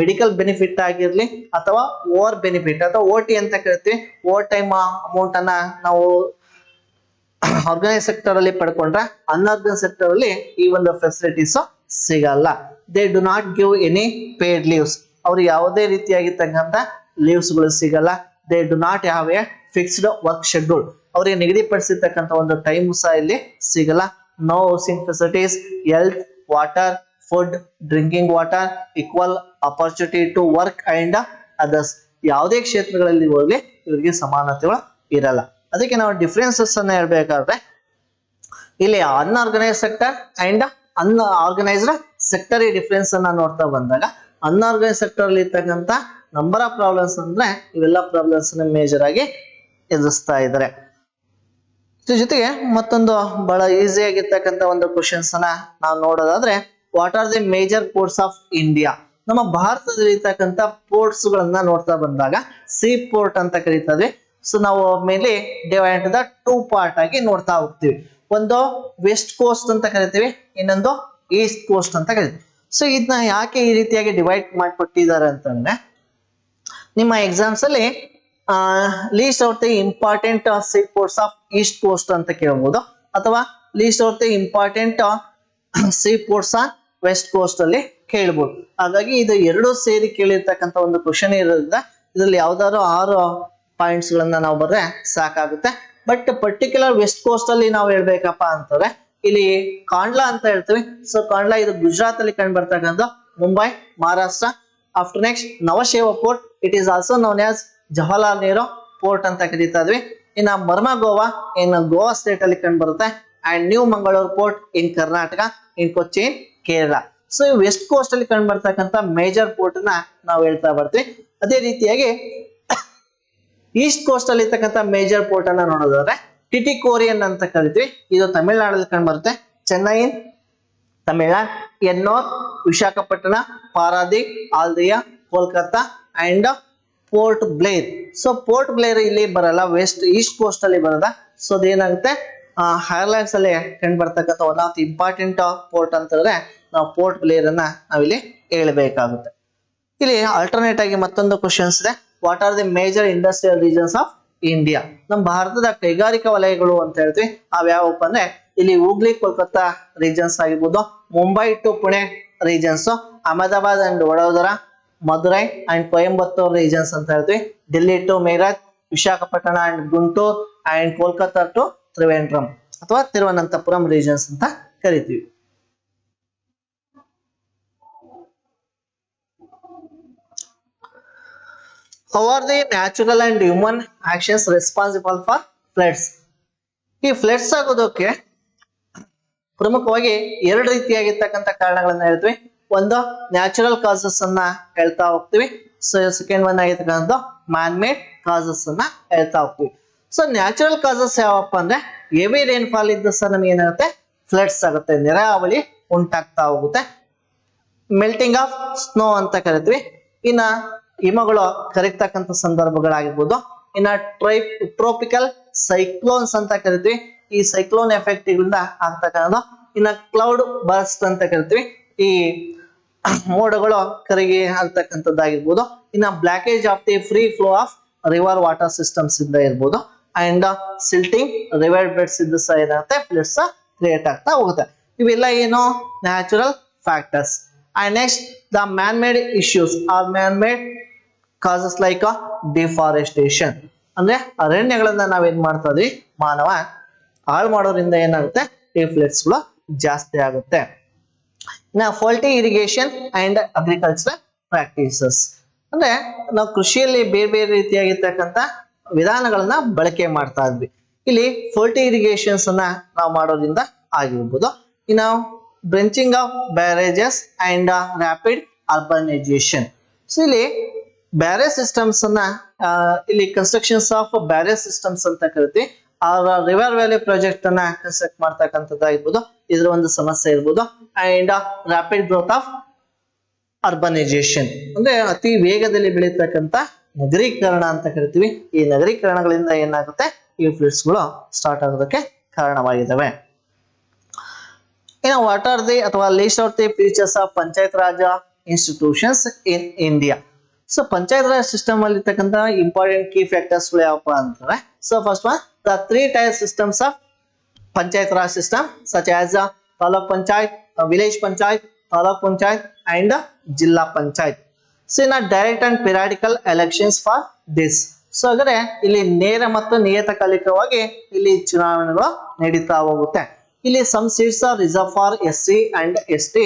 ಮೆಡಿಕಲ್ ಬೆನಿಫಿಟ್ ಆಗಿರ್ಲಿ ಅಥವಾ ಓವರ್ ಬೆನಿಫಿಟ್ ಅಥವಾ OT ಅಂತ ಕರಿತೀವಿ, ಓವರ್ ಟೈಮ್ ಅಮೌಂಟ್ ಅನ್ನ ನಾವು ಆರ್ಗನೈಸ್ ಸೆಕ್ಟರ್ ಅಲ್ಲಿ ಪಡ್ಕೊಂಡ್ರೆ ಅನ್ಆರ್ಗನೈಸ್ ಸೆಕ್ಟರ್ ಅಲ್ಲಿ ಈ ಒಂದು ಫೆಸಿಲಿಟೀಸ್ ಸಿಗಲ್ಲ. They do not give any paid leaves, ಅವ್ರಿಗೆ ಯಾವುದೇ ರೀತಿಯಾಗಿರ್ತಕ್ಕಂಥ ಲೀವ್ಸ್ ಗಳು ಸಿಗಲ್ಲ. They do not have a fixed work schedule, ಅವರಿಗೆ ನಿಗದಿಪಡಿಸಿರ್ತಕ್ಕಂಥ ಒಂದು ಟೈಮ್ ಸಹ ಇಲ್ಲಿ ಸಿಗಲ್ಲ. No housing facilities, health, water, food, drinking water, equal opportunity to work and others. ಯಾವುದೇ ಕ್ಷೇತ್ರಗಳಲ್ಲಿ ಹೋಗ್ಲಿ ಇವರಿಗೆ ಸಮಾನತೆಗಳು ಇರಲ್ಲ. ಅದಕ್ಕೆ ನಾವು ಡಿಫ್ರೆನ್ಸಸ್ ಅನ್ನ ಹೇಳ್ಬೇಕಾದ್ರೆ, ಇಲ್ಲಿ unorganised sector and unorganised sector difference ಅನ್ನ ನೋಡ್ತಾ ಬಂದಾಗ, ಅನ್ಆರ್ಗನೈಸ್ ಸೆಕ್ಟರ್ ಅಲ್ಲಿ ಇರ್ತಕ್ಕಂಥ ನಂಬರ್ ಆಫ್ ಪ್ರಾಬ್ಲಮ್ಸ್ ಅಂದ್ರೆ ಇವೆಲ್ಲ ಪ್ರಾಬ್ಲಮ್ಸ್ ಮೇಜರ್ ಆಗಿ ಎದುರಿಸ್ತಾ ಇದ್ದಾರೆ. ಇದ್ರ ಜೊತೆಗೆ ಮತ್ತೊಂದು ಬಹಳ ಈಸಿ ಆಗಿರ್ತಕ್ಕಂಥ ಒಂದು ಕ್ವಶನ್ಸ್ ಅನ್ನ ನಾವು ನೋಡೋದಾದ್ರೆ, what are the major ports of India? ನಮ್ಮ ಭಾರತದಲ್ಲಿ ಇರ್ತಕ್ಕಂಥ ಪೋರ್ಟ್ಸ್ ಗಳನ್ನ ನೋಡ್ತಾ ಬಂದಾಗ ಸೀ ಪೋರ್ಟ್ ಅಂತ ಕರೀತಾ ಇದ್ವಿ. ಸೊ ನಾವು ಮೇನ್ಲಿ ಡಿವೈಡ್ ದ 2 ಪಾರ್ಟ್ ಆಗಿ ನೋಡ್ತಾ ಹೋಗ್ತೀವಿ. ಒಂದು ವೆಸ್ಟ್ ಕೋಸ್ಟ್ ಅಂತ ಕರಿತೀವಿ, ಇನ್ನೊಂದು ಈಸ್ಟ್ ಕೋಸ್ಟ್ ಅಂತ ಕರಿತೀವಿ. ಸೊ ಇದನ್ನ ಯಾಕೆ ಈ ರೀತಿಯಾಗಿ ಡಿವೈಡ್ ಮಾಡಿಕೊಟ್ಟಿದ್ದಾರೆ ಅಂತಂದ್ರೆ, ನಿಮ್ಮ ಎಕ್ಸಾಮ್ಸ್ ಅಲ್ಲಿ list out the important sea ports of east coast ಅಂತ ಕೇಳಬಹುದು, ಅಥವಾ list out the important sea ports on west coast ಅಲ್ಲಿ ಕೇಳಬಹುದು. ಹಾಗಾಗಿ ಇದು ಎರಡು ಸೇರಿ ಕೇಳಿರ್ತಕ್ಕಂಥ ಒಂದು ಕ್ವಶನ್ ಇರೋದ್ರಿಂದ ಇದರಲ್ಲಿ ಯಾವ್ದಾದ್ರು 6 ಪಾಯಿಂಟ್ಸ್ ಗಳನ್ನ ನಾವು ಬರ್ರೆ ಸಾಕಾಗುತ್ತೆ. ಬಟ್ ಪರ್ಟಿಕ್ಯುಲರ್ ವೆಸ್ಟ್ ಕೋಸ್ಟ್ ಅಲ್ಲಿ ನಾವು ಹೇಳ್ಬೇಕಪ್ಪ ಅಂತಂದ್ರೆ, ಇಲ್ಲಿ ಕಾಂಡ್ಲಾ ಅಂತ ಹೇಳ್ತೀವಿ. ಸೊ ಕಾಂಡ್ಲಾ ಇದು ಗುಜರಾತ್ ಅಲ್ಲಿ ಕಂಡು ಬರ್ತಕ್ಕಂಥ, Mumbai, Maharashtra. After next Nhava Sheva port, it is also known as Jawaharlal Nehru port ಅಂತ ಕರೀತಾ ಇದ್ವಿ. ಇನ್ನ ಮರ್ಮಗೋವಾ ಇನ್ ಗೋವಾ ಸ್ಟೇಟ್ ಅಲ್ಲಿ ಕಂಡು ಬರುತ್ತೆ. And new Mangaluru port in Karnataka, in Kochi in Kerala. So ಈ ವೆಸ್ಟ್ ಕೋಸ್ಟ್ ಅಲ್ಲಿ ಕಂಡು ಬರ್ತಕ್ಕಂಥ ಮೇಜರ್ ಪೋರ್ಟ್ ನ ನಾವು ಹೇಳ್ತಾ ಬರ್ತೀವಿ. ಅದೇ ರೀತಿಯಾಗಿ ಈಸ್ಟ್ ಕೋಸ್ಟ್ ಅಲ್ಲಿ ಇರ್ತಕ್ಕಂಥ ಮೇಜರ್ ಪೋರ್ಟ್ ಅನ್ನ ನೋಡೋದಾದ್ರೆ ಟಿಟಿಕೋರಿಯನ್ ಅಂತ ಕರಿತೀವಿ. ಇದು ತಮಿಳುನಾಡಲ್ಲಿ ಕಂಡು ಬರುತ್ತೆ. ಚೆನ್ನೈ ತಮಿಳ್ನಾಡು, ಎನ್ನೋರ್, ವಿಶಾಖಪಟ್ಟಣ, ಪಾರಾದೀಪ್, ಆಲ್ದಿಯಾ, ಕೋಲ್ಕತ್ತಾ ಅಂಡ್ ಪೋರ್ಟ್ ಬ್ಲೇರ್. ಸೊ ಪೋರ್ಟ್ ಬ್ಲೇರ್ ಇಲ್ಲಿ ಬರಲ್ಲ, ಈಸ್ಟ್ ಕೋಸ್ಟ್ ಅಲ್ಲಿ ಬರೋದ. ಸೊ ಅದೇನಾಗುತ್ತೆ, ಐರ್ಲೆಂಡ್ಸ್ ಅಲ್ಲಿ ಕಂಡು ಬರ್ತಕ್ಕಂಥ one of the important port ಅಂತಂದ್ರೆ ನಾವು ಪೋರ್ಟ್ ಬ್ಲೇರ್ ಅನ್ನ ನಾವಿಲ್ಲಿ ಹೇಳ್ಬೇಕಾಗುತ್ತೆ. ಇಲ್ಲಿ ಆಲ್ಟರ್ನೇಟ್ ಆಗಿ ಮತ್ತೊಂದು ಕ್ವಶನ್ಸ್ ಇದೆ, what are the major industrial regions of India? ನಮ್ಮ ಭಾರತದ ಕೈಗಾರಿಕಾ ವಲಯಗಳು ಅಂತ ಹೇಳ್ತೀವಿ. ಅವ್ಯಾವಪ್ಪ ಅಂದ್ರೆ ಇಲ್ಲಿ ಹೂಗ್ಲಿ ಕೋಲ್ಕತ್ತಾ ರೀಜನ್ಸ್ ಆಗಿರ್ಬೋದು, Mumbai to Pune regions, Ahmedabad and Vadodara, Madurai and Coimbatore regions ಅಂತ ಹೇಳ್ತೀವಿ. Delhi to Meerut, Visakhapatnam and Guntur and Kolkata to Trivandrum ಅಥವಾ ತಿರುವನಂತಪುರಂ ರೀಜನ್ಸ್ ಅಂತ ಕರಿತೀವಿ. How are the natural and human actions responsible for floods? ಈ ಫ್ಲಡ್ಸ್ ಆಗೋದಕ್ಕೆ ಪ್ರಮುಖವಾಗಿ ಎರಡು ರೀತಿಯಾಗಿರ್ತಕ್ಕಂಥ ಕಾರಣಗಳನ್ನ ಹೇಳ್ತೀವಿ. ಒಂದು ನ್ಯಾಚುರಲ್ ಕಾಸಸ್ ಅನ್ನ ಹೇಳ್ತಾ ಹೋಗ್ತೀವಿ. ಸೊ ಸೆಕೆಂಡ್ ಒನ್ ಆಗಿರ್ತಕ್ಕಂಥ ಮ್ಯಾನ್ ಮೇಡ್ ಕಾಸಸ್ ಅನ್ನ ಹೇಳ್ತಾ ಹೋಗ್ತೀವಿ. ಸೊ ನ್ಯಾಚುರಲ್ ಕಾಸಸ್ ಯಾವಪ್ಪ ಅಂದ್ರೆ ಹೆವಿ ರೈನ್ಫಾಲ್ ಇದ್ದ ಸರ್ ನಮ್ಗೆ ಏನಾಗುತ್ತೆ, ಫ್ಲಡ್ಸ್ ಆಗುತ್ತೆ, ನೆರೆಹಾವಳಿ ಉಂಟಾಗ್ತಾ ಹೋಗುತ್ತೆ. ಮೆಲ್ಟಿಂಗ್ ಆಫ್ ಸ್ನೋ ಅಂತ ಕರಿತೀವಿ. ಇನ್ನ ಹಿಮಗಳು ಕರಗ್ತಕ್ಕಂಥ ಸಂದರ್ಭಗಳಾಗಿರ್ಬೋದು. ಇನ್ನ ಟ್ರೋಪಿಕಲ್ ಸೈಕ್ಲೋನ್ಸ್ ಅಂತ ಕರಿತೀವಿ. ಈ ಸೈಕ್ಲೋನ್ ಎಫೆಕ್ಟ್ ಗಳಿಂದ ಆಗ್ತಕ್ಕಂಥ. ಇನ್ನ ಕ್ಲೌಡ್ ಬರ್ಸ್ಟ್ ಅಂತ ಕರಿತೀವಿ. ಈ ಮೋಡಗಳು ಕರಗಿ ಆಗ್ತಕ್ಕಂಥದ್ದಾಗಿರ್ಬೋದು. ಇನ್ನ blockage of the free flow of river water systems ಇಂದ ಇರ್ಬೋದು. ಅಂಡ್ ಸಿಲ್ಟಿಂಗ್ ರಿವರ್ ಬೆಡ್ಸ್ ಇದ್ದ ಸಹ ಏನಾಗುತ್ತೆ, ಫ್ಲಡ್ಸ್ ಕ್ರಿಯೇಟ್ ಆಗ್ತಾ ಹೋಗುತ್ತೆ. ಇವೆಲ್ಲ ಏನು natural factors. And next the man made issues or man made causes like deforestation. ಅಂದ್ರೆ ಅರಣ್ಯಗಳನ್ನ ನಾವೇನ್ ಮಾಡ್ತಾ ಇದೀವಿ, ಮಾನವ ಹಾಳು ಮಾಡೋದ್ರಿಂದ ಏನಾಗುತ್ತೆ, ಈ ಫ್ಲಡ್ಸ್ ಗಳು ಜಾಸ್ತಿ ಆಗುತ್ತೆ. ಇನ್ನ faulty irrigation and agricultural practices ಅಂದ್ರೆ ನಾವು ಕೃಷಿಯಲ್ಲಿ ಬೇರೆ ಬೇರೆ ರೀತಿಯಾಗಿರ್ತಕ್ಕಂಥ ವಿಧಾನಗಳನ್ನ ಬಳಕೆ ಮಾಡ್ತಾ ಇದ್ವಿ. ಇಲ್ಲಿ ಫಾಲ್ಟಿ ಇರಿಗೇಷನ್ಸ್ ಅನ್ನ ನಾವು ಮಾಡೋದ್ರಿಂದ ಆಗಿರ್ಬೋದು. ಇನ್ನು ಬ್ರೆಂಚಿಂಗ್ ಆಫ್ ಬ್ಯಾರೇಜಸ್ ಅಂಡ್ ರ್ಯಾಪಿಡ್ ಅರ್ಬನೈಜೇಷನ್. ಸೊ ಇಲ್ಲಿ ಬ್ಯಾರೇಜ್ ಸಿಸ್ಟಮ್ಸ್ ಅನ್ನ ಇಲ್ಲಿ ಕನ್ಸ್ಟ್ರಕ್ಷನ್ಸ್ ಆಫ್ ಬ್ಯಾರೇಜ್ ಸಿಸ್ಟಮ್ಸ್ ಅಂತ ಕರಿತೀವಿ. ರಿವರ್ ವ್ಯಾಲಿ ಪ್ರಾಜೆಕ್ಟ್ ಅನ್ನ ಕನ್ಸ್ಟ್ರಕ್ಟ್ ಮಾಡ್ತಕ್ಕಂಥದ್ದಾಗಿರ್ಬೋದು, ಇದ್ರ ಒಂದು ಸಮಸ್ಯೆ ಇರ್ಬೋದು. ಅಂಡ್ ರ್ಯಾಪಿಡ್ ಗ್ರೋತ್ ಆಫ್ ಅರ್ಬನೈಜೇಷನ್ ಅಂದ್ರೆ ಅತಿ ವೇಗದಲ್ಲಿ ಬೆಳೀತಕ್ಕಂಥ ನಗರೀಕರಣ ಅಂತ ಕರಿತೀವಿ. ಈ ನಗರೀಕರಣಗಳಿಂದ ಏನಾಗುತ್ತೆ, ಈ ಫ್ಲಡ್ಸ್ ಗಳು ಸ್ಟಾರ್ಟ್ ಆಗೋದಕ್ಕೆ ಕಾರಣವಾಗಿದ್ದಾವೆ. ಇನ್ನು ವಾಟ್ ಆರ್ ದಿ ಅಥವಾ list out the features of Panchayat Raj institutions in India. So Panchayat Raj system ಅಲ್ಲಿ ಇರ್ತಕ್ಕಂಥ ಇಂಪಾರ್ಟೆಂಟ್ ಕೀ ಫ್ಯಾಕ್ಟರ್ಸ್ ಗಳು ಯಾವಪ್ಪ ಅಂತಾರೆ. So first one the 3 tier systems of Panchayat Raj system such as taluk panchayat, village panchayat, taluk panchayat and zilla panchayat. So ಇನ್ನ direct and periodical elections for this. So ಹಾಗಾದ್ರೆ ಇಲ್ಲಿ ನೇರ ಮತ್ತು ನಿಯತಕಾಲಿಕವಾಗಿ ಇಲ್ಲಿ ಚುನಾವಣೆಗಳು ನಡೀತಾ ಹೋಗುತ್ತೆ. ಇಲ್ಲಿ some seats are reserve for SC and ST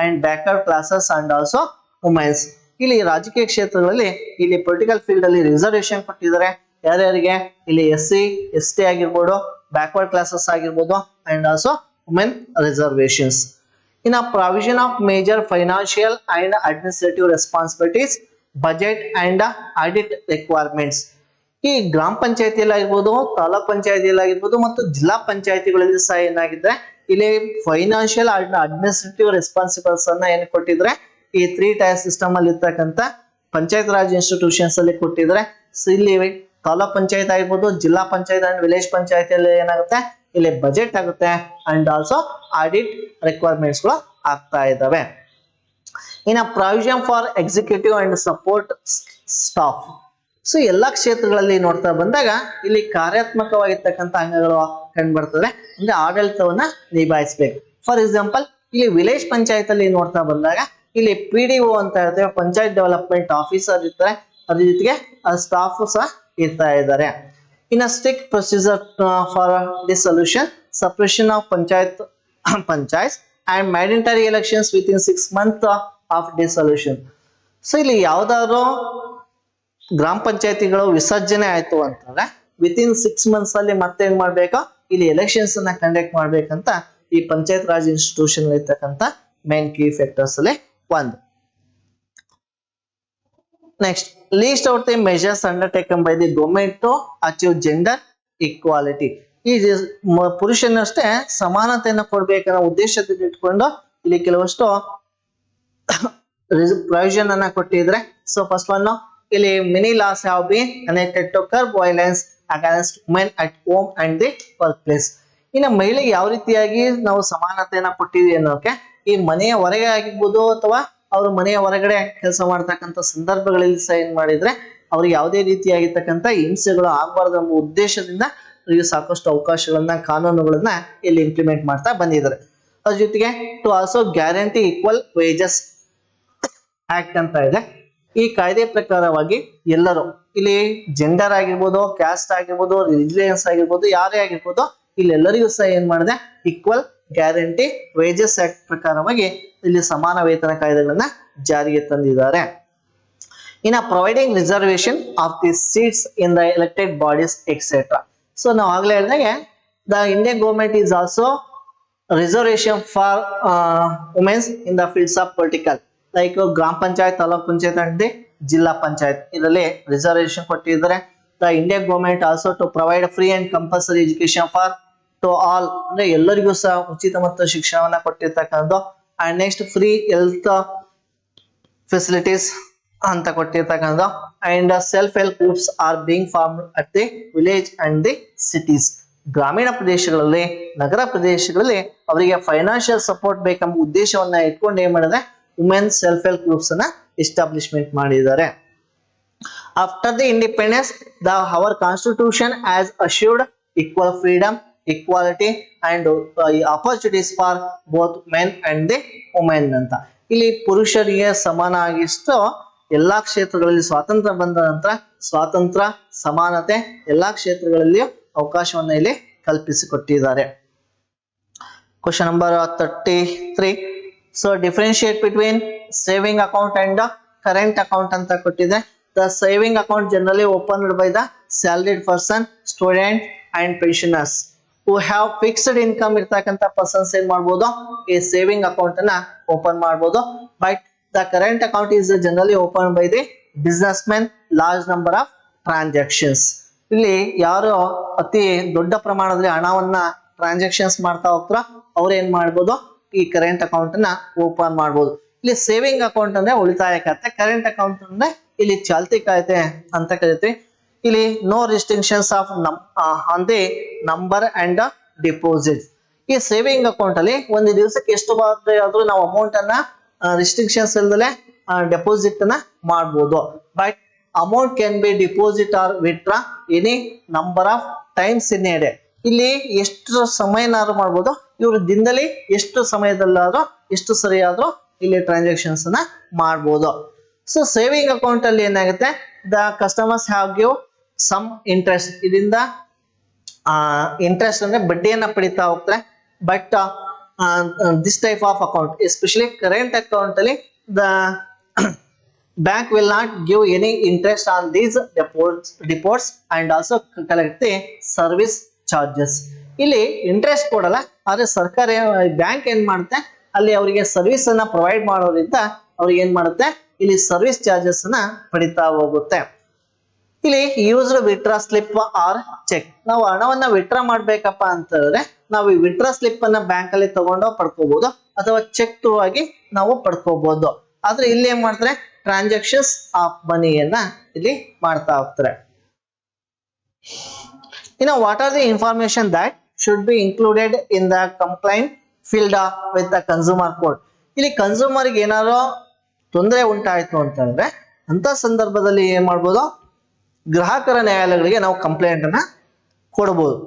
and backward classes and also womens. ಇಲ್ಲಿ ರಾಜಕೀಯ ಕ್ಷೇತ್ರಗಳಲ್ಲಿ ಇಲ್ಲಿ ಪೊಲಿಟಿಕಲ್ ಫೀಲ್ಡ್ ಅಲ್ಲಿ ರಿಸರ್ವೇಶನ್ ಕೊಟ್ಟಿದ್ದಾರೆ. ಯಾರ್ಯಾರಿಗೆ, ಇಲ್ಲಿ SC ST ಆಗಿರ್ಬೋದು, ಬ್ಯಾಕ್ವರ್ಡ್ ಕ್ಲಾಸಸ್ ಆಗಿರ್ಬೋದು and also women reservations. In provision of major financial and administrative responsibilities, budget and audit requirements. ಈ ಗ್ರಾಮ ಪಂಚಾಯತಿಯಲ್ಲಿ ಆಗಿರ್ಬೋದು, ತಾಲೂಕ್ ಪಂಚಾಯತಿಯಲ್ಲಿ ಆಗಿರ್ಬೋದು ಮತ್ತು ಜಿಲ್ಲಾ ಪಂಚಾಯತಿಗಳಲ್ಲಿ ಸಹ ಏನಾಗಿದ್ರೆ ಇಲ್ಲಿ ಫೈನಾನ್ಷಿಯಲ್ ಅಂಡ್ ಅಡ್ಮಿನಿಸ್ಟ್ರೇಟಿವ್ ರೆಸ್ಪಾನ್ಸಿಬಲ್ಸ್ ಅನ್ನ ಏನ್ ಕೊಟ್ಟಿದ್ರೆ ಈ 3 ಟೈರ್ ಸಿಸ್ಟಮ್ ಅಲ್ಲಿ ಇರ್ತಕ್ಕಂಥ ಪಂಚಾಯತ್ ರಾಜ್ ಇನ್ಸ್ಟಿಟ್ಯೂಷನ್ಸ್ ಅಲ್ಲಿ ಕೊಟ್ಟಿದ್ರೆ. ಸೊ ಇಲ್ಲಿ ತಾಲೂಕ್ ಪಂಚಾಯತ್ ಆಗಿರ್ಬೋದು, ಜಿಲ್ಲಾ ಪಂಚಾಯತ್ ಅಂಡ್ ವಿಲೇಜ್ ಪಂಚಾಯತಿಯಲ್ಲಿ ಏನಾಗುತ್ತೆ, ಇಲ್ಲಿ ಬಜೆಟ್ ಆಗುತ್ತೆ ಅಂಡ್ ಆಲ್ಸೋ ಆಡಿಟ್ ರಿಕ್ವೈರ್ಮೆಂಟ್ಸ್ ಗಳು ಆಗ್ತಾ ಇದಾವೆ. ಇನ್ನು provision for executive and support staff. So ಎಲ್ಲಾ ಕ್ಷೇತ್ರಗಳಲ್ಲಿ ನೋಡ್ತಾ ಬಂದಾಗ ಇಲ್ಲಿ ಕಾರ್ಯಾತ್ಮಕವಾಗಿರ್ತಕ್ಕಂಥ ಅಂಗಗಳು ಕಂಡು ಬರ್ತದೆ. ಅಂದ್ರೆ ಆಡಳಿತವನ್ನ ನಿಭಾಯಿಸಬೇಕು. ಫಾರ್ ಎಕ್ಸಾಂಪಲ್ ಇಲ್ಲಿ ವಿಲೇಜ್ ಪಂಚಾಯತ್ ಅಲ್ಲಿ ನೋಡ್ತಾ ಬಂದಾಗ ಇಲ್ಲಿ PDO ಅಂತ ಹೇಳ್ತೇವೆ, ಪಂಚಾಯತ್ ಡೆವಲಪ್ಮೆಂಟ್ ಆಫೀಸರ್ ಇರ್ತಾರೆ. ಅದ್ರ ಜೊತೆಗೆ ಸ್ಟಾಫ್ ಸಹ ಇರ್ತಾ ಇದ್ದಾರೆ. ಇನ್ನು strict procedure for dissolution, suppression of panchayat and mandatory elections with in 6 months of dissolution. So ಇಲ್ಲಿ ಯಾವ್ದಾದ್ರು ಗ್ರಾಮ ಪಂಚಾಯತಿಗಳು ವಿಸರ್ಜನೆ ಆಯ್ತು ಅಂತಂದ್ರೆ ವಿತಿನ್ 6 months ಅಲ್ಲಿ ಮತ್ತೆ ಏನ್ ಮಾಡ್ಬೇಕು, ಇಲ್ಲಿ ಎಲೆಕ್ಷನ್ಸ್ ಅನ್ನ ಕಂಡಕ್ಟ್ ಮಾಡ್ಬೇಕಂತ ಈ ಪಂಚಾಯತ್ ರಾಜ್ ಇನ್ಸ್ಟಿಟ್ಯೂಷನ್ ಇರ್ತಕ್ಕಂಥ ಮೇನ್ ಕೀ ಫ್ಯಾಕ್ಟರ್ಸ್ ಅಲ್ಲಿ ಒಂದು. Next list out the measures undertaken by the government to achieve gender equality. ಈ ಪುರುಷನಷ್ಟೇ ಸಮಾನತೆಯನ್ನು ಕೊಡ್ಬೇಕನ್ನೋ ಉದ್ದೇಶದಿಂದ ಇಟ್ಕೊಂಡು ಇಲ್ಲಿ ಕೆಲವಷ್ಟು ಪ್ರೊವಿಷನ್ ಅನ್ನ ಕೊಟ್ಟಿದ್ರೆ. ಸೊ ಫಸ್ಟ್ ಒನ್ ಇಲ್ಲಿ many laws have been enacted to curb violence against women at home and the work place. ಇನ್ನು ಮಹಿಳೆಗೆ ಯಾವ ರೀತಿಯಾಗಿ ನಾವು ಸಮಾನತೆಯನ್ನ ಕೊಟ್ಟಿದ್ವಿ ಅನ್ನೋಕೆ ಈ ಮನೆಯ ಹೊರಗೆ ಆಗಿರ್ಬೋದು ಅಥವಾ ಅವರು ಮನೆಯ ಹೊರಗಡೆ ಕೆಲಸ ಮಾಡ್ತಕ್ಕಂಥ ಸಂದರ್ಭಗಳಲ್ಲಿ ಸಹ ಏನ್ ಮಾಡಿದ್ರೆ ಅವ್ರಿಗೆ ಯಾವುದೇ ರೀತಿಯಾಗಿರ್ತಕ್ಕಂಥ ಹಿಂಸೆಗಳು ಆಗಬಾರ್ದು ಎಂಬ ಉದ್ದೇಶದಿಂದ ಅವರಿಗೆ ಸಾಕಷ್ಟು ಅವಕಾಶಗಳನ್ನ, ಕಾನೂನುಗಳನ್ನ ಇಲ್ಲಿ ಇಂಪ್ಲಿಮೆಂಟ್ ಮಾಡ್ತಾ ಬಂದಿದ್ದಾರೆ. ಅದ್ರ ಜೊತೆಗೆ to also guarantee equal wages act ಅಂತ ಇದೆ. ಈ ಕಾಯ್ದೆ ಪ್ರಕಾರವಾಗಿ ಎಲ್ಲರೂ ಇಲ್ಲಿ ಜೆಂಡರ್ ಆಗಿರ್ಬೋದು, ಕ್ಯಾಸ್ಟ್ ಆಗಿರ್ಬೋದು, ರಿಲಿಜಿಯನ್ಸ್ ಆಗಿರ್ಬೋದು, ಯಾರೇ ಆಗಿರ್ಬೋದು, ಇಲ್ಲೆಲ್ಲರಿಗೂ ಸಹ ಏನ್ ಮಾಡಿದೆ, ಈಕ್ವಲ್ ಗ್ಯಾರಂಟಿ ವೇಜಸ್ ಆಕ್ಟ್ ಪ್ರಕಾರವಾಗಿ ಇಲ್ಲಿ ಸಮಾನ ವೇತನ ಕಾಯ್ದೆಗಳನ್ನ ಜಾರಿಗೆ ತಂದಿದ್ದಾರೆ. In providing reservation of the seats in the elected bodies etcetera. So ನಾವು ಆಗ್ಲೇ ಹೇಳಿದಾಗೆ the Indian government is also reservation for womens in the fields of political, like gram panchayat, taluk panchayat and zilla panchayat ಇದರಲ್ಲಿ ರಿಸರ್ವೇಶನ್ ಕೊಟ್ಟಿದ್ದಾರೆ. The Indian government also to provide free and compulsory education for to all, ಅಂದ್ರೆ ಎಲ್ಲರಿಗೂ ಸಹ ಉಚಿತ ಮತ್ತು ಶಿಕ್ಷಣವನ್ನ ಕೊಟ್ಟಿರ್ತಕ್ಕಂಥದ್ದು. And next free health facilities ಅಂತ ಕೊಟ್ಟಿರ್ತಕ್ಕಂಥದ್ದು. And self help groups are being form at the village and the cities. ಗ್ರಾಮೀಣ ಪ್ರದೇಶಗಳಲ್ಲಿ, ನಗರ ಪ್ರದೇಶಗಳಲ್ಲಿ ಅವರಿಗೆ ಫೈನಾನ್ಷಿಯಲ್ ಸಪೋರ್ಟ್ ಬೇಕೆಂಬ ಉದ್ದೇಶವನ್ನ ಇಟ್ಕೊಂಡು ಏನ್ ಮಾಡಿದ್ರೆ ವುಮೆನ್ ಸೆಲ್ಫ್ ಹೆಲ್ಪ್ ಗ್ರೂಪ್ಸ್ ಅನ್ನ ಎಸ್ಟಾಬ್ಲಿಷ್ಮೆಂಟ್ ಮಾಡಿದ್ದಾರೆ. After the independence our constitution has assured equal freedom, equality and opportunities for both men and the women ಅಂತ. ಇಲ್ಲಿ ಪುರುಷರಿಗೆ ಸಮಾನಾಗಿಷ್ಟು ಎಲ್ಲಾ ಕ್ಷೇತ್ರಗಳಲ್ಲಿ ಸ್ವಾತಂತ್ರ್ಯ ಬಂದ ನಂತರ ಸ್ವಾತಂತ್ರ್ಯ, ಸಮಾನತೆ ಎಲ್ಲಾ ಕ್ಷೇತ್ರಗಳಲ್ಲಿಯೂ ಅವಕಾಶವನ್ನ ಇಲ್ಲಿ ಕಲ್ಪಿಸಿಕೊಟ್ಟಿದ್ದಾರೆ. Question number 33. So differentiate between saving account and current account ಅಂತ ಕೊಟ್ಟಿದೆ. The saving account generally opened by the salaried person, student and pensioners who have fixed income ಇರ್ತಕ್ಕಂಥ ಪರ್ಸನ್ಸ್ ಏನ್ ಮಾಡ್ಬೋದು, ಈ ಸೇವಿಂಗ್ ಅಕೌಂಟ್ ಅನ್ನ ಓಪನ್ ಮಾಡ್ಬೋದು. But the current account is generally open by the businessmen, large number of transactions. ಇಲ್ಲಿ ಯಾರು ಅತಿ ದೊಡ್ಡ ಪ್ರಮಾಣದಲ್ಲಿ ಹಣವನ್ನ ಟ್ರಾನ್ಸಾಕ್ಷನ್ಸ್ ಮಾಡ್ತಾ ಹೋಗ್ತಾರ ಅವ್ರು ಏನ್ ಮಾಡ್ಬೋದು, ಈ ಕರೆಂಟ್ ಅಕೌಂಟ್ ಅನ್ನ ಓಪನ್ ಮಾಡ್ಬೋದು. ಇಲ್ಲಿ ಸೇವಿಂಗ್ ಅಕೌಂಟ್ ಅಂದ್ರೆ ಉಳಿತಾಯ ಖಾತೆ, ಕರೆಂಟ್ ಅಕೌಂಟ್ ಅಂದ್ರೆ ಇಲ್ಲಿ ಚಾಲ್ತಿ ಖಾತೆ ಅಂತ ಕರಿತೀವಿ. ಇಲ್ಲಿ no restrictions of on the number and deposit. ಈ ಸೇವಿಂಗ್ ಅಕೌಂಟ್ ಅಲ್ಲಿ ಒಂದು ದಿವಸಕ್ಕೆ ಎಷ್ಟು ಆದ್ರೂ ನಾವು ಅಮೌಂಟ್ ಅನ್ನ ರಿಸ್ಟ್ರಿಕ್ಷನ್ಸ್ ಇಲ್ದಲೆ ಡೆಪಾಸಿಟ್ ಅನ್ನ ಮಾಡಬಹುದು. But amount can be deposit or withdraw any number of times in a day. ಇಲ್ಲಿ ಎಷ್ಟು ಸಮಯನಾದ್ರೂ ಮಾಡ್ಬೋದು, ಇವರು ದಿನದಲ್ಲಿ ಎಷ್ಟು ಸಮಯದಲ್ಲಾದ್ರೂ ಎಷ್ಟು ಸರಿ ಆದ್ರೂ ಇಲ್ಲಿ ಟ್ರಾನ್ಸಾಕ್ಷನ್ಸ್ ಅನ್ನ ಮಾಡಬಹುದು. ಸೊ ಸೇವಿಂಗ್ ಅಕೌಂಟ್ ಅಲ್ಲಿ ಏನಾಗುತ್ತೆ, the customers have give some interest. ಇದರಿಂದ ಇಂಟ್ರೆಸ್ಟ್ ಅಂದ್ರೆ ಬಡ್ಡಿಯನ್ನ ಪಡಿತಾ ಹೋಗ್ತಾರೆ. But this type of account, especially current account ಅಲ್ಲಿ the bank will not give any interest on these deposits and also collect the service charges. ಇಲ್ಲಿ ಇಂಟ್ರೆಸ್ಟ್ ಕೊಡಲ್ಲ, ಆದ್ರೆ ಸರ್ಕಾರ ಬ್ಯಾಂಕ್ ಏನ್ ಮಾಡುತ್ತೆ, ಅಲ್ಲಿ ಅವರಿಗೆ ಸರ್ವಿಸ್ ಅನ್ನ ಪ್ರೊವೈಡ್ ಮಾಡೋದ್ರಿಂದ ಅವ್ರಿಗೆ ಏನ್ ಮಾಡುತ್ತೆ, ಇಲ್ಲಿ ಸರ್ವಿಸ್ ಚಾರ್ಜಸ್ ಅನ್ನ ಪಡಿತಾ ಹೋಗುತ್ತೆ. ಇಲ್ಲಿ used withdraw slip or cheque. ನಾವು ಹಣವನ್ನ ವಿತ್ಡ್ರಾ ಮಾಡ್ಬೇಕಪ್ಪ ಅಂತ ಹೇಳಿದ್ರೆ ನಾವು ಈ ವಿತ್ಡ್ರಾ ಸ್ಲಿಪ್ ಅನ್ನ ಬ್ಯಾಂಕ್ ಅಲ್ಲಿ ತಗೊಂಡು ಪಡ್ಕೋಬಹುದು, ಅಥವಾ ಚೆಕ್ ಥ್ರೂ ಆಗಿ ನಾವು ಪಡ್ಕೋಬಹುದು. ಆದ್ರೆ ಇಲ್ಲಿ ಏನ್ ಮಾಡ್ತಾರೆ, ಟ್ರಾನ್ಸಾಕ್ಷನ್ಸ್ ಆಫ್ ಮನಿಯನ್ನ ಇಲ್ಲಿ ಮಾಡ್ತಾ ಹೋಗ್ತಾರೆ. ಇನ್ನು what are the information that should be included in the complaint filed with the consumer court. ಇಲ್ಲಿ ಕನ್ಸ್ಯೂಮರ್ ಗೆ ಏನಾದ್ರು ತೊಂದರೆ ಉಂಟಾಯ್ತು ಅಂತ ಹೇಳಿದ್ರೆ ಅಂತ ಸಂದರ್ಭದಲ್ಲಿ ಏನ್ ಮಾಡ್ಬೋದು, ಗ್ರಾಹಕರ ನ್ಯಾಯಾಲಯಗಳಿಗೆ ನಾವು ಕಂಪ್ಲೇಂಟ್ ಅನ್ನ ಕೊಡಬಹುದು.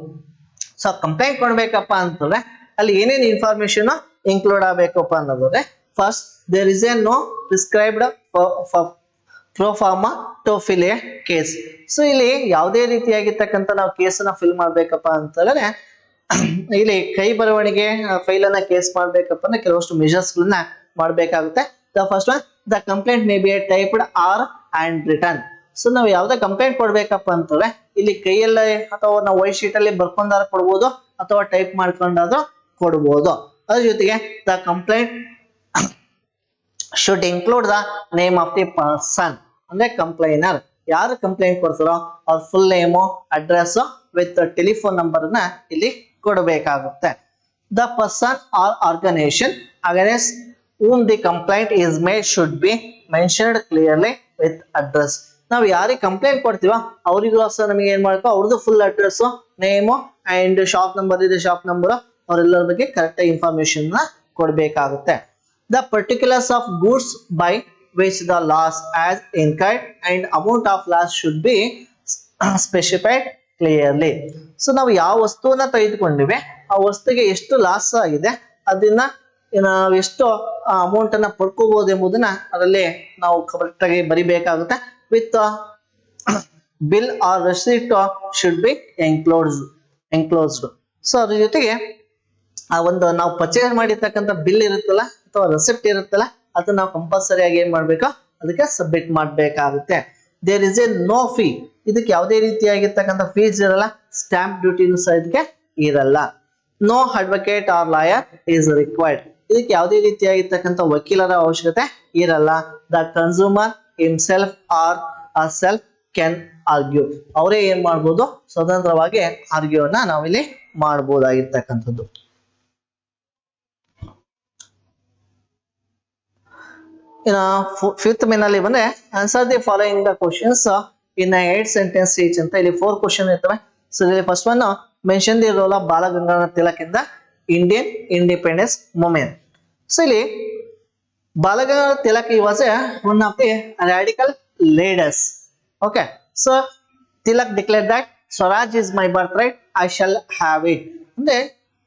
ಸೊ ಕಂಪ್ಲೇಂಟ್ ಕೊಡ್ಬೇಕಪ್ಪ ಅಂತಂದ್ರೆ ಅಲ್ಲಿ ಏನೇನು ಇನ್ಫಾರ್ಮೇಶನ್ ಇನ್ಕ್ಲೂಡ್ ಆಗಬೇಕಪ್ಪ ಅನ್ನೋದ್ರೆ, first there is a no prescribed proforma to fill a case. So ಇಲ್ಲಿ ಯಾವುದೇ ರೀತಿಯಾಗಿರ್ತಕ್ಕಂಥ ನಾವು ಕೇಸನ್ನ ಫಿಲ್ ಮಾಡ್ಬೇಕಪ್ಪ ಅಂತ ಹೇಳಿದ್ರೆ ಇಲ್ಲಿ ಕೈ ಬರವಣಿಗೆ ಫೈಲ್ ಅನ್ನ ಕೇಸ್ ಮಾಡ್ಬೇಕಪ್ಪ ಅಂದ್ರೆ ಕೆಲವಷ್ಟು ಮೆಜರ್ಸ್ ಗಳನ್ನ ಮಾಡ್ಬೇಕಾಗುತ್ತೆ. The first one, the complaint may be typed or and return. ಸೊ ನಾವು ಯಾವ್ದೇ ಕಂಪ್ಲೇಂಟ್ ಕೊಡ್ಬೇಕಪ್ಪ ಅಂತಂದ್ರೆ ಇಲ್ಲಿ ಕೈಯಲ್ಲೇ ಅಥವಾ ನಾವು ವೈಟ್ ಶೀಟ್ ಅಲ್ಲಿ ಬರ್ಕೊಂಡಾರ ಕೊಡ್ಬೋದು, ಅಥವಾ ಟೈಪ್ ಮಾಡ್ಕೊಂಡಾದ್ರೂ ಕೊಡ್ಬೋದು. ಅದ್ರ ಜೊತೆಗೆ the complaint should include the name of the person, ಅಂದ್ರೆ ಕಂಪ್ಲೈನರ್ ಯಾರು ಕಂಪ್ಲೇಂಟ್ ಕೊಡ್ತಾರೋ ಅವ್ರ full name, address with telephone number ನ ಇಲ್ಲಿ ಕೊಡಬೇಕಾಗುತ್ತೆ. The person or organisation against whom the complaint is made should be mentioned clearly with address. ನಾವು ಯಾರಿಗೆ ಕಂಪ್ಲೇಂಟ್ ಕೊಡ್ತೀವೋ ಅವರಿಗೂ ಸಹ ನಮಗೆ ಏನ್ ಮಾಡ್ಕೋ ಅವ್ರದ್ದು full address, name and shop number ಇದೆ ಶಾಪ್ ನಂಬರ್, ಅವರೆಲ್ಲರ ಬಗ್ಗೆ ಕರೆಕ್ಟ್ ಇನ್ಫಾರ್ಮೇಶನ್ ನ ಕೊಡಬೇಕಾಗುತ್ತೆ. The particulars of goods by which the loss as incurred and amount of loss should be specified clearly. So ನಾವು ಯಾವ ವಸ್ತುವನ್ನ ತೆಗೆದುಕೊಂಡಿವೆ ಆ ವಸ್ತುಗೆ ಎಷ್ಟು ಲಾಸ್ ಆಗಿದೆ, ಅದನ್ನ ನಾವು ಎಷ್ಟು ಅಮೌಂಟ್ ಅನ್ನ ಪಡ್ಕೋಬಹುದು ಎಂಬುದನ್ನ ಅದರಲ್ಲಿ ನಾವು ಕರೆಕ್ಟ್ ಆಗಿ ಬರಿಬೇಕಾಗುತ್ತೆ. With bill or receipt should be enclosed. So ಅದ್ರ ಜೊತೆಗೆ ಆ ಒಂದು ನಾವು ಪರ್ಚೇಸ್ ಮಾಡಿರ್ತಕ್ಕಂಥ ಬಿಲ್ ಇರುತ್ತಲ್ಲ ಅಥವಾ ರೆಸಿಪ್ಟ್ ಇರುತ್ತಲ್ಲ ಅದನ್ನ ನಾವು ಕಂಪಲ್ಸರಿ ಆಗಿ ಏನ್ ಮಾಡ್ಬೇಕು, ಅದಕ್ಕೆ ಸಬ್ಮಿಟ್ ಮಾಡ್ಬೇಕಾಗುತ್ತೆ. There is a no fee, ಇದಕ್ಕೆ ಯಾವುದೇ ರೀತಿಯಾಗಿರ್ತಕ್ಕಂಥ ಫೀಸ್ ಇರಲ್ಲ. ಸ್ಟಾಂಪ್ ಡ್ಯೂಟಿನೂ ಸಹ ಇದಕ್ಕೆ ಇರಲ್ಲ. No advocate or lawyer is required, ಇದಕ್ಕೆ ಯಾವುದೇ ರೀತಿಯಾಗಿರ್ತಕ್ಕಂಥ ವಕೀಲರ ಅವಶ್ಯಕತೆ ಇರಲ್ಲ. The consumer himself or a self can argue, ಅವರೇ ಏನ್ ಮಾಡ್ಬೋದು, ಸ್ವತಂತ್ರವಾಗಿ ಆರ್ಗ್ಯೂನ ನಾವಿಲ್ಲಿ ಮಾಡ್ಬೋದಾಗಿರ್ತಕ್ಕಂಥದ್ದು. ಇನ್ನು ಫಿಫ್ತ್ ಮೇನಲ್ಲಿ ಬಂದ್ರೆ answer the following the questions in 8 sentence each ಅಂತ ಇಲ್ಲಿ 4 ಕ್ವಶನ್ ಇರ್ತವೆ. ಸೊ ಇಲ್ಲಿ first one, mention the role of Balagangadhara Tilak in the Indian independence movement. So ಇಲ್ಲಿ Balagangadhara Tilak he was one of the radical leaders. Okay, so Tilak declared that Swaraj is my birthright, I shall have it. ಅಂದ್ರೆ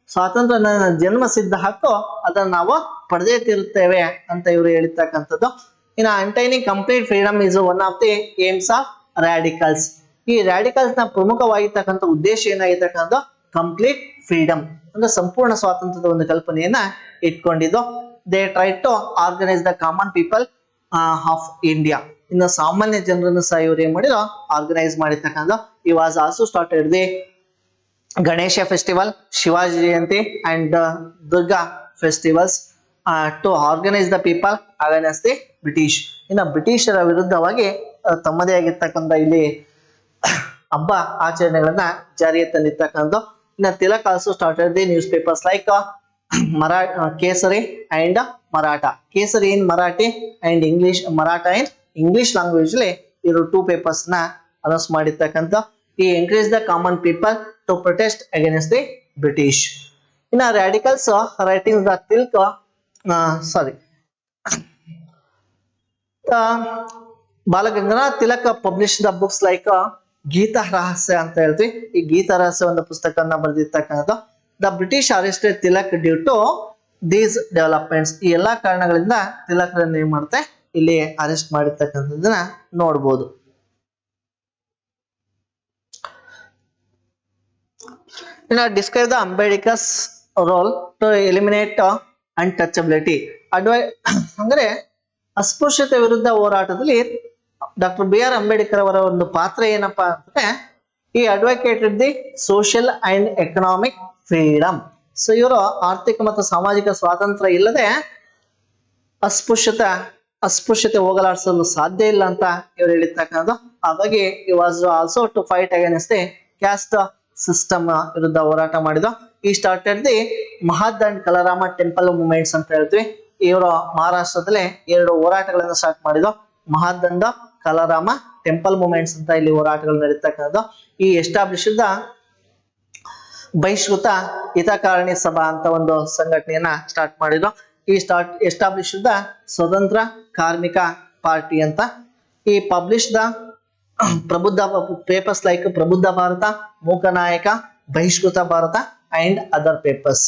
ಸ್ವಾತಂತ್ರ್ಯ ನನ್ನ ಜನ್ಮ ಸಿದ್ಧ ಹಕ್ಕು, ಅದನ್ನು ನಾವು ಪಡೆದೇ ತಿರುತ್ತೇವೆ ಅಂತ ಇವರು ಹೇಳಿರ್ತಕ್ಕಂಥದ್ದು. ಇನ್ನು attaining complete freedom is one of the aims of radicals. ಈ ರಾಡಿಕಲ್ಸ್ ನ ಪ್ರಮುಖವಾಗಿರ್ತಕ್ಕಂಥ ಉದ್ದೇಶ ಏನಾಗಿರ್ತಕ್ಕಂಥ ಕಂಪ್ಲೀಟ್ ಫ್ರೀಡಮ್ ಅಂದ್ರೆ ಸಂಪೂರ್ಣ ಸ್ವಾತಂತ್ರ್ಯದ ಒಂದು ಕಲ್ಪನೆಯನ್ನ ಇಟ್ಕೊಂಡಿದ್ದು. They try to organise the common people of India, ಇನ್ನು ಸಾಮಾನ್ಯ ಜನರನ್ನು ಸಹ ಇವರು ಏನ್ ಮಾಡಿದ್ರು, ಆರ್ಗನೈಸ್ ಮಾಡಿರ್ತಕ್ಕಂಥ. ಈ was also started the Ganesha festival, Shivaji Jayanti and Durga festivals to organise the people against the British. ಇನ್ನು ಬ್ರಿಟಿಷರ ವಿರುದ್ಧವಾಗಿ ತಮ್ಮದೇ ಆಗಿರ್ತಕ್ಕಂಥ ಇಲ್ಲಿ ಹಬ್ಬ ಆಚರಣೆಗಳನ್ನ ಜಾರಿಗೆ ತಂದಿರ್ತಕ್ಕಂಥ. ಇನ್ನು Tilak also started the newspapers like Kesari and Maratha. Kesari in Marathi and English, Maratha in English language ಅಲ್ಲಿ ಇವರು 2 ಪೇಪರ್ಸ್ ನ ಅನೌನ್ಸ್ ಮಾಡಿರ್ತಕ್ಕಂಥ. ಈ encourage the common people to protest against the British. ಇನ್ನು radicals writing the Tilak Balagangadhara Tilak publish the books like Gita Rahasya ಅಂತ ಹೇಳ್ತೀವಿ. ಈ ಗೀತಾ ರಹಸ್ಯ ಒಂದು ಪುಸ್ತಕವನ್ನ ಬರೆದಿರ್ತಕ್ಕಂಥದ್ದು. The British arrested Tilak due to these developments. ಈ ಎಲ್ಲಾ ಕಾರಣಗಳಿಂದ ತಿಲಕ್ರನ್ನ ಏನ್ ಮಾಡುತ್ತೆ, ಇಲ್ಲಿ ಅರೆಸ್ಟ್ ಮಾಡಿರ್ತಕ್ಕಂಥದ್ದನ್ನ ನೋಡ್ಬೋದು. ಇನ್ನು describe the Ambedkar's role to eliminate untouchability. ಅಂದ್ರೆ ಅಸ್ಪೃಶ್ಯತೆ ವಿರುದ್ಧ ಹೋರಾಟದಲ್ಲಿ ಡಾಕ್ಟರ್ BR ಅಂಬೇಡ್ಕರ್ ಅವರ ಒಂದು ಪಾತ್ರ ಏನಪ್ಪಾ ಅಂದ್ರೆ, ಈ advocated the social and economic freedom. So ಇವರು ಆರ್ಥಿಕ ಮತ್ತು ಸಾಮಾಜಿಕ ಸ್ವಾತಂತ್ರ್ಯ ಇಲ್ಲದೆ ಅಸ್ಪೃಶ್ಯತೆ ಹೋಗಲಾಡಿಸಲು ಸಾಧ್ಯ ಇಲ್ಲ ಅಂತ ಇವರು ಹೇಳಿರ್ತಕ್ಕಂಥ. ಹಾಗಾಗಿ ಈ was also to fight against the caste system ವಿರುದ್ಧ ಹೋರಾಟ ಮಾಡಿದ. ಈ started the Mahad and Kalaram temple movements ಅಂತ ಹೇಳ್ತೀವಿ. ಇವರು ಮಹಾರಾಷ್ಟ್ರದಲ್ಲಿ 2 ಹೋರಾಟಗಳನ್ನು ಸ್ಟಾರ್ಟ್ ಮಾಡಿದ್ರು, Mahad and Kalaram temple movements ಅಂತ ಇಲ್ಲಿ ಹೋರಾಟಗಳು ನಡೀತಕ್ಕಂಥದ್ದು. ಈ ಎಸ್ಟಾಬ್ಲಿಷ್ ದ ಬಹಿಷ್ಕೃತ ಹಿತಕಾರಣಿ ಸಭಾ ಅಂತ ಒಂದು ಸಂಘಟನೆಯನ್ನ ಸ್ಟಾರ್ಟ್ ಮಾಡಿದ್ರು. ಈ ಎಸ್ಟಾಬ್ಲಿಷ್ ದ ಸ್ವತಂತ್ರ ಕಾರ್ಮಿಕ ಪಾರ್ಟಿ ಅಂತ. ಈ publish the Prabuddha papers like Prabuddha Bharat, Mooknayak, Bahishkrit Bharat and other papers.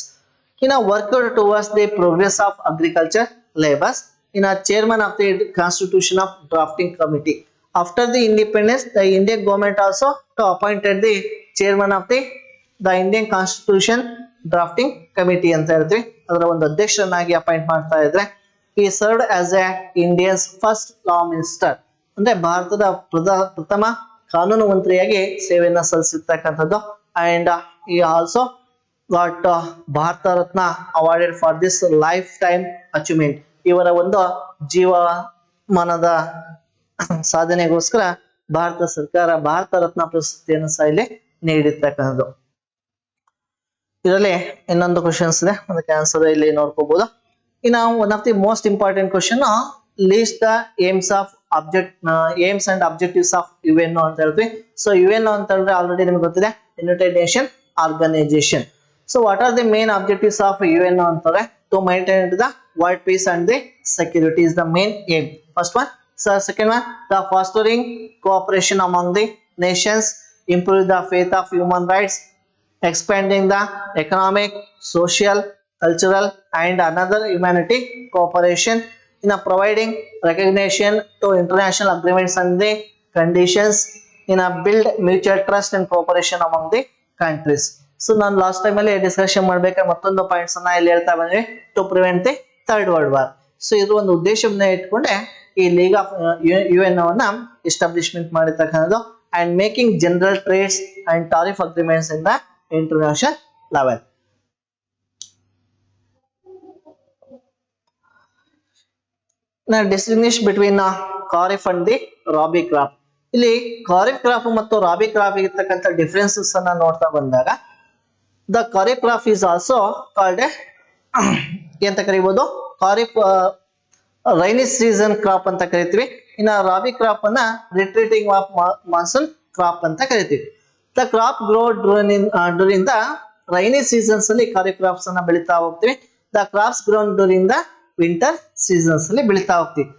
ಇನ್ನು worked towards the progress of agriculture labours. ಇನ್ನು chairman of the constitution of drafting committee. After the independence the Indian government also to appointed the chairman of the Indian constitution drafting committee ಅಂತ ಹೇಳ್ತೀವಿ. ಅದರ ಒಂದು ಅಧ್ಯಕ್ಷರನ್ನಾಗಿ ಅಪಾಯಿಂಟ್ ಮಾಡ್ತಾ ಇದ್ರೆ. ಈ served as a Indians first law minister, ಅಂದ್ರೆ ಭಾರತದ ಪ್ರಥಮ ಕಾನೂನು ಮಂತ್ರಿಯಾಗಿ ಸೇವೆಯನ್ನ ಸಲ್ಲಿಸಿರ್ತಕ್ಕಂಥದ್ದು. ಅಂಡ್ ಈ also got Bharat Ratna awarded for this life time achievement. ಇವರ ಒಂದು ಜೀವಮಾನದ ಸಾಧನೆಗೋಸ್ಕರ ಭಾರತ ಸರ್ಕಾರ ಭಾರತ ರತ್ನ ಪ್ರಶಸ್ತಿಯನ್ನು ಸಹ ಇಲ್ಲಿ ನೀಡಿರ್ತಕ್ಕಂಥದ್ದು. ಇದರಲ್ಲಿ ಇನ್ನೊಂದು ಕ್ವಶನ್ಸ್ ಇದೆ, ಅದಕ್ಕೆ ಆನ್ಸರ್ ಇಲ್ಲಿ ನೋಡ್ಕೋಬಹುದು. ಇನ್ನು one of the most important question, list the aims and objectives of UNO ಅಂತ ಹೇಳ್ತೀವಿ. ಸೊ UNO ಅಂತ ಹೇಳಿದ್ರೆ ಆಲ್ರೆಡಿ ನಿಮ್ಗೆ ಗೊತ್ತಿದೆ, United Nation Organisation. So what are the main objectives of UNO ಅಂತಾರೆ? To maintain the world peace and the security is the main aim. First one. So second one, the fostering cooperation among the nations, improve the faith of human rights, expanding the economic, social, cultural and another humanity cooperation, in providing recognition to international agreements and the conditions, in build mutual trust and cooperation among the countries. So ನಾನು ಲಾಸ್ಟ್ ಟೈಮ್ ಅಲ್ಲಿ ಡಿಸ್ಕಷನ್ ಮಾಡ್ಬೇಕಾದ್ರೆ ಮತ್ತೊಂದು ಪಾಯಿಂಟ್ಸ್ ಅನ್ನ ಇಲ್ಲಿ ಹೇಳ್ತಾ ಬಂದ್ವಿ, to prevent the third world war. So ಇದು ಒಂದು ಉದ್ದೇಶವನ್ನ ಇಟ್ಕೊಂಡೆ ಈ ಲೀಗ್ ಆಫ್ UN ಅವನ್ನ ಎಸ್ಟಾಬ್ಲಿಷ್ಮೆಂಟ್ ಮಾಡಿರ್ತಕ್ಕಂಥದ್ದು, and making general trades and tariff agreements in the international level. Now distinguish between kharif and the rabi crop. ಇಲ್ಲಿ ಖಾರಿಫ್ ಕ್ರಾಪ್ ಮತ್ತು ರಾಬಿ ಕ್ರಾಪ್ ಇರ್ತಕ್ಕಂಥ ಡಿಫರೆನ್ಸಸ್ ಅನ್ನ ನೋಡ್ತಾ ಬಂದಾಗ, the kharif crop is also called ಅಂತ ಕರಿಬಹುದು, ಖಾರಿಫ್ ರೈನಿ ಸೀಸನ್ ಕ್ರಾಪ್ ಅಂತ ಕರಿತೀವಿ. ಇನ್ನ ರಾಬಿ ಕ್ರಾಪ್ ಅನ್ನ ರಿಟ್ರೀಟಿಂಗ್ ಆಫ್ ಮಾನ್ಸೂನ್ ಕ್ರಾಪ್ ಅಂತ ಕರಿತೀವಿ. The crop grow during the rainy seasons ಅಲ್ಲಿ ಖಾರಿಫ್ ಕ್ರಾಪ್ಸ್ ಅನ್ನ ಬೆಳಿತಾ ಹೋಗ್ತೀವಿ. The crops grown during the winter seasons ಅಲ್ಲಿ ಬೆಳಿತಾ ಹೋಗ್ತೀವಿ.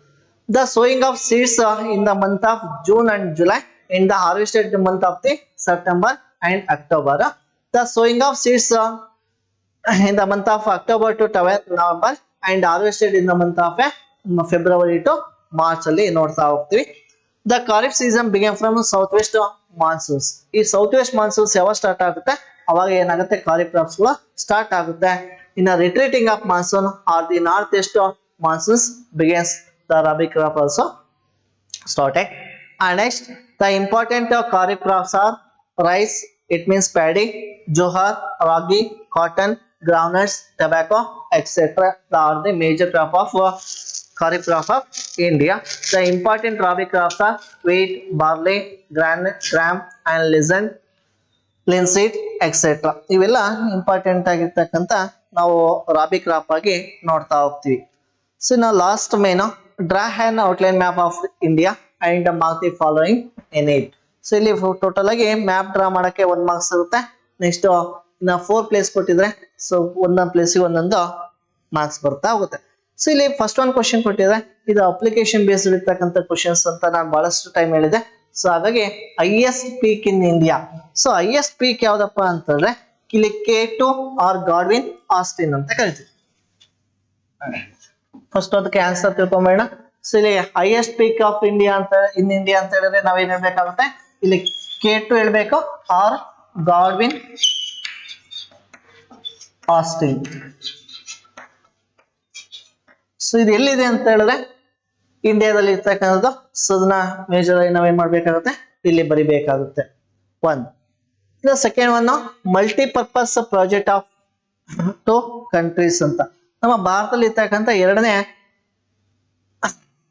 The sowing of seeds in the month of June and July, in the harvested the month of the September and October. The sowing of seeds in the month of October to November and harvested in the month of February to March ಅಲ್ಲಿ ನೋಡ್ತಾ ಹೋಗ್ತೀವಿ. The Kharif season began from southwest monsoons. ಈ southwest monsoons ಯಾವಾಗ ಸ್ಟಾರ್ಟ್ ಆಗುತ್ತೆ ಅವಾಗ ಏನಾಗುತ್ತೆ, ಖಾರಿಫ್ ಕ್ರಾಪ್ಸ್ ಗಳು ಸ್ಟಾರ್ಟ್ ಆಗುತ್ತೆ. ಇನ್ನ ರಿಟ್ರೀಟಿಂಗ್ of monsoon R the north East monsoons begins, the rabi crop also started. And next, the important kharif crops are rice, it means paddy, johar, ragi, cotton, groundnuts, tobacco, etc. are the major crop of kharif crop of India. The important rabi crops are wheat, barley, gram and linseed, etc. ಇವೆಲ್ಲ ಇಂಪಾರ್ಟೆಂಟ್ ಆಗಿರ್ತಕ್ಕಂಥ ನಾವು ರಾಬಿ ಕ್ರಾಪ್ ಆಗಿ ನೋಡ್ತಾ ಹೋಗ್ತೀವಿ. ಸೊ ನಾವು last main draw an outline map of India and mark the following in it. So ಇಲ್ಲಿ ಟೋಟಲ್ ಆಗಿ ಮ್ಯಾಪ್ ಡ್ರಾ ಮಾಡಕ್ಕೆ 1 ಮಾರ್ಕ್ಸ್ ಇರುತ್ತೆ. ನೆಕ್ಸ್ಟ್ ಇನ್ನ 4 ಪ್ಲೇಸ್ ಕೊಟ್ಟಿದ್ರೆ, ಸೊ ಒಂದೊಂದು ಪ್ಲೇಸಿಗೆ ಒಂದೊಂದು ಮಾರ್ಕ್ಸ್ ಬರ್ತಾ ಹೋಗುತ್ತೆ. ಸೊ ಇಲ್ಲಿ ಫಸ್ಟ್ ಒಂದು ಕ್ವಶನ್ ಕೊಟ್ಟಿದ್ರೆ, ಇದು ಅಪ್ಲಿಕೇಶನ್ ಬೇಸ್ಡ್ ಇರ್ತಕ್ಕಂಥ ಕ್ವಶನ್ಸ್ ಅಂತ ನಾನು ಬಹಳಷ್ಟು ಟೈಮ್ ಹೇಳಿದೆ. ಸೊ ಹಾಗಾಗಿ ಹೈಯೆಸ್ಟ್ ಪೀಕ್ ಇನ್ ಇಂಡಿಯಾ. ಸೊ ಹೈಯೆಸ್ಟ್ ಪೀಕ್ ಯಾವ್ದಪ್ಪ ಅಂತಂದ್ರೆ ಇಲ್ಲಿ K2 ಆರ್ ಗಾಡ್ವಿನ್ ಆಸ್ಟಿನ್ ಅಂತ ಕರಿತೀವಿ. ಫಸ್ಟ್ ಅದಕ್ಕೆ ಆನ್ಸರ್ ತಿಳ್ಕೊಂಬೇಡ. ಸೊ ಇಲ್ಲಿ ಹೈಯೆಸ್ಟ್ ಪೀಕ್ ಆಫ್ ಇಂಡಿಯಾ ಅಂತ ಇಂಡಿಯಾ ಅಂತ ಹೇಳಿದ್ರೆ ನಾವೇನ್ ಹೇಳ್ಬೇಕಾಗುತ್ತೆ, ಇಲ್ಲಿ K2 ಹೇಳ್ಬೇಕು ಆರ್ ಗಾಡ್ವಿನ್ ಆಸ್ಟಿನ್. ಸೊ ಇದು ಎಲ್ಲಿದೆ ಅಂತ ಹೇಳಿದ್ರೆ ಇಂಡಿಯಾದಲ್ಲಿ ಇರ್ತಕ್ಕಂಥದ್ದು. ಸೊ ಅದನ್ನ ಮೇಜರ್ ಆಗಿ ನಾವೇನ್ ಮಾಡ್ಬೇಕಾಗುತ್ತೆ, ಇಲ್ಲಿ ಬರಿಬೇಕಾಗುತ್ತೆ. 1. ಇನ್ನು second one multipurpose project of 2 countries ಅಂತ. ನಮ್ಮ ಭಾರತದಲ್ಲಿ ಇರ್ತಕ್ಕಂಥ ಎರಡನೇ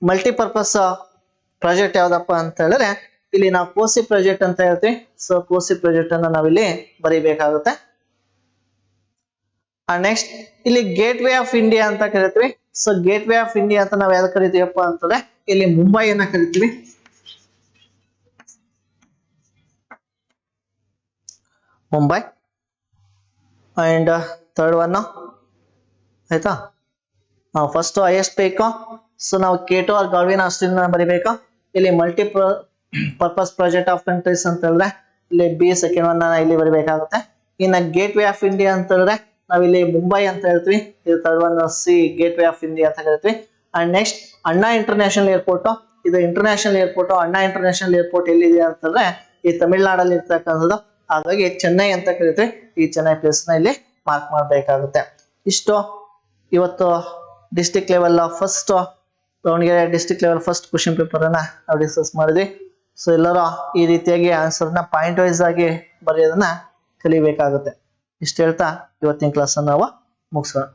ಮಲ್ಟಿಪರ್ಪಸ್ ಪ್ರಾಜೆಕ್ಟ್ ಯಾವ್ದಪ್ಪ ಅಂತ ಹೇಳಿದ್ರೆ ಇಲ್ಲಿ ನಾವು ಕೋಸಿ ಪ್ರಾಜೆಕ್ಟ್ ಅಂತ ಹೇಳ್ತೀವಿ. ಸೊ ಕೋಸಿ ಪ್ರಾಜೆಕ್ಟ್ ಅನ್ನ ನಾವಿಲ್ಲಿ ಬರಿಬೇಕಾಗುತ್ತೆ. ನೆಕ್ಸ್ಟ್ ಇಲ್ಲಿ ಗೇಟ್ ವೇ ಆಫ್ ಇಂಡಿಯಾ ಅಂತ ಕರಿತೀವಿ. So gate way of India ಅಂತ ನಾವ್ ಯಾವ್ದು ಕರಿತೀವಪ್ಪ ಅಂತಂದ್ರೆ ಇಲ್ಲಿ ಮುಂಬೈಯನ್ನ ಕರಿತೀವಿ. ಮುಂಬೈ. ಅಂಡ್ ಥರ್ಡ್ ಒನ್ ಆಯ್ತಾ, ಫಸ್ಟ್ ಹೈಯೆಸ್ಟ್ ಬೇಕು. ಸೊ ನಾವು K2 ಆರ್ ಗಾಡ್ವಿನ್ ಆಸ್ಟಿನ್ ಬರಿಬೇಕು. ಇಲ್ಲಿ ಮಲ್ಟಿಪರ್ಪಸ್ ಪ್ರಾಜೆಕ್ಟ್ ಆಫ್ ಕಂಟ್ರೀಸ್ ಅಂತ ಹೇಳಿದ್ರೆ ಇಲ್ಲಿ ಬಿ ಸೆಕೆಂಡ್ ಒನ್ ಇಲ್ಲಿ ಬರಿಬೇಕಾಗುತ್ತೆ. ಇನ್ನ ಗೇಟ್ ವೇ ಆಫ್ ಇಂಡಿಯಾ ಅಂತ ಹೇಳಿದ್ರೆ ನಾವಿಲ್ಲಿ ಮುಂಬೈ ಅಂತ ಹೇಳ್ತೀವಿ. ಇದು third one C gate way of India ಅಂತ ಕರಿತೀವಿ. ಅಂಡ್ ನೆಕ್ಸ್ಟ್ ಅಣ್ಣಾ ಇಂಟರ್ನ್ಯಾಷನಲ್ ಏರ್ಪೋರ್ಟ್. ಇದು ಇಂಟರ್ನ್ಯಾಷನಲ್ ಏರ್ಪೋರ್ಟ್. ಅಣ್ಣಾ ಇಂಟರ್ನ್ಯಾಷನಲ್ ಏರ್ಪೋರ್ಟ್ ಎಲ್ಲಿದೆ ಅಂತಂದ್ರೆ ಈ ತಮಿಳ್ನಾಡಲ್ಲಿ ಇರ್ತಕ್ಕಂಥದ್ದು. ಹಾಗಾಗಿ ಚೆನ್ನೈ ಅಂತ ಕರಿತೀವಿ. ಈ ಚೆನ್ನೈ ಪ್ಲೇಸ್ ನ ಇಲ್ಲಿ ಮಾರ್ಕ್ ಮಾಡಬೇಕಾಗುತ್ತೆ. ಇಷ್ಟು ಇವತ್ತು district level first Davanagere district level first question paper ಅನ್ನ ನಾವು ಡಿಸ್ಕಸ್ ಮಾಡಿದ್ವಿ. ಸೊ ಎಲ್ಲರೂ ಈ ರೀತಿಯಾಗಿ ಆನ್ಸರ್ನ ಪಾಯಿಂಟ್ ವೈಸ್ ಆಗಿ ಬರೆಯೋದನ್ನ ಕಲಿಬೇಕಾಗುತ್ತೆ. ಇಷ್ಟು ಹೇಳ್ತಾ ಇವತ್ತಿನ ಕ್ಲಾಸ್ ನಾವು ಮುಗಿಸೋಣ.